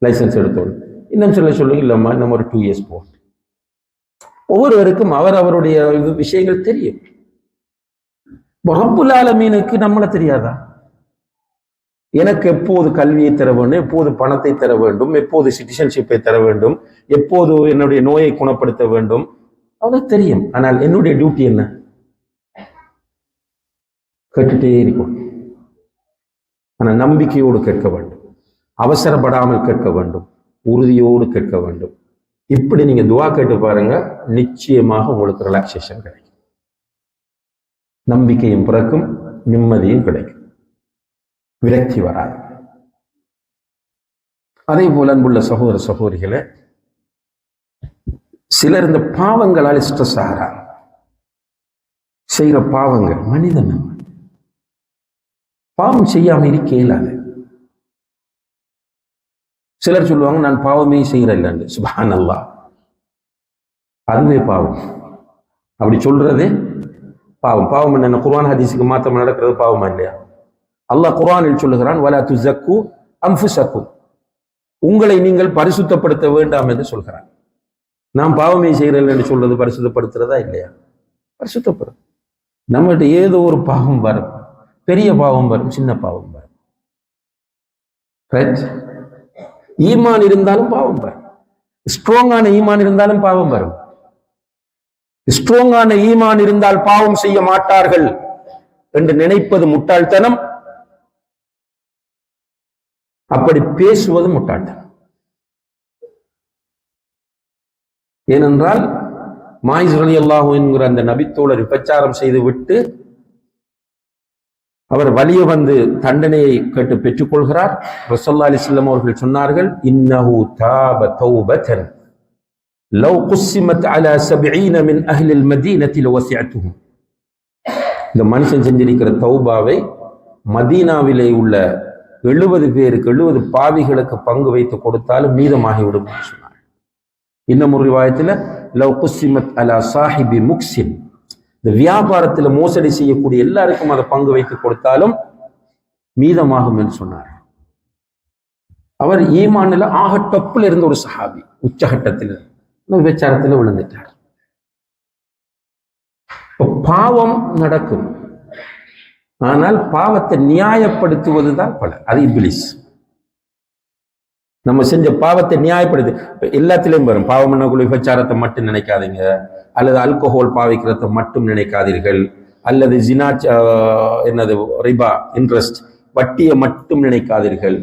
லைசன்ஸ் எடுத்தோடு. இன்னும் சொல்லுங்க, இல்லம்மா இன்னும் ஒரு 2 இயர்ஸ் போகும். ஒவ்வொருவருக்கும் அவருடைய விஷயங்கள் தெரியும். ரப்புல் ஆலமீனுக்கு நம்மள தெரியாதா? எனக்கு எப்போது கல்வியை தர வேண்டும், எப்போது பணத்தை தர வேண்டும், எப்போது சிட்டிசன்ஷிப்பை தர வேண்டும், எப்போது என்னுடைய நோயை குணப்படுத்த வேண்டும், அவனுக்கு தெரியும். ஆனால் என்னுடைய டியூட்டி என்ன? கேட்டுட்டே இருக்கும். ஆனால் நம்பிக்கையோடு கேட்க வேண்டும், அவசரப்படாமல் கேட்க வேண்டும், உறுதியோடு கேட்க வேண்டும். இப்படி நீங்க துஆ கேட்டு பாருங்க, நிச்சயமாக உங்களுக்கு ரிலாக்ஸேஷன் கிடைக்கும், நம்பிக்கையும் பிறக்கும், நிம்மதியும் கிடைக்கும், விரக்தி வராது. அதே போல அன்புள்ள சகோதர சகோதரிகளே, சிலர் இந்த பாவங்களால் ஸ்ட்ரெஸ் ஆகிறாங்க. செய்கிற பாவங்கள், மனிதன் பாவம் செய்யாம இருக்க இயலாது. சிலர் சொல்லுவாங்க, நான் பாவமே செய்யற இல்லைன்னு. சுப்ஹானல்லாஹ், அதுவே பாவம். அப்படி சொல்றதே பாவம். பாவம் என்ன? குர்ஆன் ஹதீஸுக்கு மாத்திரம் நடக்கிறது பாவமா இல்லையா? அல்லாஹ் குர்ஆனில் சொல்லுகிறான், வலா துஸக்கு அன்ஃபுஸக்கும், உங்களை நீங்கள் பரிசுத்தப்படுத்த வேண்டாம் என்று சொல்கிறான். நாம் பாவமே செய்யறேன் என்று சொல்றது பரிசுத்தப்படுத்துறதா இல்லையா? பரிசுத்தப்படும். நம்மகிட்ட ஏதோ ஒரு பாவம் வரும், பெரிய பாவம் வரும், சின்ன பாவம் வரும். ரைட்? ஈமான் இருந்தாலும் பாவம் வரும், ஸ்ட்ராங்கான ஈமான் இருந்தாலும் பாவம் வரும். ஸ்ட்ராங்கான ஈமான் இருந்தால் பாவம் செய்ய மாட்டார்கள் என்று நினைப்பது முட்டாள்தனம், அப்படி பேசுவது முட்டாள்தனம். ஏனென்றால் மாயிஸ் ரலியல்லாஹு என்கிற அந்த நபித்தோழர் விபச்சாரம் செய்து விட்டு அவர் வலிய வந்து தண்டனையை கேட்டு பெற்றுக் கொள்கிறார். ரசூலுல்லாஹி அலைஹி வஸல்லம் அவர்கள் சொன்னார்கள், இன்னஹு தாப தௌபத்தன் லவ் குஸ்ஸிமத் அலா 70 மின் அஹ்லில் மதீனத்தி லவஸிஅத்துஹும். இந்த மனுஷன் செஞ்சிருக்கிற தௌபாவை மதீனாவிலே உள்ள 70 பேருக்கு, 70 பாவிகளுக்கு பங்கு வைத்து கொடுத்தாலும் மீதமாகிவிடும் என்று சொன்னார். இன்னும் ஒரு ரிவாயத்தில் லவ் குஸ்ஸிமத் அலா சாஹிபி முக்ஸின், இந்த வியாபாரத்தில் மோசடி செய்யக்கூடிய எல்லாருக்கும் அதை பங்கு வைத்து கொடுத்தாலும் மீதமாகும் என்று சொன்னார். அவர் ஈமானில் ஆக டப்பில் இருந்த ஒரு சஹாபி, உச்சகட்டத்தில் விபச்சாரத்தில் விழுந்துட்டார். பாவம் நடக்கும், ஆனால் பாவத்தை நியாயப்படுத்துவதுதான் பல. அது இப்லீஸ். நம்ம செஞ்ச பாவத்தை நியாயப்படுத்து எல்லாத்திலையும் வரும். பாவம் என்னக்குள்ள விபச்சாரத்தை மட்டும் நினைக்காதீங்க, அல்லது ஆல்கஹால் பாவிக்கிறத மட்டும் நினைக்காதீர்கள், அல்லது ஜினா என்னது ரிபா இன்ட்ரெஸ்ட் வட்டியை மட்டும் நினைக்காதீர்கள்.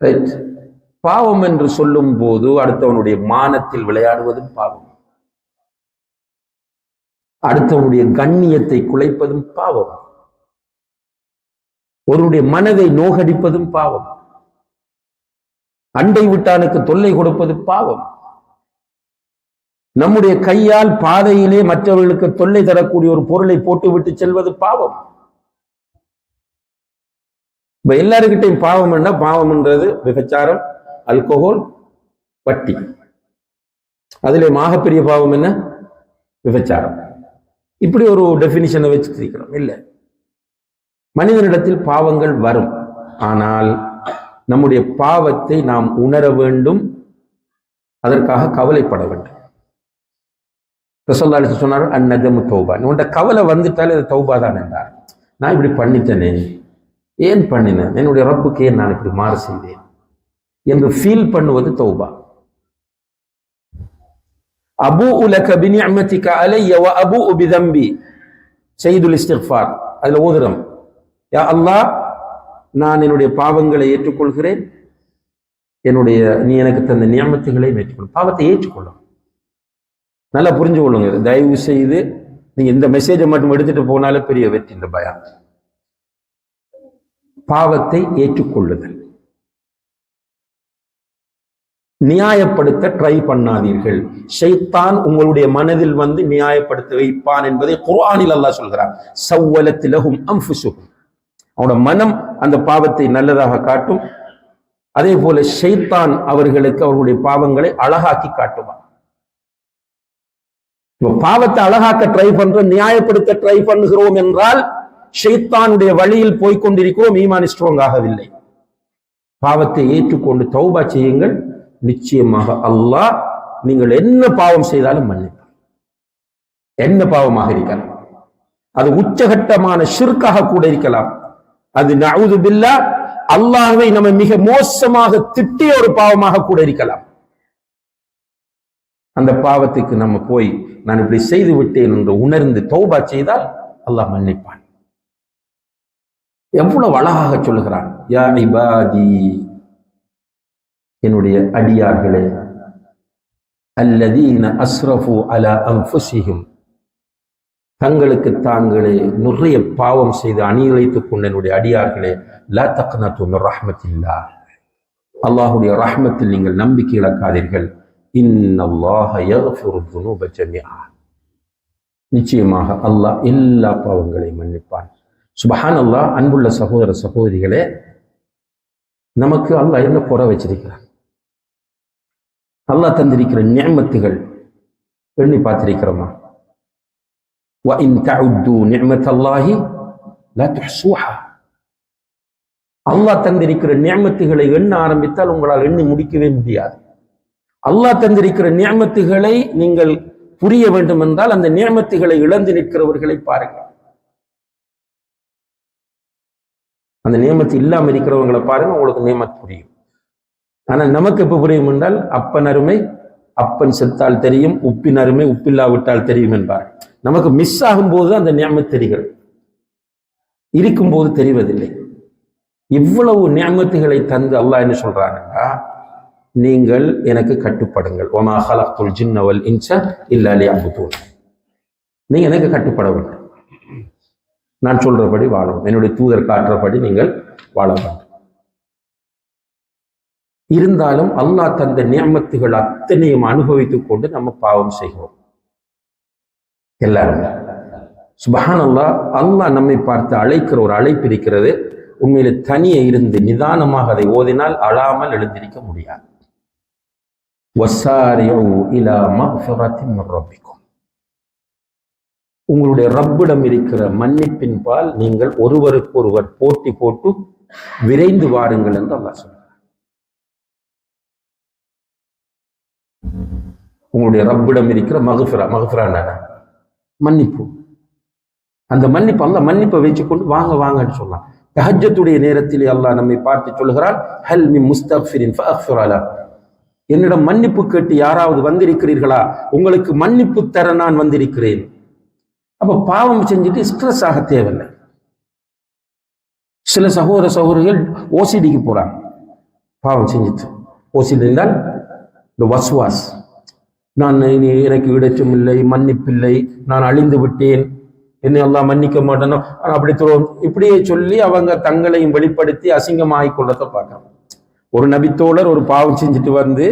ரைட்? பாவம் என்று சொல்லும் போது அடுத்தவனுடைய மானத்தில் விளையாடுவதும் பாவம், அடுத்தவனுடைய கண்ணியத்தை குலைப்பதும் பாவம், ஒருவனுடைய மனதை நோகடிப்பதும் பாவம், அண்டை விட்டானுக்கு தொல்லை கொடுப்பது பாவம். நம்முடைய கையால் பாதையிலே மற்றவர்களுக்கு தொல்லை தரக்கூடிய ஒரு பொருளை போட்டு விட்டு செல்வது பாவம். இப்ப எல்லாருக்கிட்டையும் பாவம் என்ன? பாவம்ன்றது விபச்சாரம், அல்கோஹோல், வட்டி. அதிலே மாகப்பெரிய பாவம் என்ன? விபச்சாரம். இப்படி ஒரு டெபினிஷனை வச்சுக்கிறோம். இல்லை, மனிதனிடத்தில் பாவங்கள் வரும். ஆனால் நம்முடைய பாவத்தை நாம் உணர வேண்டும், அதற்காக கவலைப்பட வேண்டும். ரசூலுல்லாஹி அலைஹி சொன்னார், அந்நதமு தௌபா. உன்ட கவலை வந்துட்டாலே அது தௌபா தான் என்றார். நான் இப்படி பண்ணிட்டேனே, ஏன் பண்ணினேன், என்னுடைய ரப்புக்கு ஏன் நான் இப்படி மாறு செய்தேன் என்று ஃபீல் பண்ணுவது தௌபா. அபூஉ லக பினிஅமதிக அலைய வ அபூஉ பிதம்பி, ஸைதுல் இஸ்திக்ஃபார். அதுல ஓதுறோம், யா அல்லாஹ், நான் என்னுடைய பாவங்களை ஏற்றுக்கொள்கிறேன், நீ எனக்கு தந்த நியமத்துகளை ஏற்றுக்கொள். பாவத்தை ஏற்றுக்கொள்ளும். நல்லா புரிஞ்சு கொள்ளுங்க. தயவு செய்து நீங்க இந்த மெசேஜை மட்டும் எடுத்துட்டு போனாலே பெரிய வெற்றி. இந்த பயம், பாவத்தை ஏற்றுக்கொள்ளுதல். நியாயப்படுத்த ட்ரை பண்ணாதீர்கள். ஷைத்தான் உங்களுடைய மனதில் வந்து நியாயப்படுத்த வைப்பான் என்பதை குர்ஆனில் அல்லாஹ் சொல்கிறான். சவ்வலத் லஹும் அன்ஃபுஸுஹும், அவனோட மனம் அந்த பாவத்தை நல்லதாக காட்டும். அதே போல ஷைத்தான் அவர்களுக்கு அவர்களுடைய பாவங்களை அழகாக்கி காட்டுவான். பாவத்தை அழகாக்க ட்ரை பண்றோம், நியாயப்படுத்த ட்ரை பண்ணுகிறோம் என்றால் ஷைத்தானுடைய வழியில் போய்கொண்டிருக்கிறோம், ஈமான் ஸ்ட்ராங் ஆகவில்லை. பாவத்தை ஏற்றுக்கொண்டு தௌபா செய்யுங்கள். நிச்சயமாக அல்லாஹ் நீங்கள் என்ன பாவம் செய்தாலும் மன்னிப்பார். என்ன பாவமாக இருக்கலாம், அது உச்சகட்டமான ஷிர்காக கூட இருக்கலாம். அது நஊது பில்லாஹ், அல்லாஹ்வை நம்ம மிக மோசமாக திட்டிய ஒரு பாவமாக கூட இருக்கலாம். அந்த பாவத்துக்கு நம்ம போய் நான் இப்படி செய்து விட்டேன் என்று உணர்ந்து தௌபா செய்தால் அல்லாஹ் மன்னிப்பான். எவ்வளவு அழகாக சொல்லுகிறான், யா இபாதி, என்னுடைய அடியார்களே, அல்லதீன அஸ்ரஃபு அலா அன்ஃபுஸிஹிம், தங்களுக்கு தாங்களே நிறைய பாவம் செய்து அணியிழைத்துக் கொண்ட என்னுடைய அடியார்களே, லா தக்னது மின் ரஹ்மத்தில்லாஹ், அல்லாஹ்வுடைய ரஹ்மத்தில் நீங்கள் நம்பிக்கை இழக்காதீர்கள். இன்னல்லாஹ யக்ஃபிரு ذுனூப ஜமீஆ, நிச்சயமாக அல்லாஹ் எல்லா பாவங்களையும் மன்னிப்பான். சுப்ஹானல்லாஹ். அன்புள்ள சகோதர சகோதரிகளே, நமக்கு அல்லாஹ் என்ன குறை வச்சிருக்கிறான்? அல்லாஹ் தந்திருக்கிற நிஅமத்துகள் எண்ணி பார்த்திருக்கிறோமா? وَإِن تَعُدُّوا نِعْمَةَ اللَّهِ لَا تُحْصُوهَا, அல்லாஹ் தந்திருக்கிற நிஅமத்துகளை எண்ண ஆரம்பித்தால் உங்களால் எண்ணி முடிக்கவே முடியாது. அல்லாஹ் தந்திருக்கிற நிஅமத்துகளை நீங்கள் புரிய வேண்டும் என்றால் அந்த நிஅமத்துகளை இழந்து நிற்கிறவர்களை பாருங்கள். அந்த நியமத்து இல்லாமல் இருக்கிறவங்களை பாருங்க, உங்களுக்கு நியமத்து புரியும். ஆனா நமக்கு எப்ப புரியும் என்றால், அப்பன் அருமை அப்பன் செத்தால் தெரியும், உப்பின் அருமை உப்பில்லாவிட்டால் தெரியும் என்பார். நமக்கு மிஸ் ஆகும் போது அந்த நியமத்து தெரிகிறது, இருக்கும் போது தெரிவதில்லை. இவ்வளவு நியமத்துகளை தந்து அல்லாஹ் என்ன சொல்றாங்கன்னா, நீங்கள் எனக்கு கட்டுப்படுங்கள். வமா ஹலக்துல் ஜின்ன வல் இன்ஸ இல்லா லியஅ்புதூன், நீங்க எனக்கு கட்டுப்பட வேண்டும், நான் சொல்றபடி வாழும், என்னுடைய தூதர் காட்டுறபடி நீங்கள் வாழ வேண்டும். இருந்தாலும் அல்லாஹ் தந்த நியமத்துகள் அத்தனையும் அனுபவித்துக் கொண்டு நம்ம பாவம் செய்கிறோம் எல்லாரும். சுப்ஹானல்லாஹ். அல்லாஹ் நம்மை பார்த்து அழைக்கிற ஒரு அழைப்பு இருக்கிறது. உண்மையில தனியே இருந்து நிதானமாக அதை ஓதினால் அழாமல் எழுந்திருக்க முடியாது. வஸாரிஉ இலா மக்ஃபிரத்தின் மின் ரப்பிக்கும், உங்களுடைய ரப்பிடம் இருக்கிற மன்னிப்பின் பால் நீங்கள் ஒருவருக்கு ஒருவர் போட்டி போட்டு விரைந்து வாருங்கள் என்று அல்லாஹ் சொல்றார். உங்களுடைய ரப்பிடம் இருக்கிற மக்ஃபிரா மன்னிப்பு, அந்த மன்னிப்பு அல்லாஹ் மன்னிப்பை வச்சுக்கொண்டு வாங்க வாங்கன்னு சொல்லலாம். தஹஜ்ஜத்துடைய நேரத்திலே அல்லாஹ் நம்மை பார்த்து சொல்லுகிறான், ஹல் மின் முஸ்தக்ஃபிரின் ஃபஅக்ஃபிர் லஹு, என்னிடம் மன்னிப்பு கேட்டு யாராவது வந்திருக்கிறீர்களா, உங்களுக்கு மன்னிப்பு தர நான் வந்திருக்கிறேன். அப்ப பாவம் செஞ்சுட்டு ஸ்ட்ரெஸ் ஆக தேவையில்லை. சில சகோதர சகோதரிகள் ஓசிடிக்கு போறாங்க, பாவம் செஞ்சுட்டு. ஓசிடி என்றால் இந்த வஸ்வாஸ், நான் எனக்கு இடைச்சம் இல்லை, மன்னிப்பில்லை, நான் அழிந்து விட்டேன், என்னை எல்லாம் மன்னிக்க மாட்டேனோ அப்படி இப்படியே சொல்லி அவங்க தங்களையும் வெளிப்படுத்தி அசிங்கமாகிக் கொள்ளத்தை பார்க்கறாங்க. ஒரு நபித்தோழர் ஒரு பாவம் செஞ்சுட்டு வந்து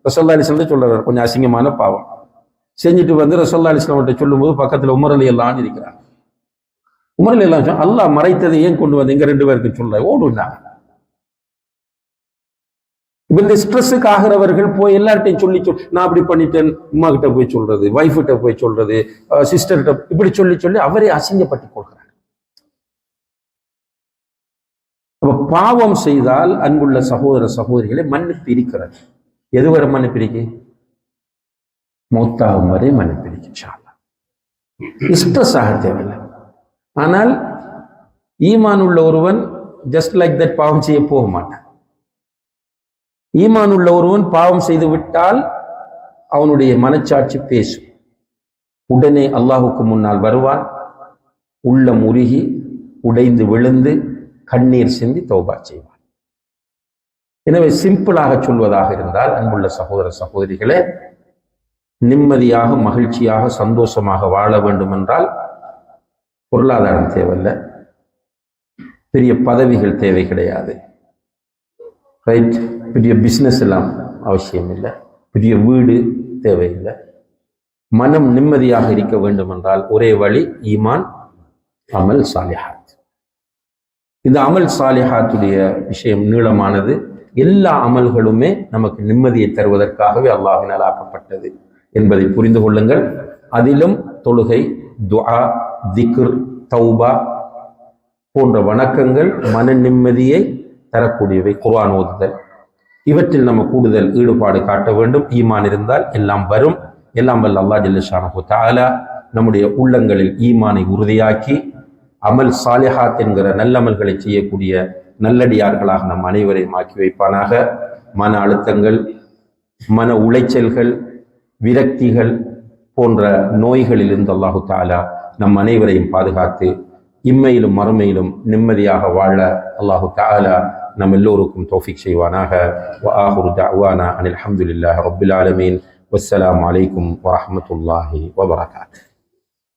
ரசூலுல்லாஹி ஸல்லல்லாஹு அலைஹி வஸல்லம் சொல்றாரு, கொஞ்சம் அசிங்கமான பாவம், செஞ்சுட்டு வந்து ரசூலுல்லாஹி அலைஹி வஸல்லம் கிட்ட சொல்லும்போது பக்கத்துல உமர் ரலியல்லாஹு இருக்கிறாங்க. உமர் ரலியல்லாஹு அல்லாஹ் மறைத்ததை ஏன் கொண்டு வந்து எங்க 2 பேருக்கு சொல்ல ஓடுனா. இப்ப இந்த ஸ்ட்ரெஸ்ஸுக்கு ஆகிறவர்கள் போய் எல்லார்ட்டையும் சொல்லி நான் அப்படி பண்ணிட்டேன், உமா கிட்ட போய் சொல்றது, வைஃப் கிட்ட போய் சொல்றது, சிஸ்டர்கிட்ட இப்படி சொல்லி அவரே அசிங்கப்பட்டு கொள்கிறார். பாவம் செய்தால் அன்புள்ள சகோதர சகோதரிகளை மன்னிப்பு இருக்கிறது. எதுவரை மன்னிப்பு இருக்கு? மௌத்தாகும் வரை மன்னிப்பு இருக்கு. ஸ்ட்ரெஸ் ஆக தேவையில்லை. ஆனால் ஈமான் உள்ள ஒருவன் ஜஸ்ட் லைக் தட் பாவம் செய்ய போக மாட்டான். ஈமான் உள்ள ஒருவன் பாவம் செய்து விட்டால் அவனுடைய மனச்சாட்சி பேசும். உடனே அல்லாஹுக்கு முன்னால் வருவான், உள்ளம் உருகி உடைந்து விழுந்து கண்ணீர் சிந்தி தௌபா செய்வான். எனவே சிம்பிளாக சொல்வதாக இருந்தால் அன்புள்ள சகோதர சகோதரிகளே, நிம்மதியாக மகிழ்ச்சியாக சந்தோஷமாக வாழ வேண்டும் என்றால் பொருளாதாரம் தேவையில்லை, பெரிய பதவிகள் தேவை கிடையாது, ரைட்? பெரிய பிஸ்னஸ் எல்லாம் அவசியம் இல்லை, பெரிய வீடு தேவையில்லை. மனம் நிம்மதியாக இருக்க வேண்டும் என்றால் ஒரே வழி ஈமான், அமல் சாலிஹாத். இந்த அமல் சாலிஹாத்துடைய விஷயம் நீளமானது. எல்லா அமல்களுமே நமக்கு நிம்மதியை தருவதற்காகவே அல்லாஹ்வினால் ஆக்கப்பட்டது என்பதை புரிந்து கொள்ளுங்கள். அதிலும் தொழுகை, துஆ, திக்ர், தௌபா போன்ற வணக்கங்கள் மன நிம்மதியை தரக்கூடியவை. குர்ஆன் ஓதுதல், இவற்றில் நம்ம கூடுதல் ஈடுபாடு காட்ட வேண்டும். ஈமான் இருந்தால் எல்லாம் வரும். எல்லாம் வல்ல அல்லாஹ் ஜல்ல ஷானஹு தஆலா நம்முடைய உள்ளங்களில் ஈமானை உறுதியாக்கி அமல் சாலிஹாத் என்கிற நல்லமல்களை செய்யக்கூடிய நல்லடியார்களாக நம் அனைவரையும் ஆக்கி வைப்பானாக. மன அழுத்தங்கள், மன உளைச்சல்கள், விரக்திகள் போன்ற நோய்களில் இருந்து அல்லாஹு தஆலா நம் அனைவரையும் பாதுகாத்து இம்மையிலும் மறுமையிலும் நிம்மதியாக வாழ அல்லாஹு தஆலா நம் எல்லோருக்கும் தௌஃபீக் செய்வானாக. வ ஆஹிரு தஅவானா அனில் ஹம்துலில்லாஹி ரப்பில் ஆலமீன். வஸ்ஸலாமு அலைக்கும் வரஹ்மத்துல்லாஹி வபரகாத்துஹு.